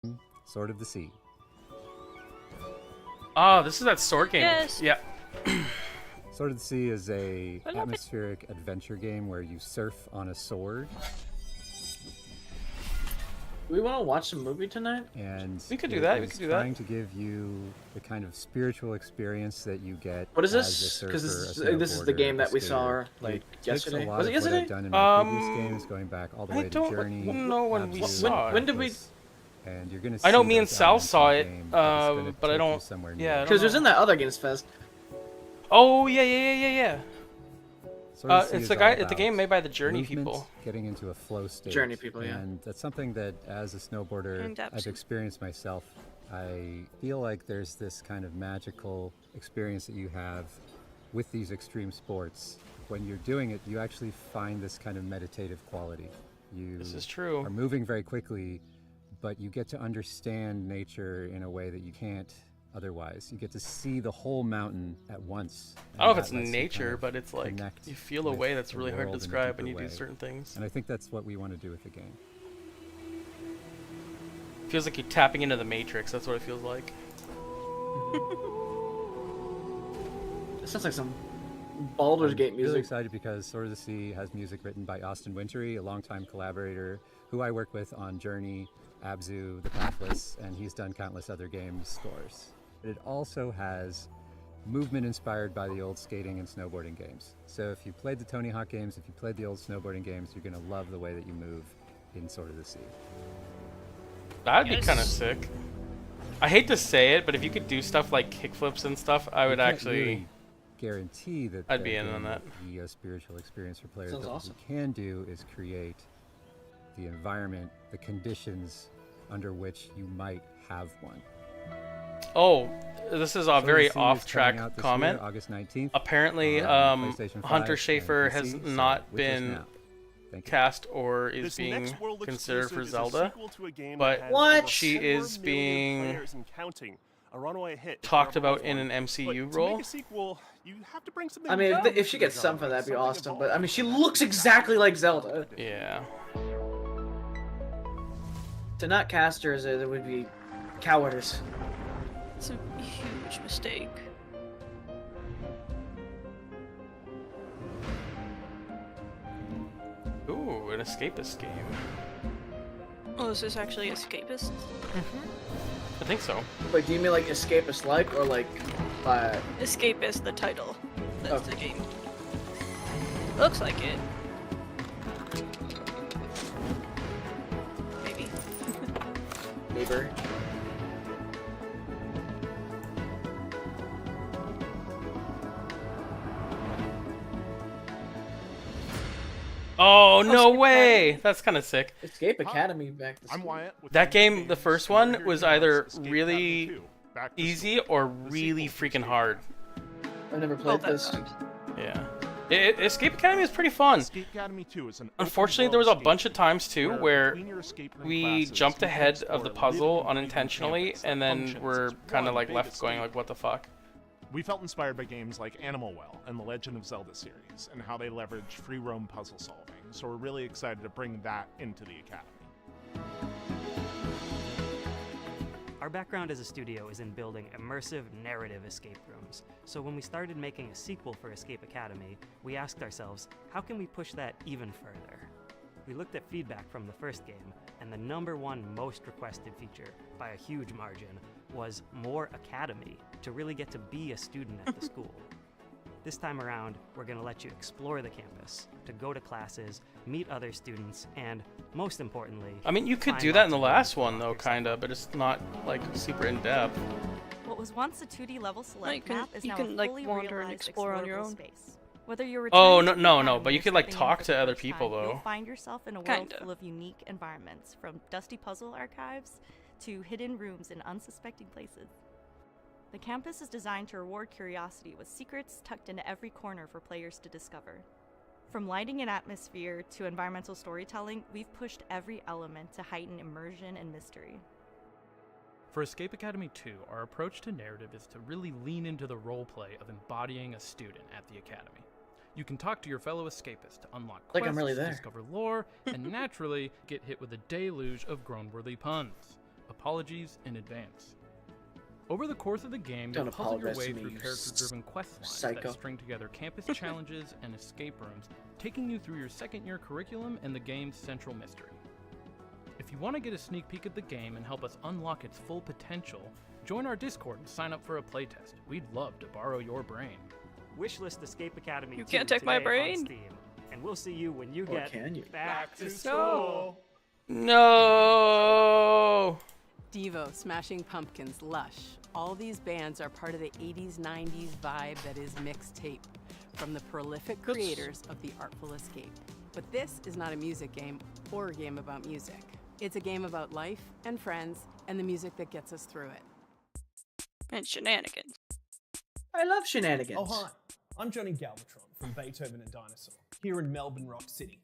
here. Sword of the Sea. Oh, this is that sword game. Yes. Yeah. Sword of the Sea is a atmospheric adventure game where you surf on a sword. Do we want to watch a movie tonight? And we could do that. It's trying to give you the kind of spiritual experience that you get. What is as this? a surfer, Because a this is the game that we saw skater. like It yesterday. takes a lot Was it of yesterday? What I've done in my previous games, going back all the way to Journey. I don't know when we saw it. When did we? And you're gonna. I know see me and those Sal elements saw in the it, game, but it's gonna but I take you don't. somewhere new. Yeah, Because it was in that other Games Fest. Oh yeah. Sword of the Sea It's is the all guy. It's the about game made by the Journey movement, people. Getting into a flow state. Journey people, yeah. And that's something that, as a snowboarder, I've experienced myself. I feel like there's this kind of magical experience that you have with these extreme sports. When you're doing it, you actually find this kind of meditative quality. This is true. Are moving very quickly, but you get to understand nature in a way that you can't otherwise. You get to see the whole mountain at once. I don't know if it's nature, but it's like you feel a way that's really hard to describe when you do certain things. And I think that's what we want to do with the game. Feels like you're tapping into the Matrix. That's what it feels like. It sounds like some Baldur's Gate I'm music. really excited because Sword of the Sea has music written by Austin Wintory, a longtime collaborator who I work with on Journey, Abzu, The Pathless, and he's done countless other game scores. It also has movement inspired by the old skating and snowboarding games. So if you played the Tony Hawk games, if you played the old snowboarding games, you're going to love the way that you move in Sword of the Sea. That'd be kind of sick. I hate to say it, but if you could do stuff like kickflips and stuff, I would actually really guarantee that I'd be in on that. Be a spiritual experience for players. Sounds but awesome. What we can do is create the environment, the conditions under which you might have one. Oh, this is a Sword of very the Sea is coming off-track out this comment. Year, August 19th. Apparently, on PlayStation 5 Hunter and Schafer has PC, so not with us been now. Thank you. cast or is This being next world considered for exclusive is a Zelda, sequel to a game but that has over she 4 is million being players and counting. A runaway hit if talked there ever about was in one. an MCU But to role. make a sequel, you have to bring something I mean, new if she to gets the some for genre, that'd be something awesome. evolved. But I mean, she looks exactly like Zelda. Yeah. To not cast her as it would be cowardice. It's a huge mistake. Ooh, an escapist game. Oh, is this actually Escapist? I think so. Wait, do you mean like escapist like or like Escapist, the title. That's the game. Looks like it. Maybe. Neighbor. Oh, no way! That's kind of sick. Escape Academy back to I'm school. Wyatt. with That Game game, the Games, first and we're one, here was to discuss either Escape really Academy 2, Back to easy School, or the really sequel freaking to hard. I've never played this. Yeah. Escape Academy is pretty fun. Escape Academy 2 is an Unfortunately, there was a bunch of times too where we jumped ahead of the puzzle unintentionally, and then we're kind of like left going like, what the fuck? We felt inspired by games like Animal Well and the Legend of Zelda series, and how they leverage free roam puzzle solving, so we're really excited to bring that into the Academy. Our background as a studio is in building immersive narrative escape rooms, so when we started making a sequel for Escape Academy, we asked ourselves, how can we push that even further? We looked at feedback from the first game, and the #1 most requested feature, by a huge margin, was more Academy, to really get to be a student at the school. This time around, we're going to let you explore the campus, to go to classes, meet other students, and, most importantly... I mean, you could do that in the last one, though, kinda, but it's not, like, super in-depth. What was once a 2D level select map is you now can a like fully wander and realized explore on your explorable own. space. Whether you're Oh, returning no, to the no, academy but you or could, like, stepping in talk for to the other first people, time, though. You'll find yourself in a world Kinda. full of unique environments, from dusty puzzle archives to hidden rooms in unsuspecting places. The campus is designed to reward curiosity with secrets tucked into every corner for players to discover. From lighting and atmosphere to environmental storytelling, we've pushed every element to heighten immersion and mystery. For Escape Academy 2, our approach to narrative is to really lean into the roleplay of embodying a student at the Academy. You can talk to your fellow escapists to unlock Like quests, I'm really there. discover lore, and naturally get hit with a deluge of groan-worthy puns. Apologies in advance. Over the course of the game, Don't you'll puzzle your apologize way to me, through you character-driven quest lines psycho. that string together campus challenges and escape rooms, taking you through your second-year curriculum and the game's central mystery. If you want to get a sneak peek at the game and help us unlock its full potential, join our Discord and sign up for a playtest. We'd love to borrow your brain. Wishlist Escape Academy 2 You can't take my today brain. on Steam, and we'll see you when you Or get can you? back to No. school. No! Devo, Smashing Pumpkins, Lush. All these bands are part of the 80s, 90s vibe that is mixtape, from the prolific creators of The Artful Escape. But this is not a music game or a game about music. It's a game about life and friends and the music that gets us through it. And shenanigans. I love shenanigans. Oh, hi. I'm Johnny Galvatron from Beethoven and Dinosaur, here in Melbourne Rock City.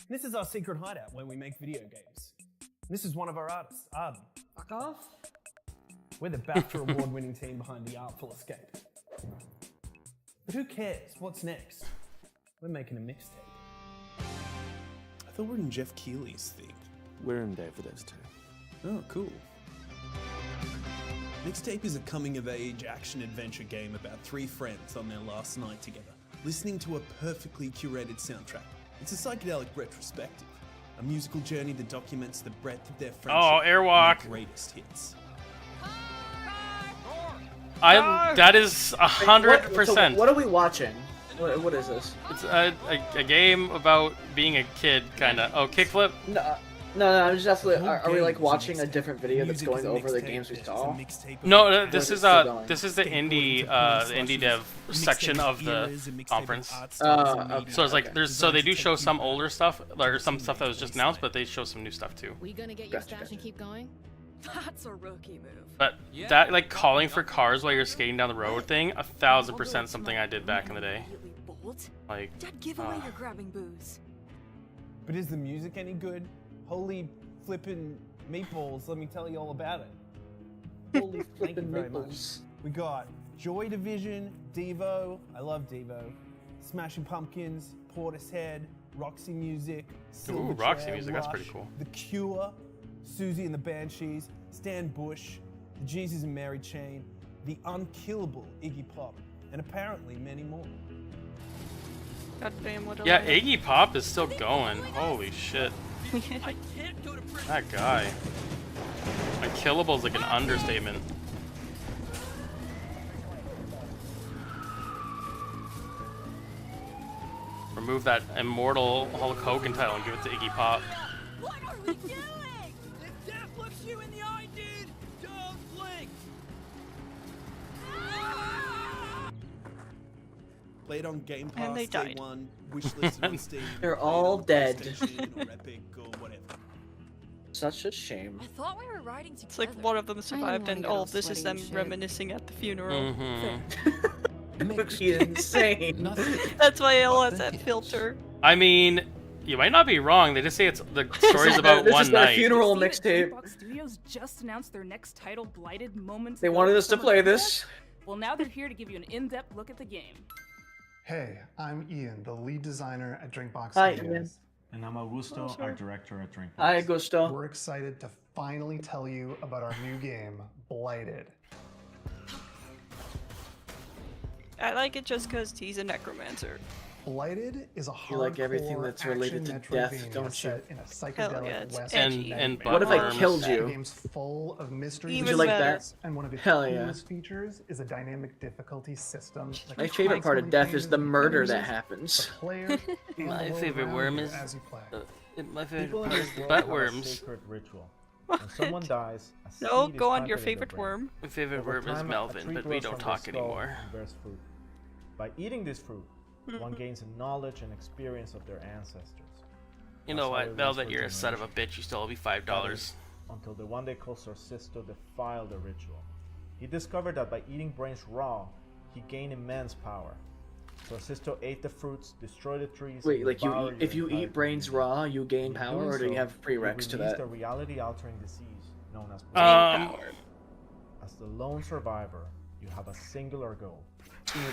This is our secret hideout where we make video games. This is one of our artists, Arden. Fuck off. We're the BAFTA award-winning team behind The Artful Escape. But who cares? What's next? We're making a mixtape. I thought we were in Jeff Keighley's thing. We're in there for those two. Oh, cool. Mixtape is a coming-of-age action-adventure game about three friends on their last night together, listening to a perfectly curated soundtrack. It's a psychedelic retrospective, a musical journey that documents the breadth of their friendship Oh, Airwalk. and their greatest hits. That is 100%. So what are we watching? What is this? It's a game about being a kid, kinda. Oh, kickflip? No, I'm just asking, are we like watching a different video that's going over the games we saw? No, this is the indie dev section of the conference. Okay, So it's like so they do show some older stuff, or some stuff that was just announced, but they show some new stuff too. We gonna get your stash and keep going? That's a rookie move. But that like calling for cars while you're skating down the road thing, 1000% something I did back in the day. Like, Dad, give away your grabbing booze. But is the music any good? Holy flippin' meatballs, let me tell you all about it. Holy Thank you flippin' very much. meatballs. We got Joy Division, Devo, I love Devo, Smashing Pumpkins, Portishead, Roxy Music, Ooh, Roxy Music, that's pretty cool. The Cure, Susie and the Banshees, Stan Bush, the Jesus and Mary Chain, the unkillable Iggy Pop, and apparently many more. God damn, what a yeah, lineup. Iggy Pop is still going. Holy shit. That guy. Unkillable is like an understatement. Remove that immortal Hulk Hogan title and give it to Iggy Pop. What are we doing? If death looks you in the eye, dude, don't blink. Played on Game Pass And they day died. one, wishlisted on Steam. They're played all on dead. PlayStation or Epic or whatever. Such a shame. I thought we were riding together. It's like one of them survived, wanna and get all all of this is them sweaty and shit. reminiscing at the funeral. Would be insane. That's why it has that filter. I mean, you might not be wrong. They just say it's the story's about This one is my night. funeral See that mixtape. Dreambox Studios just announced their next title, Blighted Moments. They ago wanted at us to Summer play Game this. Fest? Well, now they're here to give you an in-depth look at the game. Hey, I'm Ian, the lead designer at Drinkbox Hi, Studios. Ian. And I'm Augusto, Oh, our sure. director at Drinkbox. Hi, Augusto. We're excited to finally tell you about our new game, Blighted. I like it just because he's a necromancer. Blighted is a hardcore You like everything that's related to action death, Metroidvania don't you? set in a Hell psychedelic yeah, it's west. edgy. And What if I buttworms. killed The you? game's full of mysteries. Would you like better. that? And one of its Hell yeah. coolest features is a dynamic difficulty system. that My favorite part of constantly death is the changes murder the that phases, happens. the player, and My the world favorite around worm you is as you play. my favorite People in part this is world have a buttworms. sacred ritual. When someone dies, a No, seed is go on your planted in their favorite brain. worm. My favorite Over worm is time, a Melvin, tree but we grows don't from talk their skull anymore. and bears fruit. By eating this fruit, one gains a knowledge and experience of their ancestors. You That's know how what, it was Melvin, for you're a son of a generations. bitch. You still owe me That $5. is, until the one they called Sorcisto defiled the ritual. He discovered that by eating brains raw, he gained immense power. Sorcisto ate the fruits, destroyed the trees. Wait, and like you devoured eat, if your you entire eat brains raw, you gain In power, doing or do you so, have prereqs to released that? a reality-altering disease known as As the lone survivor, you have a singular goal.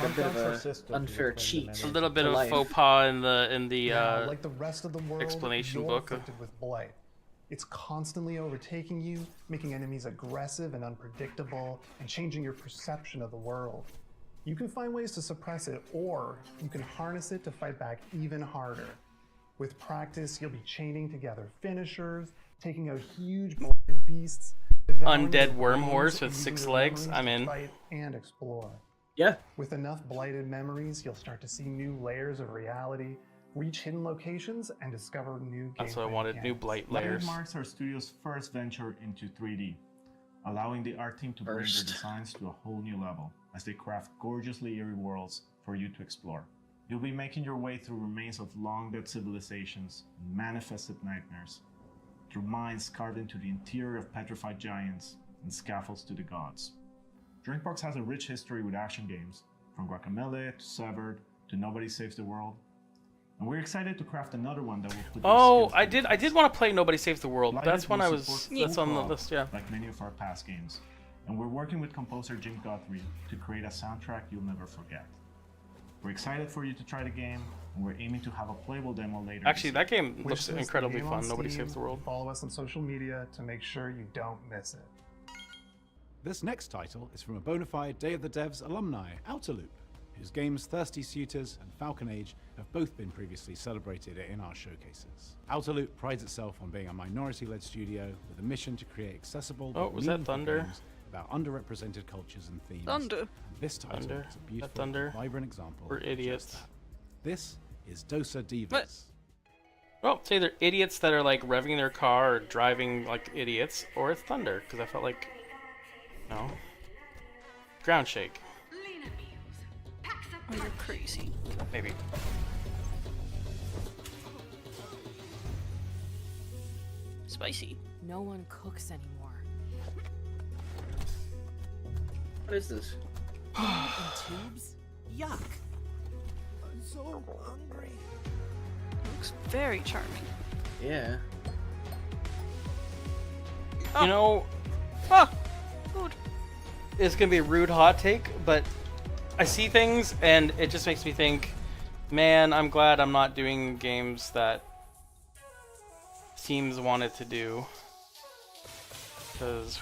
A bit of a unfair cheat. A little bit to of life. faux pas in the Now, like the rest of the world, explanation you're book. afflicted with blight. It's constantly overtaking you, making enemies aggressive and unpredictable, and changing your perception of the world. You can find ways to suppress it, or you can harness it to fight back even harder. With practice, you'll be chaining together finishers, taking out huge blighted beasts, devouring Undead their worm brains, horse and with using 6 their legs. memories I'm to in. fight and explore. Yeah. With enough blighted memories, you'll start to see new layers of reality, reach hidden locations, and discover new That's what I gameplay wanted, new mechanics. blight Blighted layers. marks our studio's first venture into 3D, allowing the art team to bring their designs to a whole new level as they craft gorgeously eerie worlds for you to explore. You'll be making your way through remains of long-dead civilizations and manifested nightmares, through mines carved into the interior of petrified giants and scaffolds to the gods. Drinkbox has a rich history with action games, from Guacamelee to Severed to Nobody Saves the World, and we're excited to craft another one that will put your Oh, skills I to did. the I did want to play Nobody Saves the World. Blighted That's when I will was. support That's on the co-op, list. Yeah. like many of our past games. And we're working with composer Jim Guthrie to create a soundtrack you'll never forget. We're excited for you to try the game, and we're aiming to have a playable demo later. Actually, this that year. game looks Wishlist the incredibly game fun. on Nobody Steam, Saves the World. Follow us on social media to make sure you don't miss it. This next title is from a bona fide Day of the Devs alumni, Outerloop, whose games Thirsty Suitors and Falcon Age have both been previously celebrated in our showcases. Outerloop prides itself on being a minority-led studio with a mission to create accessible Oh, but was that meaningful Thunder? games about underrepresented cultures and themes. Thunder. And this title Thunder. is a That beautiful, Thunder. vibrant example. We're of just idiots. that. This is Dosa Divas. What? Well, it's either idiots that are like revving their car or driving like idiots, or it's Thunder, because I felt like, no, ground shake. Oh, you're crazy. Maybe. Spicy. No one cooks anymore. What is this? In tubes? Yuck. I'm so hungry. Looks very charming. Yeah. You know, Food. it's gonna be a rude hot take, but I see things and it just makes me think, man, I'm glad I'm not doing games that teams wanted to do. Because,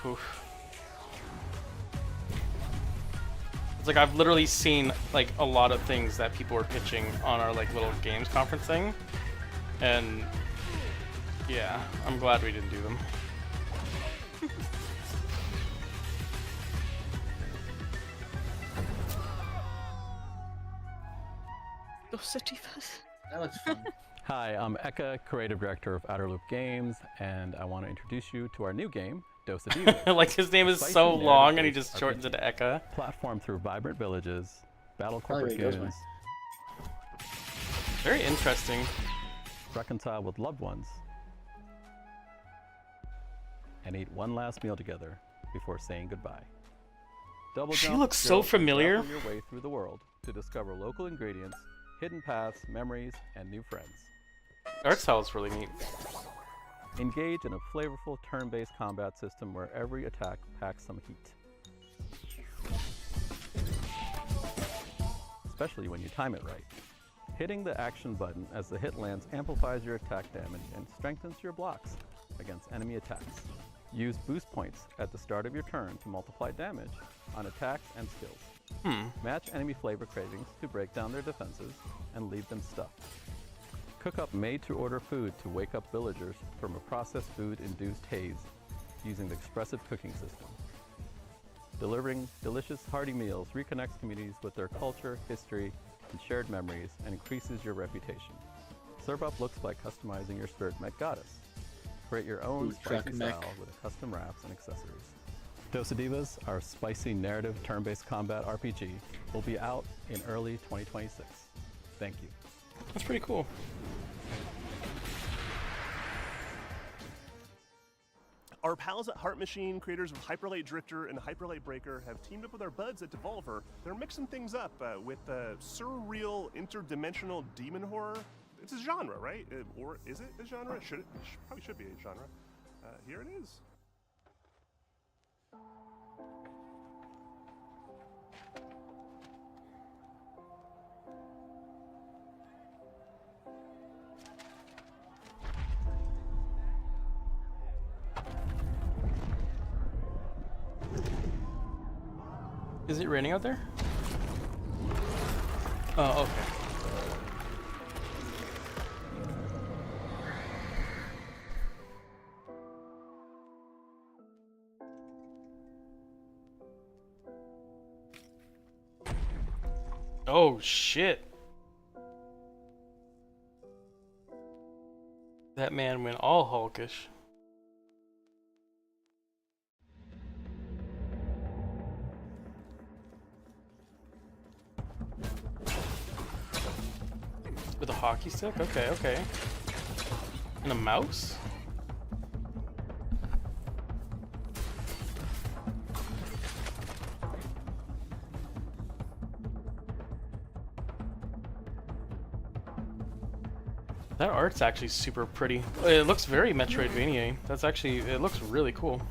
it's like I've literally seen like a lot of things that people were pitching on our like little games conference thing, and yeah, I'm glad we didn't do them. Those Divas. That looks fun. Hi, I'm Eka, Creative Director of Outer Loop Games, and I want to introduce you to our new game, Dos Adivas. Like his name is Spicy so long and he narrative-based just shortens it to Eka. Platform through vibrant villages, battle Probably corporate where he goes goons, Very interesting. reconcile with loved ones, and eat one last meal together before saying goodbye. Double She jump, looks so jump, and familiar. travel your way through the world to discover local ingredients, hidden paths, memories, and new friends. Art style is really neat. Engage in a flavorful turn-based combat system where every attack packs some heat. Especially when you time it right. Hitting the action button as the hit lands amplifies your attack damage and strengthens your blocks against enemy attacks. Use boost points at the start of your turn to multiply damage on attacks and skills. Match enemy flavor cravings to break down their defenses and leave them stuffed. Cook up made-to-order food to wake up villagers from a processed food-induced haze using the expressive cooking system. Delivering delicious, hearty meals reconnects communities with their culture, history, and shared memories and increases your reputation. Serve up looks like customizing your spirit mech goddess. Create your own Food truck spicy mech. style with custom wraps and accessories. Dos Adivas, our spicy narrative turn-based combat RPG, will be out in early 2026. Thank you. That's pretty cool. Our pals at Heart Machine, creators of Hyperlight Drifter and Hyperlight Breaker, have teamed up with our buds at Devolver. They're mixing things up with surreal, interdimensional demon horror. It's a genre, right? Or is it a genre? Probably should be a genre. Here it is. Is it raining out there? Oh, okay. Oh shit. That man went all Hulkish. With a hockey stick? Okay, okay. And a mouse? That art's actually super pretty. It looks very Metroidvania. That's actually, it looks really cool.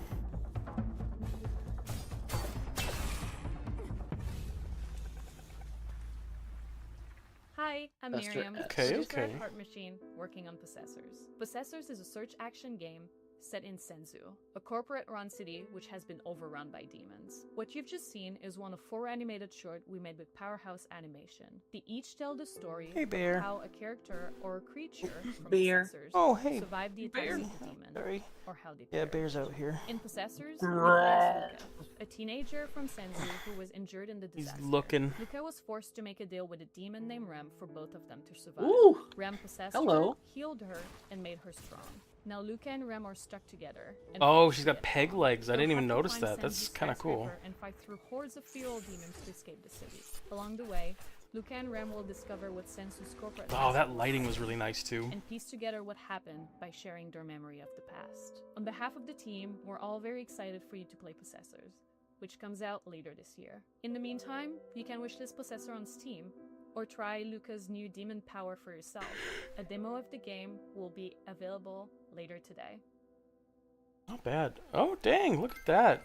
Hi, I'm That's Miriam, right. Okay, producer okay. at Heart Machine, working on Possessors. Possessors is a search action game set in Senzu, a corporate-run city which has been overrun by demons. What you've just seen is one of 4 animated shorts we made with Powerhouse Animation. They each tell the story Hey, Bear. of how a character or a creature from Bear. Possessors Oh, hey, survived the Bear. attacks of the demon, Sorry. or how they Yeah, perished. Bear's out here. In Possessors, we play as Luca, a teenager from Senzu who was injured in the He's disaster. looking. Luca was forced to make a deal with a demon named Rem for both of them to survive. Ooh. Rem possessed Hello. her, healed her, and made her strong. Now Luca and Rem are stuck together. and Oh, fight she's got together. peg legs. I They'll didn't even have to notice find that. That's Senzu's kind of cool. skyscraper And fight through hordes of feral demons to escape the city. Along the way, Luca and Rem will discover what Senzu's corporate Oh, that life lighting was really nice too. and piece together what happened by sharing their memory of the past. On behalf of the team, we're all very excited for you to play Possessors, which comes out later this year. In the meantime, you can wishlist Possessor on Steam, or try Luca's new demon power for yourself. A demo of the game will be available later today. Not bad. Oh, dang, look at that.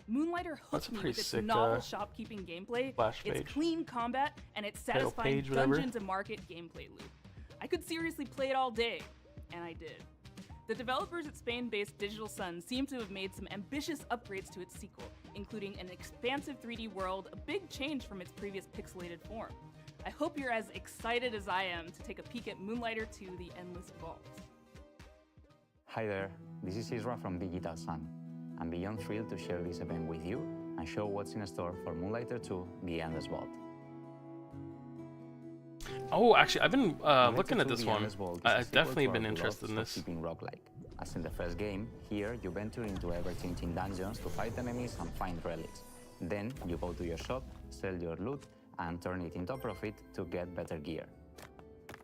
Moonlighter That's hooked a me pretty with its sick, novel shopkeeping gameplay, splash its page. clean combat, and its Title satisfying page, whatever. dungeons and market gameplay loop. I could seriously play it all day, and I did. The developers at Spain-based Digital Sun seem to have made some ambitious upgrades to its sequel, including an expansive 3D world, a big change from its previous pixelated form. I hope you're as excited as I am to take a peek at Moonlighter 2: The Endless Vault. Hi there, this is Isra from Digital Sun. I'm beyond thrilled to share this event with you and show what's in store for Moonlighter 2: The Endless Vault. Oh, actually, I've been looking at Invented this the one. Endless Vault is a I've sequel definitely to our been beloved interested in this. shopkeeping roguelike. As in the first game, here you venture into ever-changing dungeons to fight enemies and find relics. Then you go to your shop, sell your loot, and turn it into a profit to get better gear.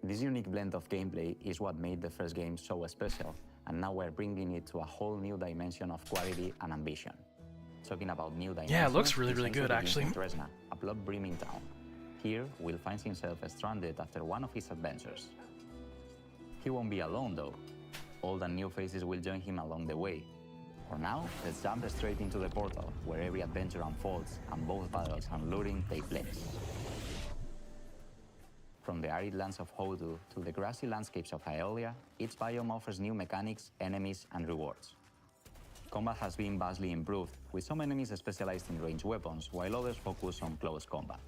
This unique blend of gameplay is what made the first game so special, and now we're bringing it to a whole new dimension of quality and ambition. Talking about new dimensions, Yeah, it looks really, this really entry good, begins actually. in Tresna, a blood-brimming town. Here, Will finds himself stranded after one of his adventures. He won't be alone, though. Old and new faces will join him along the way. For now, let's jump straight into the portal, where every adventure unfolds and both battles and looting take place. From the arid lands of Hodu to the grassy landscapes of Aeolia, each biome offers new mechanics, enemies, and rewards. Combat has been vastly improved, with some enemies specialized in ranged weapons, while others focus on close combat.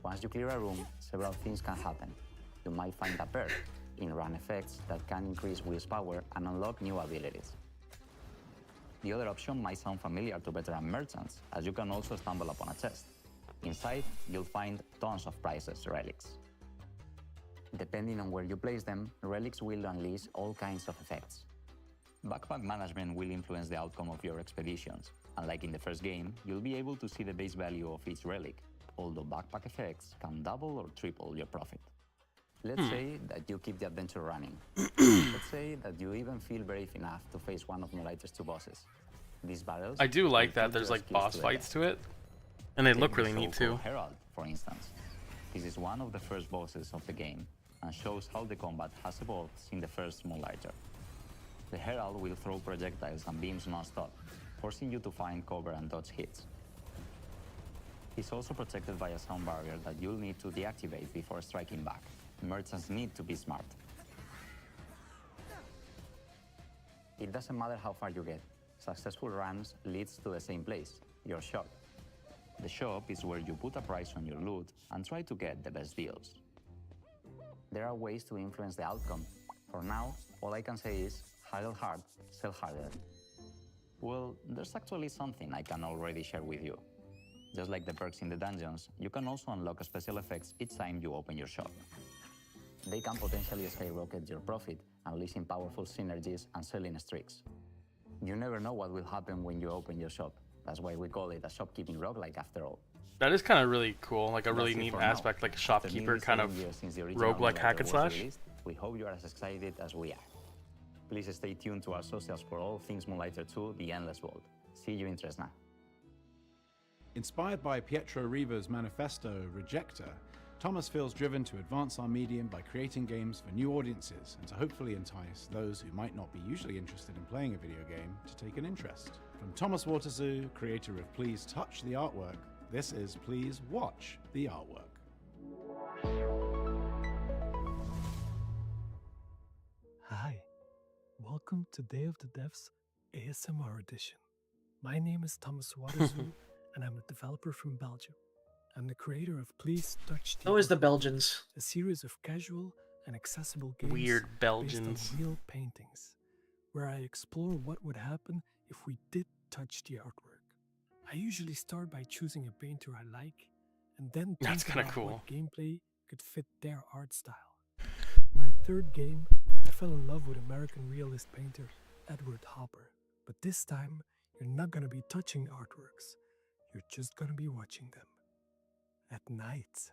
Once you clear a room, several things can happen. You might find a perk, in-run effects that can increase Will's power and unlock new abilities. The other option might sound familiar to veteran merchants, as you can also stumble upon a chest. Inside, you'll find tons of priceless relics. Depending on where you place them, relics will unleash all kinds of effects. Backpack management will influence the outcome of your expeditions. Unlike in the first game, you'll be able to see the base value of each relic, although backpack effects can double or triple your profit. Let's say that you keep the adventure running. Let's say that you even feel brave enough to face one of Moonlighter's two bosses. These battles... I do like will that put there's your like skills boss to the fights test. to it, and they Take look the really neat so-called too. Herald, for instance. This is one of the first bosses of the game, and shows how the combat has evolved since the first Moonlighter. The Herald will throw projectiles and beams non-stop, forcing you to find cover and dodge hits. He's also protected by a sound barrier that you'll need to deactivate before striking back. Merchants need to be smart. It doesn't matter how far you get. Successful runs leads to the same place, your shop. The shop is where you put a price on your loot and try to get the best deals. There are ways to influence the outcome. For now, all I can say is, haggle hard, sell harder. Well, there's actually something I can already share with you. Just like the perks in the dungeons, you can also unlock special effects each time you open your shop. They can potentially skyrocket your profit, unleashing powerful synergies and selling streaks. You never know what will happen when you open your shop. That's why we call it a shopkeeping roguelike after all. That is kind of really cool, like a That's really it neat for now. aspect, like a After shopkeeper nearly kind 7 of years since the original roguelike hack Moonlighter and was slash. released, we hope you are as excited as we are. Please stay tuned to our socials for all things Moonlighter 2: The Endless Vault. See you in Tresna. Inspired by Pietro Riva's manifesto, Rejector, Thomas feels driven to advance our medium by creating games for new audiences and to hopefully entice those who might not be usually interested in playing a video game to take an interest. From Thomas Waterzoo, creator of Please Touch the Artwork, this is Please Watch the Artwork. Hi, welcome to Day of the Devs ASMR edition. My name is Thomas Waterzoo, and I'm a developer from Belgium. I'm the creator of Please Touch the Always the Artwork, Belgians. a series of casual and accessible games Weird based Belgians. on real paintings, where I explore what would happen if we did touch the artwork. I usually start by choosing a painter I like, and then That's think kinda about cool. what gameplay could fit their art style. For my third game, I fell in love with American realist painter Edward Hopper. But this time, you're not gonna be touching artworks. You're just gonna be watching them. At night.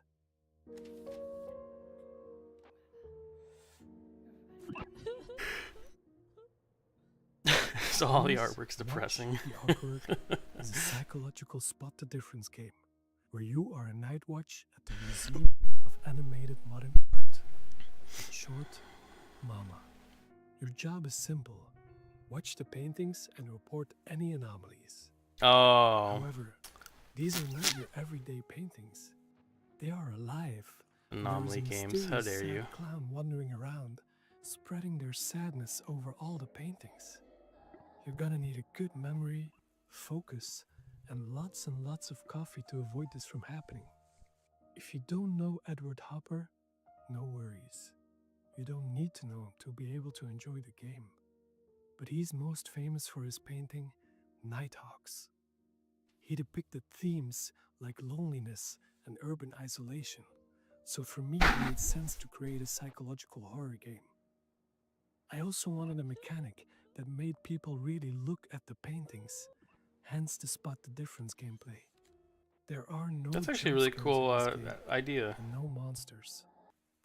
So all the Please artwork's Watch depressing. the Artwork is a psychological spot the difference game, where you are a night watch at the Museum of Animated Modern Art. In short, MAMA. Your job is simple. Watch the paintings and report any anomalies. Oh. However, these are not your everyday paintings. They are alive. and Anomaly there is a games, how mysterious dare sad you. clown wandering around, spreading their sadness over all the paintings. You're gonna need a good memory, focus, and lots of coffee to avoid this from happening. If you don't know Edward Hopper, no worries. You don't need to know him to be able to enjoy the game. But he's most famous for his painting, Nighthawks. He depicted themes like loneliness and urban isolation, So for me, it made sense to create a psychological horror game. I also wanted a mechanic that made people really look at the paintings, hence the spot the difference gameplay. There are no That's actually a jump really scares cool in this game, idea. and no monsters.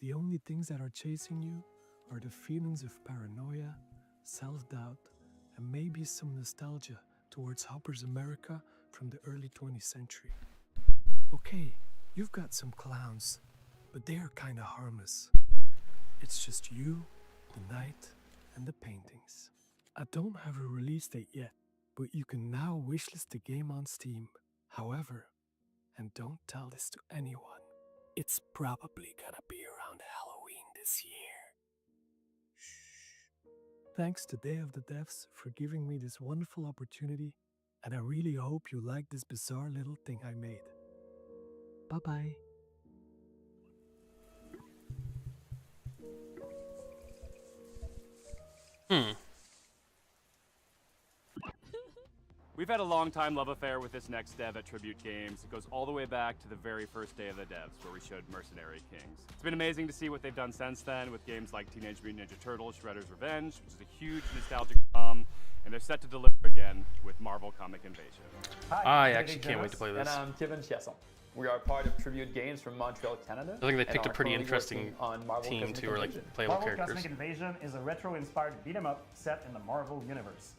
The only things that are chasing you are the feelings of paranoia, self-doubt, and maybe some nostalgia towards Hopper's America from the early 20th century. Okay, you've got some clowns, but they are kinda harmless. It's just you, the night, and the paintings. I don't have a release date yet, but you can now wishlist the game on Steam. However, and don't tell this to anyone, it's probably gonna be around Halloween this year. Shh. Thanks to Day of the Devs for giving me this wonderful opportunity, and I really hope you like this bizarre little thing I made. Bye-bye. We've had a long-time love affair with this next dev at Tribute Games. It goes all the way back to the very first Day of the Devs, where we showed Mercenary Kings. It's been amazing to see what they've done since then with games like Teenage Mutant Ninja Turtles: Shredder's Revenge, which is a huge nostalgic bomb, and they're set to deliver again with Marvel Comic Invasion. I actually can't wait to play this. And I'm Kevin Chesson. We are part of Tribute Games from Montreal, Canada. I think they and picked a are pretty currently interesting working on Marvel team Cosmic too, or like Invasion. playable Marvel characters. Cosmic Invasion is a retro-inspired beat-em-up set in the Marvel Universe.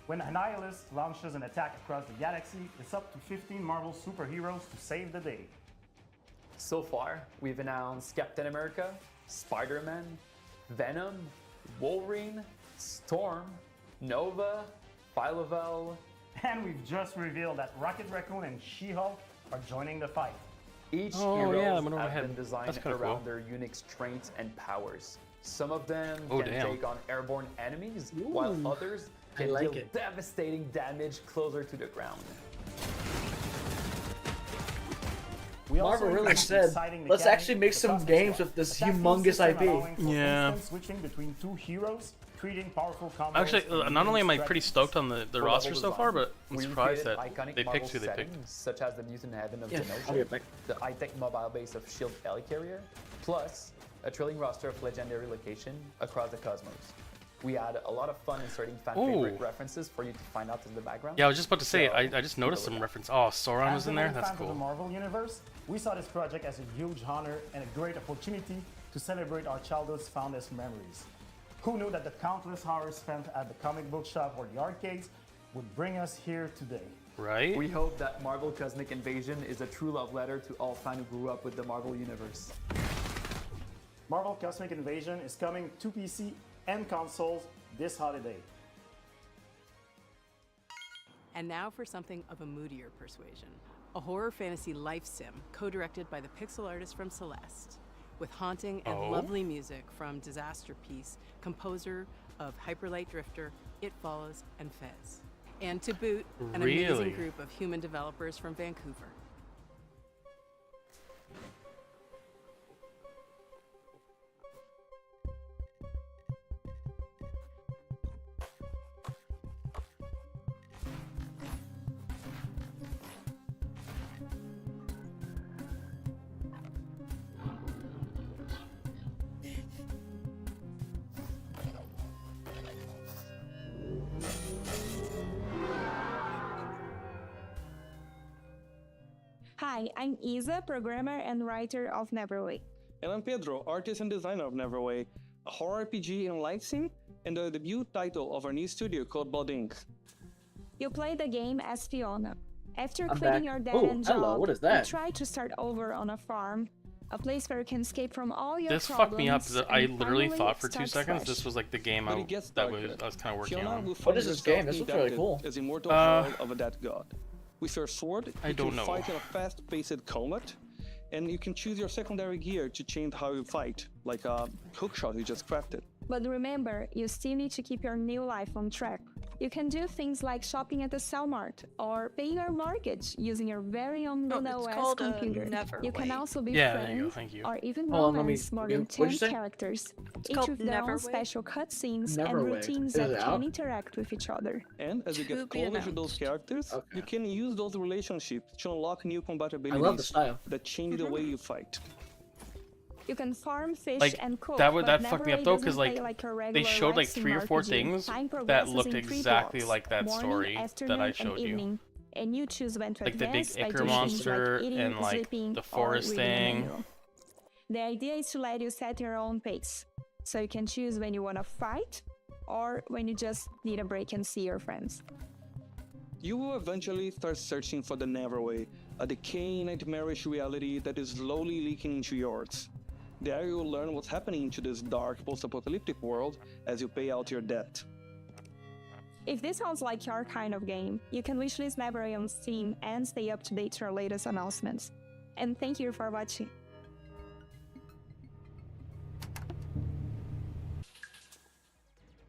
When Annihilus launches an attack across the galaxy, it's up to 15 Marvel superheroes to save the day. So far, we've announced Captain America, Spider-Man, Venom, Wolverine, Storm, Nova, Phyla-Vell. And we've just revealed that Rocket Raccoon and She-Hulk are joining the fight. Each Oh, hero yeah, I went over my has head. been designed That's kinda around cool. their unique strengths and powers. Some of them Oh, can damn. take on airborne enemies, while others can like deal it. devastating damage closer to the ground. We also Marvel really introduced said, exciting let's mechanics, actually make the some Cosmic games Swap. with this A tactical humongous system IP. allowing for Yeah. instant switching between two heroes, creating powerful combos. Actually, and not only am I unique pretty strategies. stoked on the For roster level so far, design, but I'm we surprised created that iconic they Marvel picked who they picked. settings, such as the mutant heaven of Yeah, Genosha, I'll be right back. the high-tech mobile base of SHIELD Helicarrier, plus a thrilling roster of legendary locations across the cosmos. We had a lot of fun inserting fan-favorite Ooh. references for you to find out in the background. Yeah, I was just about to say, So, I just noticed some reference. Oh, Sauron was As in there? many That's fans of cool. the Marvel Universe, we saw this project as a huge honor and a great opportunity to celebrate our childhood's fondest memories. Who knew that the countless hours spent at the comic book shop or the arcades would bring us here today? Right? We hope that Marvel Cosmic Invasion is a true love letter to all fans who grew up with the Marvel Universe. Marvel Cosmic Invasion is coming to PC and consoles this holiday. And now for something of a moodier persuasion. A horror fantasy life sim, co-directed by the pixel artist from Celeste, with haunting and Oh? lovely music from Disaster Piece, composer of Hyperlight Drifter, It Follows, and Fez. And to boot, an Really? amazing group of human developers from Vancouver. Hi, I'm Isa, programmer and writer of Neverway. And I'm Pedro, artist and designer of Neverway, a horror RPG in live sim, and the debut title of our new studio called Blood Inc. You play the game as Fiona. After I'm quitting back. your Oh, dead-end hello, job, what is that? you try to start over on a farm, a place where you can escape from all your This problems. fucked me up. 'Cause I and literally finally thought for 2 start seconds fresh. this was like the game But I it gets was darker. kind of working Fiona on. will What find is this herself game? This looks really inducted cool. as immortal Uh, child of a dead god. With your sword, I you don't can know. fight in a fast-paced combat, and you can choose your secondary gear to change how you fight, like a hookshot you just crafted. But remember, you still need to keep your new life on track. You can do things like shopping at the Cellmart or paying your mortgage using your very own Oh, Luna it's OS called, computer. You can Neverway. also be Yeah, there you go, friends thank you. or even Hold on, let me- romance more again, than what'd 10 you say? characters, It's each called with their own Neverway. special cutscenes and Neverway. routines Is that it can out? interact with each other. And as you To get be closer to those announced. characters, you can use those relationships to unlock new compatibilities I love the style. that change the way you fight. You can farm, fish, Like and cook. that but fucked me up Neverway though, doesn't because play like like a they regular showed like Lexi 3 or 4 RPG. things Time that progresses looked in 3 exactly blocks: like that morning, story that I afternoon, showed and you. evening. And you choose when to Like the big advance by Ichor doing things monster like eating, and like sleeping, the or forest reading a thing. manual. The idea is to let you set your own pace, so you can choose when you want to fight or when you just need a break and see your friends. You will eventually start searching for the Neverway, a decaying, nightmarish reality that is slowly leaking into yours. There you will learn what's happening to this dark, post-apocalyptic world as you pay out your debt. If this sounds like your kind of game, you can wishlist Neverway on Steam and stay up to date with our latest announcements. And thank you for watching.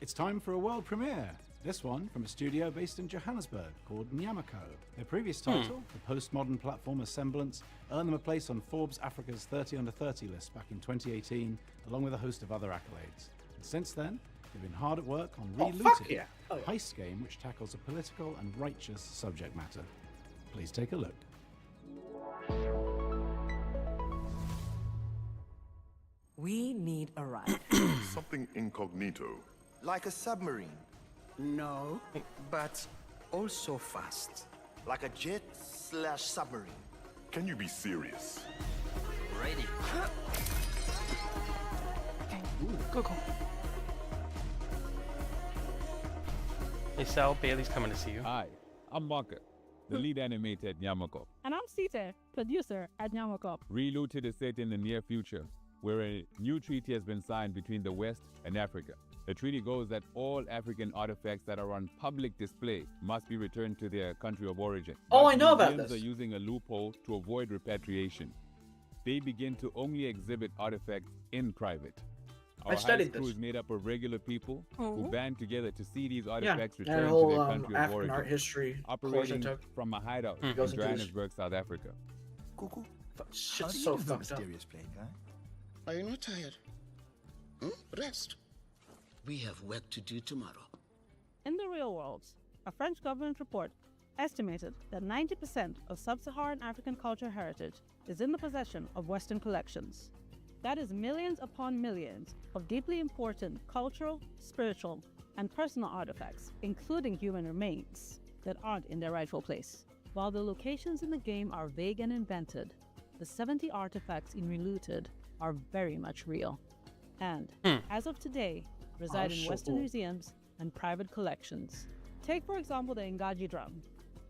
It's time for a world premiere. This one from a studio based in Johannesburg called Nyamako. Their previous title, the postmodern platformer Semblance, earned them a place on Forbes Africa's 30 Under 30 list back in 2018, along with a host of other accolades. And since then, they've been hard at work on Relooted, a heist game which tackles a political and righteous subject matter. Please take a look. We need a ride. Something incognito. Like a submarine? No, but also fast. Like a jet/submarine. Can you be serious? Ready. Go. Hey Sal, Bailey's coming to see you. Hi, I'm Marker, the lead animator at Nyamako. And I'm Sita, producer at Nyamako. Relooted is set in the near future, where a new treaty has been signed between the West and Africa. The treaty goes that all African artifacts that are on public display must be returned to their country of origin. Oh, But I know about museums this. are using a loophole to avoid repatriation. They begin to only exhibit artifacts in private. I Our studied heist crew this. is made up of regular people Oh. who band together to see these Yeah, artifacts that returned whole to their country of African origin. art history course I operating took. from a hideout in Goes into this. Johannesburg, South Africa. Cuckoo. Shit's so fucked up. Mysterious play, guy? Are you not tired? Rest. We have work to do tomorrow. In the real world, a French government report estimated that 90% of sub-Saharan African cultural heritage is in the possession of Western collections. That is millions upon millions of deeply important cultural, spiritual, and personal artifacts, including human remains, that aren't in their rightful place. While the locations in the game are vague and invented, the 70 artifacts in Relooted are very much real, and, as of today, reside in so Western cool. museums and private collections. Take, for example, the Ngaji drum,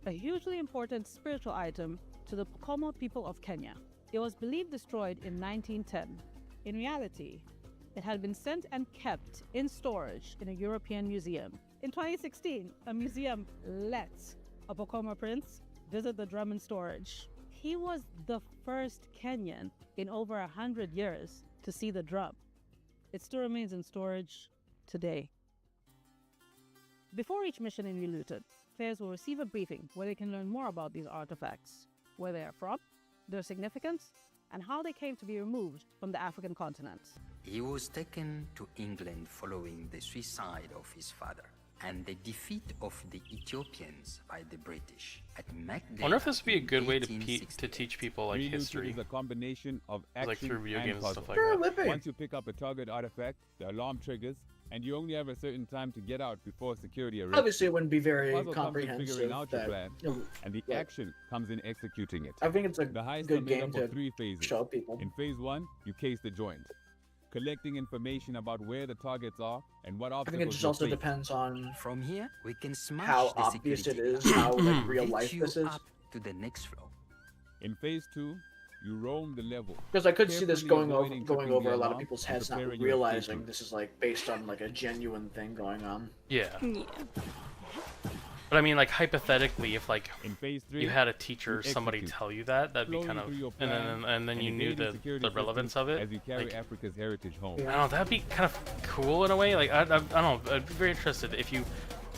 a hugely important spiritual item to the Pokomo people of Kenya. It was believed destroyed in 1910. In reality, it had been sent and kept in storage in a European museum. In 2016, a museum let a Pokomo prince visit the drum in storage. He was the first Kenyan in over 100 years to see the drum. It still remains in storage today. Before each mission in Relooted, players will receive a briefing where they can learn more about these artifacts, where they are from, their significance, and how they came to be removed from the African continent. He was taken to England following the suicide of his father and the defeat of the Ethiopians by the British at Magdala. I wonder if this would be a good way to 1860. teach people like Relooted history. is a combination of action Like through video and games and puzzle. stuff like that. Once you pick up a target artifact, the alarm triggers, and you only have a certain time to get out before security arrests. Obviously, it wouldn't be very Puzzle comes in comprehensive. figuring out your that- plan, and the yeah. action comes in executing it. I think it's a the heist good are made game up to of 3 phases. show people. In phase 1, you case the joint, collecting information about where the targets are and what I obstacles think it just you'll also face. depends on From here, we can smash how the obvious it security is, how like guard. real Get life you this is. up to the next floor. In phase 2, you roam the level. Because I could see this carefully going over avoiding going tripping over the a lot of alarm people's and heads, not preparing your realizing escape this is like based on like a genuine thing going on. Yeah. But I mean, like hypothetically, if like In phase 3, you had a teacher or you somebody execute. tell you that, that'd be Slowly kind of, through your and plan then you knew evading the security relevance systems of it. as you carry Like, Africa's heritage home. I don't know, that'd be kind of cool in a way. Like I don't know, I'd be very interested if you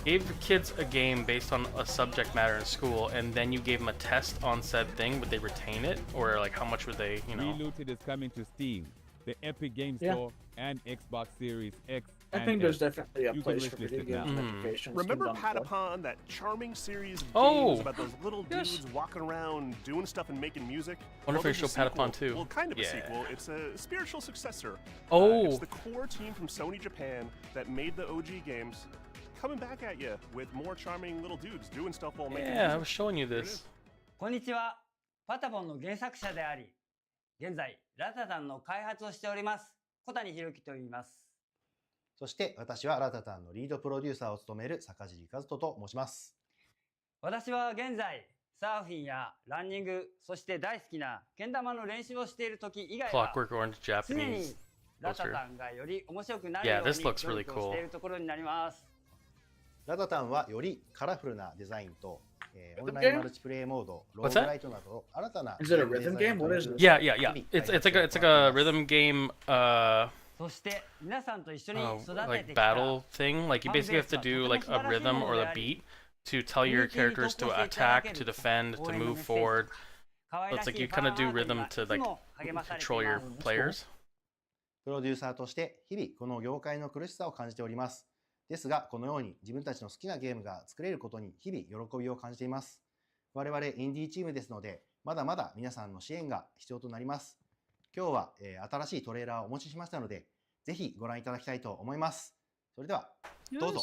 gave the kids a game based on a subject matter in school, and then you gave them a test on said thing. Would they retain it, or like how much would they, you know? Relooted is coming to Steam the Epic Games Yeah. Store and Xbox Series X. I and think there's S. definitely a You can place wish for list video it now. games and education. Remember Steam's on the floor. Patapon, that charming series of Oh! games about those little dudes walking around doing stuff and making music? Wonder if they there's a show Patapon sequel. 2. Well, kind of Yeah. a sequel. It's a spiritual successor. Oh. It's the core team from Sony Japan that made the OG games coming back at you with more charming little dudes doing stuff while making Yeah, I music. was showing you Here it this. is. こんにちは。パタポンの原作者であり、現在ラタタンの開発をしております小谷博樹と言います。そして私はラタタンのリードプロデューサーを務める坂尻和人と申します。私は現在サーフィンやランニング、そして大好きなけん玉の練習をしている時以外は Clockwork Orange 常に Japanese ラタ poster. タンがより面白くなる Yeah, ように this looks 努 really 力をし cool. ているところになります。ラタタンはよりカラフルなデザインと、オンラインマルチプレイモード、ロー What's グ that? ライトなど新たな Is it a ゲームデ rhythm ザイン game? と What いう is this? Yeah, yeah, yeah. 日々 It's 開 like 発 a を rhythm game そして皆さんと一緒に育てて like きた battle thing. Like you basically have to do like a rhythm or a beat to tell your characters to attack, to defend, to move forward. So it's like you kind of do rhythm to like control your players. プロデューサーとして日々この業界の苦しさを感じております。ですがこのように自分たちの好きなゲームが作れることに日々喜びを感じています。我々インディーチームですのでまだまだ皆さんの支援が必要となります。今日は、新しいトレーラーをお持ちしましたのでぜひご覧いただきたいと思います。それではどうぞ。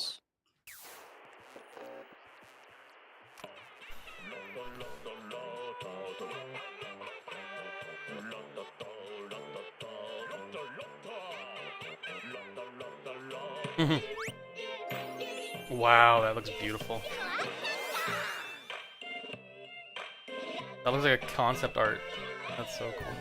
Wow, that looks beautiful. That looks like a concept art. That's so cool.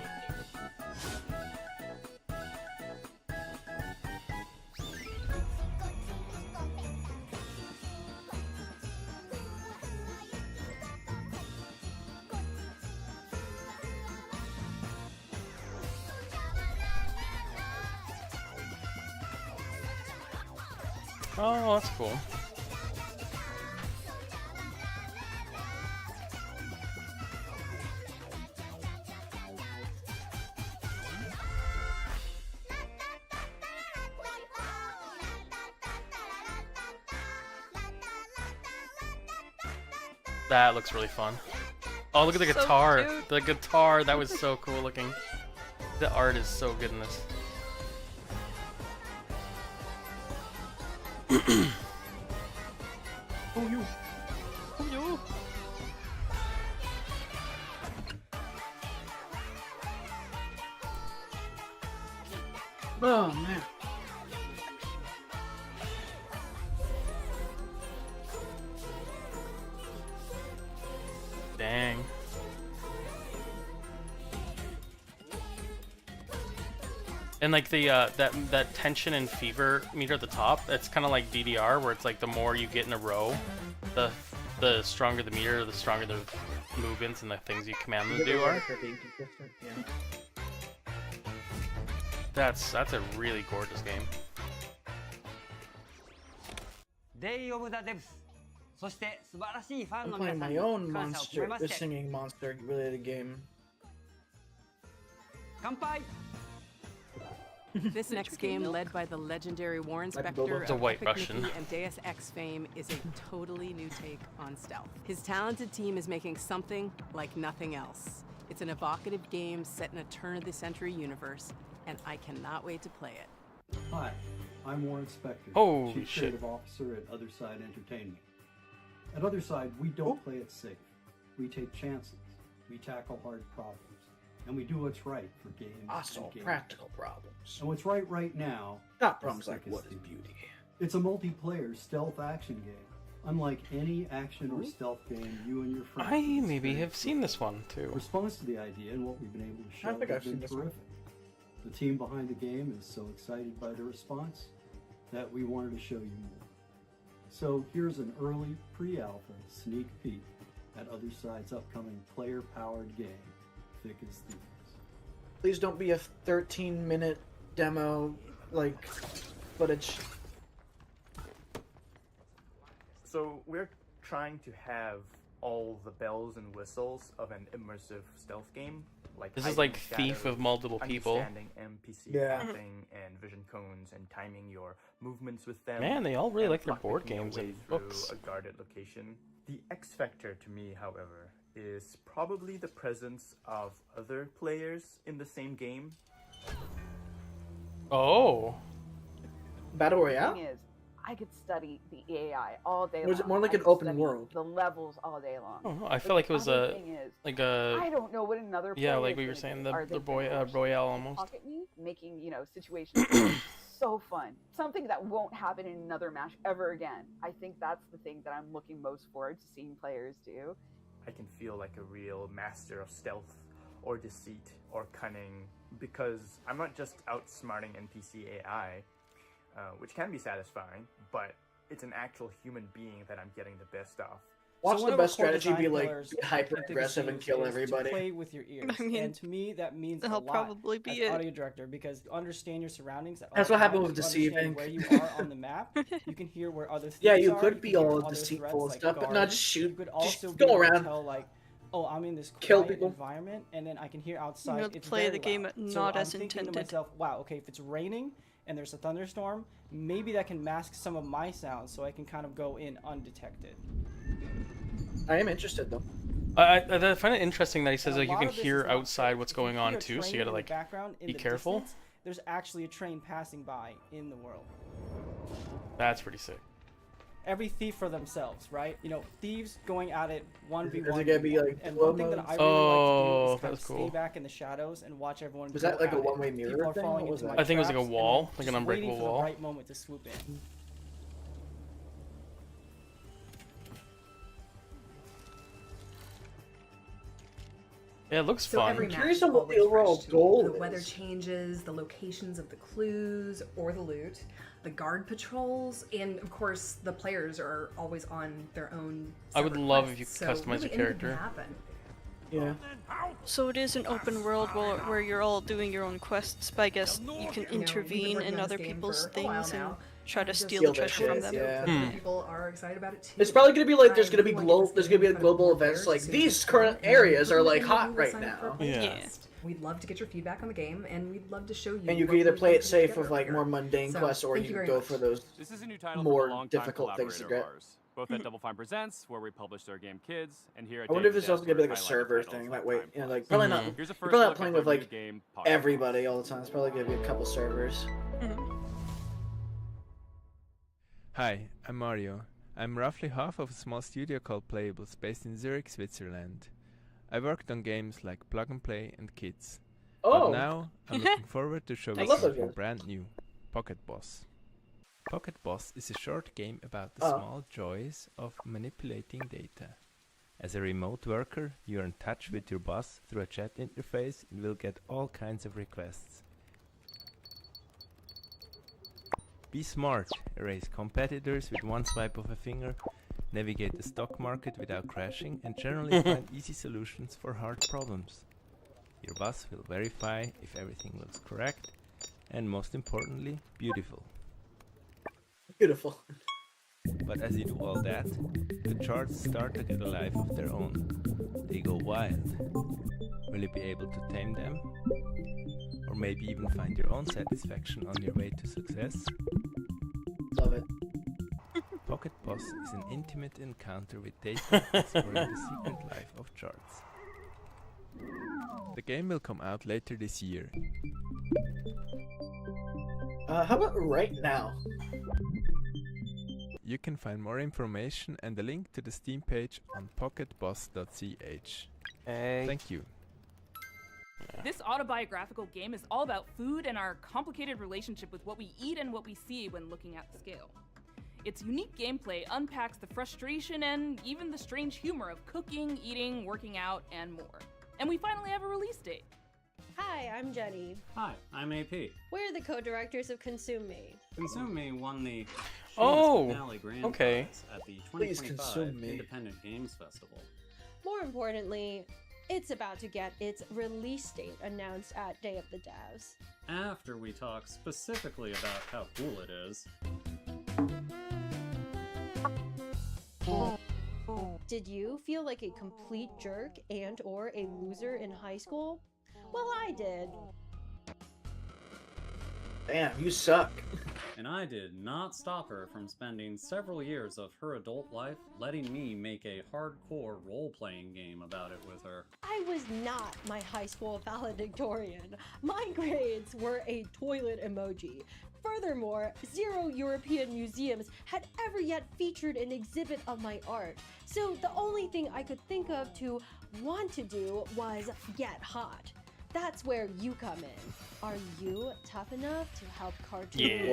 Oh, that's cool. That looks really fun. Oh, look at the So guitar. cute. The guitar, that was so cool looking. The art is so good in this. Oh, you. Oh, you. Oh, man. Dang. And like the that tension and fever meter at the top, it's kind of like DDR, where it's like the more you get in a row, the stronger the meter, the stronger the movements and the things you command them to do are. Yeah. That's a really gorgeous game. Day of the Devs そして素晴らしいファン I'm の皆 playing さん my に own 感謝を込め monster, ま the して singing monster related game. 乾杯 This next game, led by the legendary Warren Like Spector Boba. It's a of white Epic Russian. Mickey and Deus Ex fame, is a totally new take on stealth. His talented team is making something like nothing else. It's an evocative game set in a turn-of-the-century universe, and I cannot wait to play it. Hi, I'm Warren Spector, Holy Chief shit. Creative Officer at Otherside Entertainment. At Otherside, we don't play it safe. We take chances. We tackle hard problems. And we do what's right for games Also, and game practical players. problems. And what's right now Not is problems like thick as what is thieves. beauty. It's a multiplayer stealth action game. Unlike any action or stealth game you and your friends I can maybe have experience. seen this one too. Response to the idea and what we've been able to show I think has I've seen been this one. terrific. The team behind the game is so excited by the response that we wanted to show you more. So here's an early pre-alpha sneak peek at Otherside's upcoming player-powered game, Thick as Thieves. Please don't be a 13-minute demo, like, footage. So we're trying to have all the bells and whistles of an immersive stealth game. Like This is hiding like in Thief shadows, of multiple people. understanding NPC Yeah. mapping and vision cones and timing your movements with them. Man, they all really and like their board lockpicking your games way and through books. a guarded location. The X factor to me, however, is probably the presence of other players in the same game. Oh. Battle Royale? thing is, I could study the AI all day long. Was it more like I an could open study world? The levels all day long. Oh, I But feel like the it was other a thing is, like I a don't know what another yeah, player like is we were gonna saying do. Are the they gonna Royale almost. pocket me, making situations so fun, something that won't happen in another match ever again. I think that's the thing that I'm looking most forward to seeing players do. I can feel like a real master of stealth or deceit or cunning because I'm not just outsmarting NPC AI, which can be satisfying, but it's an actual human being that I'm getting the best of. Watch So the one of best our core strategy be design like pillars, hyper I think, aggressive and is kill to everybody. play with your ears. I mean, and to me, that means a that'll lot probably be as it. audio director because you understand your surroundings. At That's all what happened times, with you understand deceiving. where you are on the map. You can hear where other thieves Yeah, you are, could be can hear all other deceitful threats and like stuff, but no, guards. just shoot. You could Just also go be able to around. tell like, oh, I'm in this Kill quiet people. environment, and then I can hear outside. know, It's play very the game loud. not so I'm as thinking intended. to myself, wow, okay, if it's raining and there's a thunderstorm, maybe that can mask some of my sounds, so I can kind of go in undetected. I am interested though. I find it interesting that he says And that a you lot can of this hear is not outside fixed. what's If you going hear on a too, so train you gotta in the like background, in be the careful. distance, there's actually a train passing by in the world. That's pretty sick. Every thief for themselves, right? You know, thieves going at it 1v1. Is it gonna be, like, and slow one thing that modes? I really like to do is kind that's of cool. stay back in the shadows and watch everyone. Was go that like a at it. one-way mirror People are thing? falling What was into that? my I think it was like a traps, and wall, then like an just unbreakable waiting for wall. the right moment to swoop in. Yeah, it looks So fun. every I'm match curious is on what the always overall fresh to me. goal The weather is. changes, the locations of the clues or the loot, the guard patrols, and of course the players are always on their own. I would separate love if you quests, could so customize really your anything can character. happen. Yeah. So it is an open world where you're all doing your own quests, but I guess you can You know, we've been intervene working in on other this game people's for a while things and now, try to and steal Steal the their treasure from shit, them. yeah. Other people are excited about it too. It's probably gonna be like there's I gonna be really want there's gonna be like global more events players like as soon these as current possible, and areas are hopefully like you hot will right sign up for a now. playlist. We'd love to get your feedback on the game, and we'd love to show you. And you what can either we'd play like it to safe together with like here. more mundane So, quests, or thank you you can very go much. for those This is a new title more from a longtime difficult things to collaborator get. of ours, both at Double Fine Presents, where we published our game Kids, and here at I wonder if Day this of is also the gonna be Devs, like a where we server highlight thing. titles That like way, Time you know, like Flies. probably not. Here's a You're first probably not look playing at with our new like game, Pocket everybody all the time. It's probably gonna be a couple servers. Hi, I'm Mario. I'm roughly half of a small studio called Playables based in Zurich, Switzerland. I worked on games like Plug and Play and Kids. Oh. But now I'm looking forward to showing I love those something games. brand new, Pocket Boss. Pocket Boss is a short game about the Oh. small joys of manipulating data. As a remote worker, you're in touch with your boss through a chat interface and will get all kinds of requests. Be smart, erase competitors with one swipe of a finger, navigate the stock market without crashing, and generally find easy solutions for hard problems. Your boss will verify if everything looks correct, and most importantly, beautiful. Beautiful. But as you do all that, the charts start to get a life of their own. They go wild. Will you be able to tame them? Or maybe even find your own satisfaction on your way to success? Love it. Pocket Boss is an intimate encounter with data exploring the secret life of charts. The game will come out later this year. How about right now? You can find more information and a link to the Steam page on pocketboss.ch. Thank you. This autobiographical game is all about food and our complicated relationship with what we eat and what we see when looking at the scale. Its unique gameplay unpacks the frustration and even the strange humor of cooking, eating, working out, and more. And we finally have a release date. Hi, I'm Jenny. Hi, I'm AP. We're the co-directors of Consume Me. Consume Me won the Oh, Finale Grand okay. Prize at the Please 2025 consume me. Independent Games Festival. More importantly, it's about to get its release date announced at Day of the Devs. After we talk specifically about how cool it is, Did you feel like a complete jerk and or a loser in high school? Well, I did. Damn, you suck. And I did not stop her from spending several years of her adult life letting me make a hardcore role-playing game about it with her. I was not my high school valedictorian. My grades were a toilet emoji. Furthermore, 0 European museums had ever yet featured an exhibit of my art. So the only thing I could think of to want to do was get hot. That's where you come in. Are you tough enough to help cartoon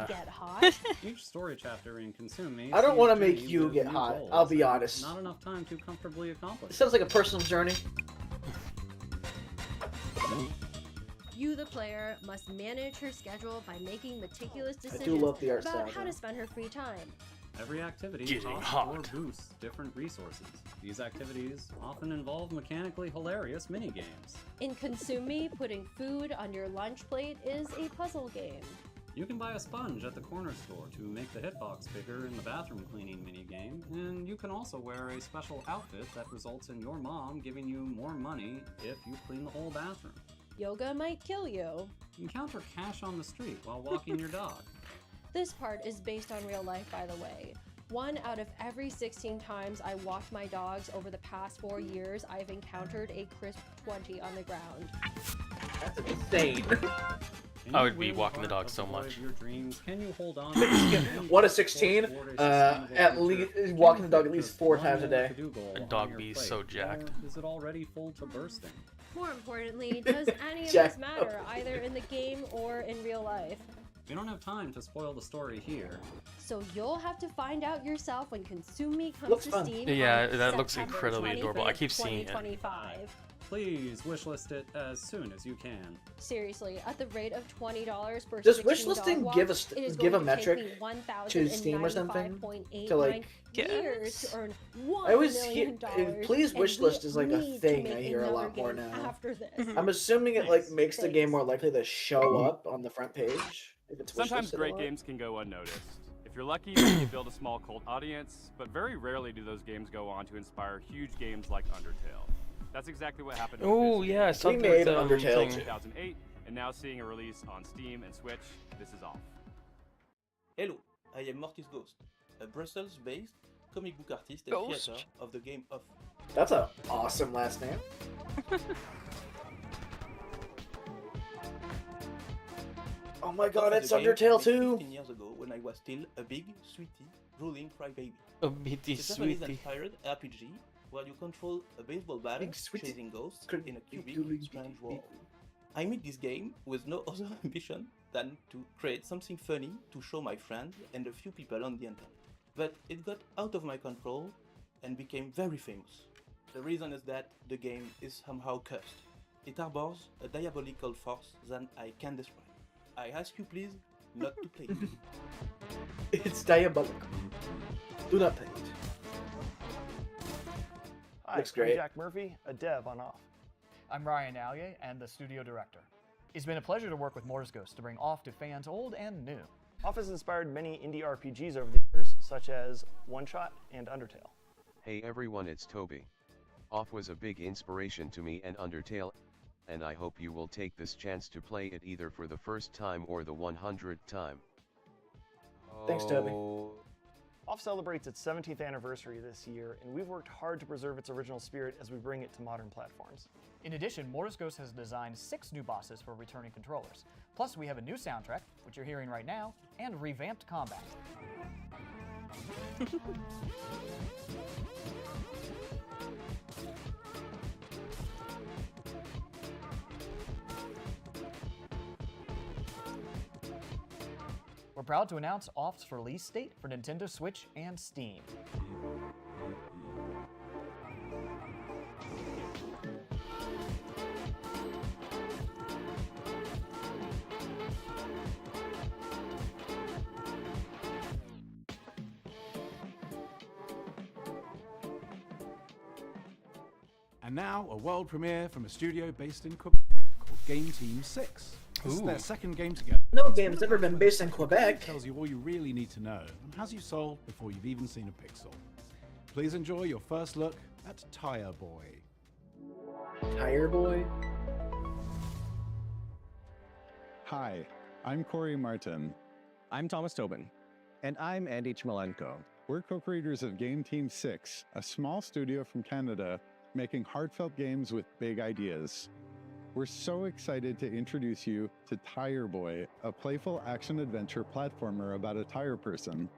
get hot? Each story chapter in Consume Me. I don't sees want to make journeys you with get new hot. goals I'll be and honest. Not enough time to comfortably accomplish. It sounds like a personal journey. You, the player, must manage her schedule by making meticulous do decisions love the art about style, how though. to spend her free time. Every activity Getting costs hot. or boosts different resources. These activities often involve mechanically hilarious minigames. In Consume Me, putting food on your lunch plate is a puzzle game. You can buy a sponge at the corner store to make the hitbox bigger in the bathroom cleaning minigame, and you can also wear a special outfit that results in your mom giving you more money if you clean the whole bathroom. Yoga might kill you. Encounter cash on the street while walking your dog. This part is based on real life, by the way. 1 out of every 16 times I walked my dogs over the past 4 years, I've encountered a crisp 20 on the ground. That's insane. I would be walking the dog so much. Your dreams, can you hold on? 1 to 16, at least walking the dog at least 4 times a day. A dog be so jacked. Or is it already full to bursting? More importantly, does any of Jack this matter, either in the game or in real life? We don't have time to spoil the story here. So you'll have to find out yourself when Consume Me comes Looks to fun. Steam. Yeah, on that looks September incredibly adorable. I keep 25th, seeing it. 2025. Please wishlist it as soon as you can. Seriously, at the rate of $20 per Does 16 wishlisting dog give a walks, it is give a going to take metric me to Steam or something? To 1,095.89 like, years to earn I always $1 hear million. please and we wishlist is like a need to thing make I hear a another lot more game now. After this. I'm assuming it like makes the game more likely to show up on the front page if it's Sometimes wishlisted a great lot. games can go unnoticed. If you're lucky, you build a small cult audience, but very rarely do those games go on to inspire huge games like Undertale. That's exactly what happened with Oh this yeah, game. something made like an that Undertale thing. too. 2008, and now seeing a release on Steam and Switch. This is off. Hello, I am Mortis Ghost, a Brussels-based comic book artist and Ghost? creator of the game Off. That's an awesome last name. Oh my god, Off it's is a game Undertale made too! 15 years ago when I was still a big, sweetie, drooling crybaby. A bitty It's a Japanese sweetie. inspired RPG where you control a baseball bat Big sweetie. chasing ghosts Could in a be cubic, doing strange big, world. I made this game with no other ambition than to create something funny to show my friends and a few people on the internet. But it got out of my control and became very famous. The reason is that the game is somehow cursed. It harbors a diabolical force that I can't describe. I ask you please not to play it. It's diabolical. Do not play it. Hi, Looks I'm great. Jack Murphy, a dev on Off. I'm Ryan Allier and the studio director. It's been a pleasure to work with Mortis Ghost to bring Off to fans old and new. Off has inspired many indie RPGs over the years, such as One Shot and Undertale. Hey everyone, it's Toby. Off was a big inspiration to me and Undertale, and I hope you will take this chance to play it either for the first time or the 100th time. Thanks, Toby. Off celebrates its 17th anniversary this year, and we've worked hard to preserve its original spirit as we bring it to modern platforms. In addition, Mortis Ghost has designed 6 new bosses for returning controllers. Plus, we have a new soundtrack, which you're hearing right now, and revamped combat. We're proud to announce Off's release date for Nintendo Switch and Steam. And now, a world premiere from a studio based in Quebec called Game Team 6. This is their Ooh. second game together. No game's ever been based in Quebec. Tells you all you really need to know and has you sold before you've even seen a pixel. Please enjoy your first look at Tire Boy. Tire Boy? Hi, I'm Corey Martin. I'm Thomas Tobin. And I'm Andy Chmelenko. We're co-creators of Game Team 6, a small studio from Canada making heartfelt games with big ideas. We're so excited to introduce you to Tire Boy, a playful action-adventure platformer about a tire person.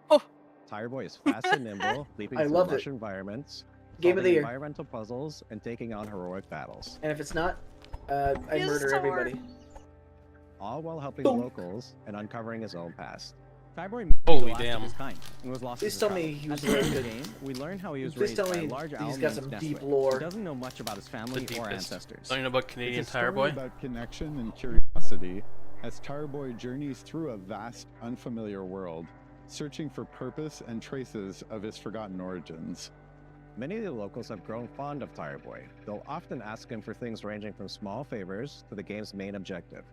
Tire Boy is fast and nimble, leaping I through loved lush it. environments, Game of the solving year. environmental puzzles, and taking on heroic battles. And if it's not, I murder everybody. All while helping Boom. locals and uncovering his own past. Tire Boy Holy was the last damn. of his kind and was lost Please as a tell me child. he was At the end of very the good. game, we learn how he was Please raised tell by me a large he's owl got named some Neswick, deep who lore. doesn't know much about his family The or deepest. ancestors. Don't you know about Canadian It's a Tire story Boy? about connection and curiosity as Tire Boy journeys through a vast, unfamiliar world, searching for purpose and traces of his forgotten origins. Many of the locals have grown fond of Tire Boy. They'll often ask him for things ranging from small favors to the game's main objective,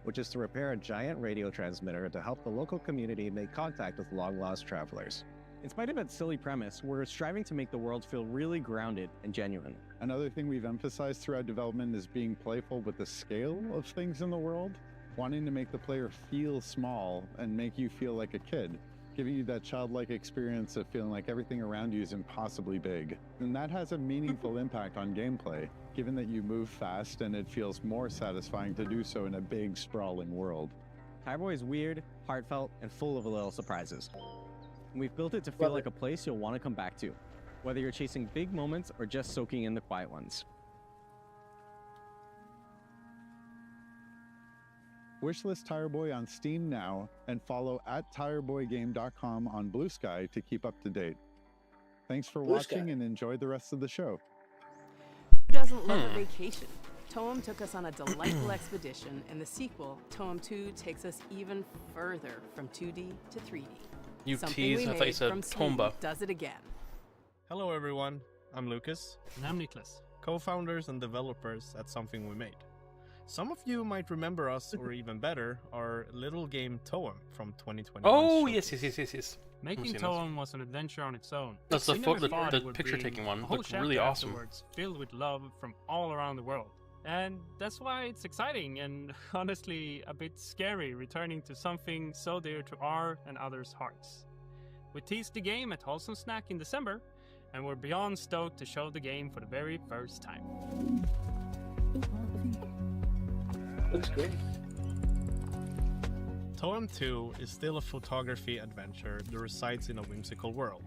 which is to repair a giant radio transmitter to help the local community make contact with long-lost travelers. In spite of its silly premise, we're striving to make the world feel really grounded and genuine. Another thing we've emphasized throughout development is being playful with the scale of things in the world, wanting to make the player feel small and make you feel like a kid, giving you that childlike experience of feeling like everything around you is impossibly big. And that has a meaningful impact on gameplay, given that you move fast and it feels more satisfying to do so in a big, sprawling world. Tire Boy is weird, heartfelt, and full of little surprises. And we've built it to feel like a place you'll want to come back to, whether you're chasing big moments or just soaking in the quiet ones. Wishlist Tire Boy on Steam now and follow @tireboygame.com on Blue Sky to keep up to date. Thanks for Blue watching Sky. and enjoy the rest of the show. Who doesn't love a vacation? Toem took us on a delightful expedition, and the sequel, Toem 2, takes us even further from 2D to 3D. You Something teased, we I thought you made said from Sweden Tomba. does it again. Hello everyone, I'm Lucas. And I'm Niklas, co-founders and developers at Something We Made. Some of you might remember us, or even better, our little game Toem from 2021. Oh, yes. Making seen this. Toem was an adventure on its own. That's the We pho- never the- thought the it would picture-taking bring one a whole looked really chapter awesome. afterwards Filled with love from all around the world. And that's why it's exciting and honestly a bit scary returning to something so dear to our and others' hearts. We teased the game at Wholesome Snack in December, and we're beyond stoked to show the game for the very first time. Looks great. Toem 2 is still a photography adventure that resides in a whimsical world,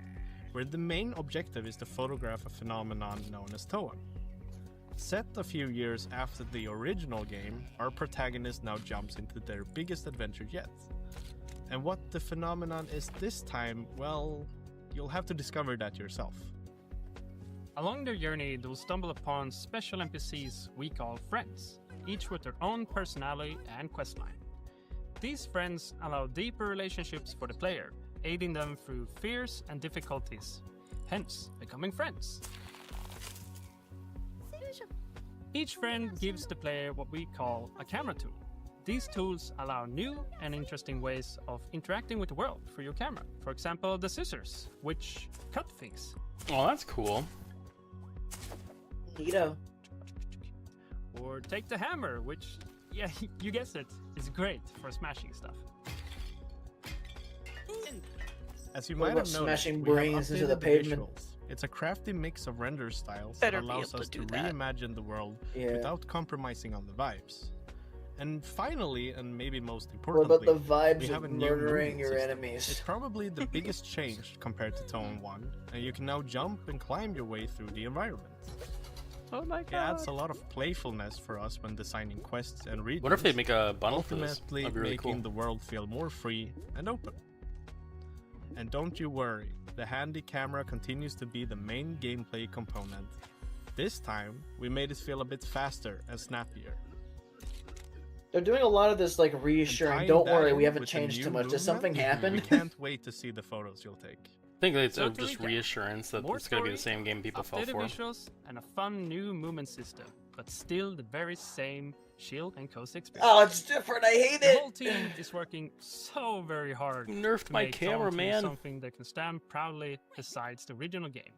where the main objective is to photograph a phenomenon known as Toem. Set a few years after the original game, our protagonist now jumps into their biggest adventure yet. And what the phenomenon is this time, well, you'll have to discover that yourself. Along their journey, they'll stumble upon special NPCs we call friends, each with their own personality and questline. These friends allow deeper relationships for the player, aiding them through fears and difficulties, hence becoming friends. Each friend gives the player what we call a camera tool. These tools allow new and interesting ways of interacting with the world through your camera. For example, the scissors, which cut things. Oh, that's cool. Neato. Or take the hammer, which, yeah, you guessed it, is great for smashing stuff. As you What might about have noticed, smashing we have brains into updated the pavement? visuals. It's a crafty mix of render styles Better that be allows able to us to do that. reimagine the world Yeah. without compromising on the vibes. And finally, and maybe most What importantly, about the vibes we have of a new murdering movement your system. enemies? It's probably the biggest change compared to Toem 1, and you can now jump and climb your way through the environment. Oh my It adds god. a lot of playfulness for us when designing quests and regions. Wonder if they make a bundle for this. Ultimately That'd be really making cool. the world feel more free and open. And don't you worry, the handy camera continues to be the main gameplay component. This time, we made it feel a bit faster and snappier. They're doing a lot of this like reassuring. Tying Don't that worry, in we haven't with the changed new too much. Does something movement, happen? We can't wait to see the photos you'll take. I think it's So to just recap, reassurance that more it's going to be the story, same game people fell updated for. visuals, and a fun new movement system, but still the very same Shield and Coast experience. Oh, it's different. I hate The it. whole team is working so very hard. You nerfed to my make camera, Toem 2 man. Something that can stand proudly besides the original game,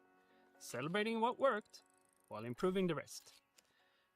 celebrating what worked while improving the rest.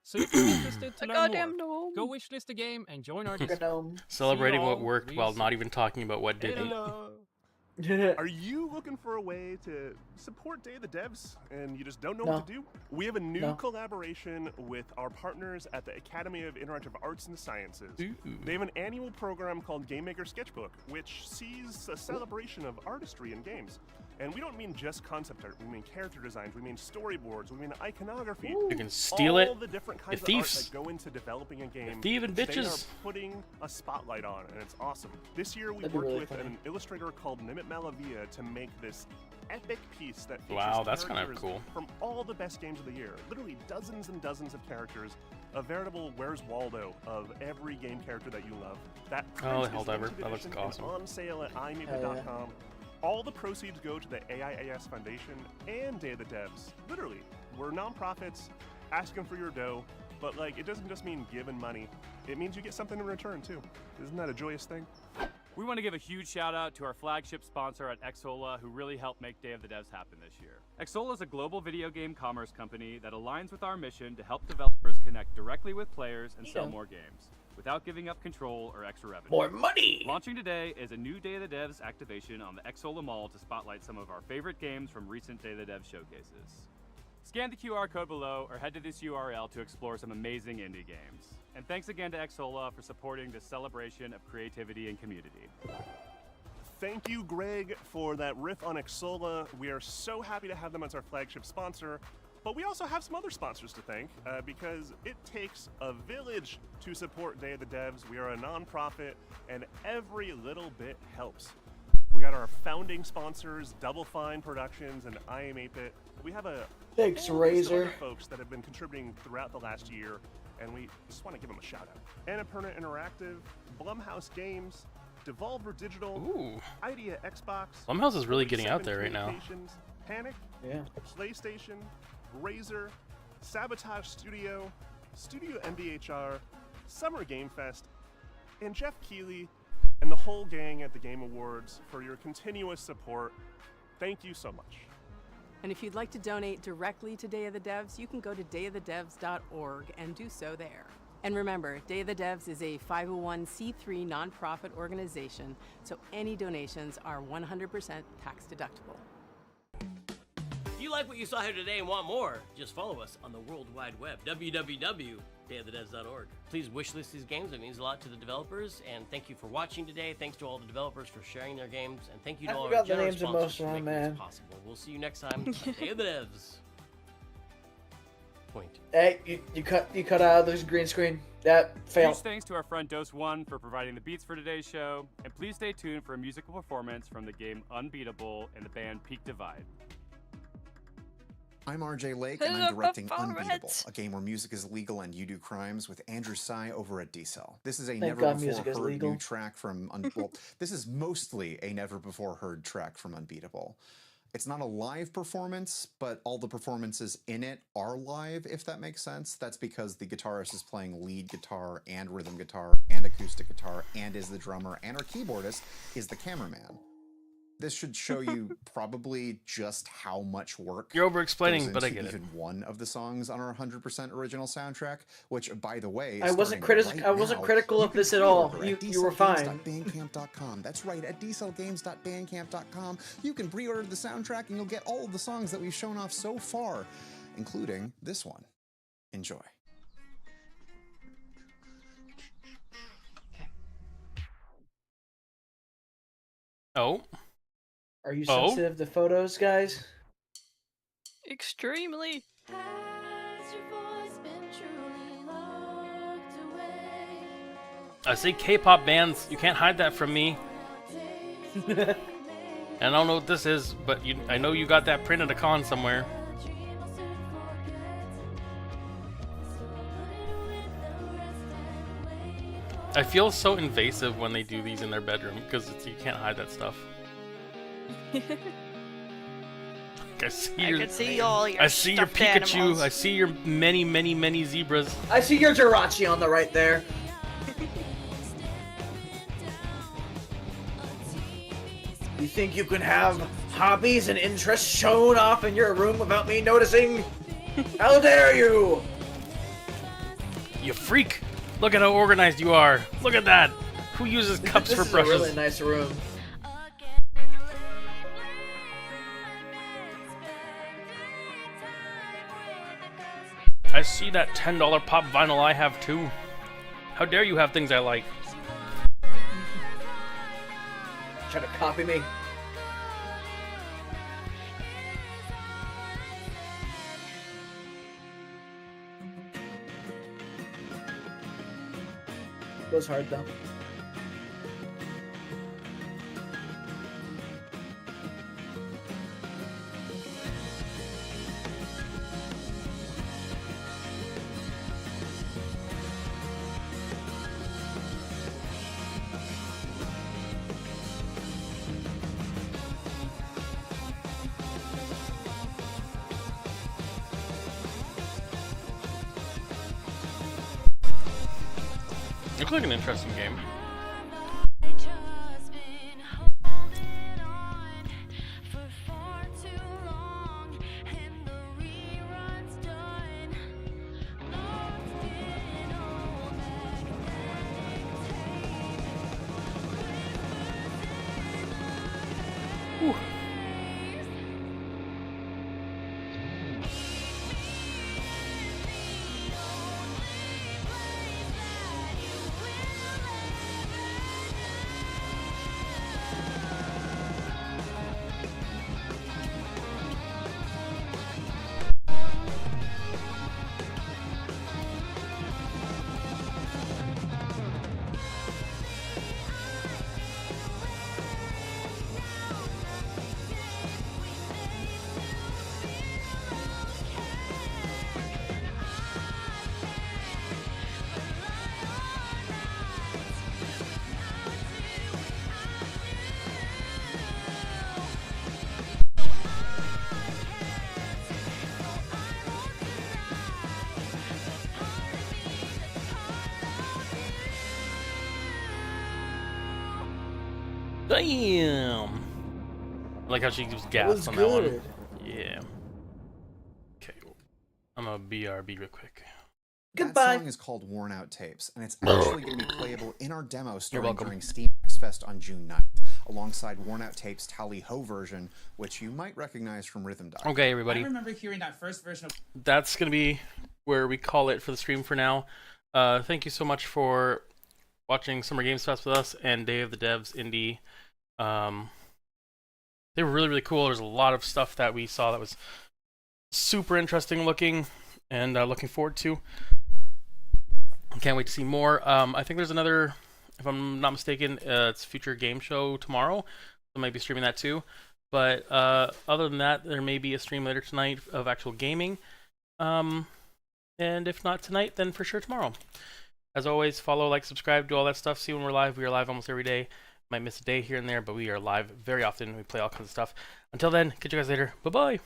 So if you're interested to A know goddamn more, gnome. go wishlist the game and join our Discord. Celebrating See you what all worked real while soon. not even talking about what didn't. Are you looking for a way to support Day of the Devs and you just don't know No. what to do? We have a new No. collaboration with our partners at the Academy of Interactive Arts and Sciences. Ooh. They have an annual program called Game Maker Sketchbook, which sees a celebration of artistry in games. And we don't mean just concept art, we mean character designs, we mean storyboards, we mean iconography. You can steal it. All the different kinds You of art thieves. that go into developing a game. thieving They bitches. are putting a spotlight on, and it's awesome. This year we That'd be worked really with funny. an illustrator called Nimit Malavia to make this epic piece that features Wow, that's kind of characters cool. from all the best games of the year. Literally dozens and dozens of characters, a veritable Where's Waldo of every game character that you love. That Oh, print is hell ever. limited That looks edition and awesome. on sale at Hell iMaple.com. All the proceeds go to the AIAS Foundation and Day of the Devs. Literally, we're nonprofits asking for your dough, but like it doesn't just mean giving money. It means you get something in return too. Isn't that a joyous thing? We want to give a huge shout out to our flagship sponsor at Xsola, who really helped make Day of the Devs happen this year. Xsola is a global video game commerce company that aligns with our mission to help developers connect directly with players and sell more games, without giving up control or extra revenue. More money! Launching today is a new Day of the Devs activation on the Xsola Mall to spotlight some of our favorite games from recent Day of the Devs showcases. Scan the QR code below or head to this URL to explore some amazing indie games. And thanks again to Xsola for supporting this celebration of creativity and community. Thank you, Greg, for that riff on Xsola. We are so happy to have them as our flagship sponsor. But we also have some other sponsors to thank because it takes a village to support Day of the Devs. We are a nonprofit, and every little bit helps. We got our founding sponsors, Double Fine Productions and I Am 8-Bit. We have a Thanks, whole list of Razor. other folks that have been contributing throughout the last year, and we just want to give them a shout out. Annapurna Interactive, Blumhouse Games, Devolver Digital, Idea Xbox. Blumhouse is really getting out there right now. Communications, Panic, Yeah. PlayStation, Razer, Sabotage Studio, Studio MDHR, Summer Game Fest, and Jeff Keighley and the whole gang at the Game Awards for your continuous support. Thank you so much. And if you'd like to donate directly to Day of the Devs, you can go to dayofthedevs.org and do so there. And remember, Day of the Devs is a 501c3 nonprofit organization, so any donations are 100% tax deductible. If you like what you saw here today and want more, just follow us on the World Wide Web, www.dayofthedevs.org. Please wishlist these games, it means a lot to the developers, and thank you for watching today. Thanks to all the developers for sharing their games, and thank you to I all our forgot the generous names of sponsors most for of them, making this man. possible. We'll see you next time on Day of the Devs. Point. Hey, you cut out this green screen. That failed. Huge thanks to our friend Dose One for providing the beats for today's show, and please stay tuned for a musical performance from the game Unbeatable and the band Peak Divide. I'm RJ Lake, and I'm directing Unbeatable, a game where music is legal and you do crimes, with Andrew Tsai over at D-Cell. This is a Thank God music is never-before-heard legal. new track from well, this is mostly a never-before-heard track from Unbeatable. It's not a live performance, but all the performances in it are live, if that makes sense. That's because the guitarist is playing lead guitar and rhythm guitar and acoustic guitar and is the drummer, and our keyboardist is the cameraman. This should show you probably just how much work You're over-explaining, goes but I into get it. even one of the songs on our 100% original soundtrack, which, by the way, I wasn't starting I wasn't now, critical you of can this at all. pre-order at You were fine. dcellgames.bandcamp.com. That's right, at dcellgames.bandcamp.com. You can pre-order the soundtrack and you'll get all of the songs that we've shown off so far, including this one. Enjoy. Oh. Are you Oh? sensitive to photos, guys? Extremely. I see K-pop bands. You can't hide that from me. And I don't know what this is, but I know you got that print at a con somewhere. I feel so invasive when they do these in their bedroom because you can't hide that stuff. Like I see I your, can see all your I see your stuffed Pikachu. animals. I see your many zebras. I see your Jirachi on the right there. You think you can have hobbies and interests shown off in your room without me noticing? How dare you! You freak! Look at how organized you are. Look at that. Who uses cups for brushes? This is a really nice room. I see that $10 pop vinyl I have too. How dare you have things I like? Try to copy me. Goes hard though. Looks like an interesting game. Whew. Damn! I like how she was gassed on that one. Yeah. Okay. I'm gonna BRB real quick. That song is called Worn Out Tapes, and it's actually going to be playable in our demo starting welcome. during Steam Next Fest on June 9th, alongside Worn Out Tapes' Tally Ho version, which you might recognize from Rhythm Dive. Okay, everybody. I remember hearing that first version of. That's gonna be where we call it for the stream for now. Thank you so much for watching Summer Games Fest with us and Day of the Devs Indie. They were really, really cool. There's a lot of stuff that we saw that was super interesting looking and looking forward to. Can't wait to see more. I think there's another, if I'm not mistaken, it's Future Game Show tomorrow. I might be streaming that too. But other than that, there may be a stream later tonight of actual gaming. And if not tonight, then for sure tomorrow. As always, follow, like, subscribe, do all that stuff. See when we're live. We are live almost every day. Might miss a day here and there, but we are live very often. We play all kinds of stuff. Until then, catch you guys later. Bye-bye.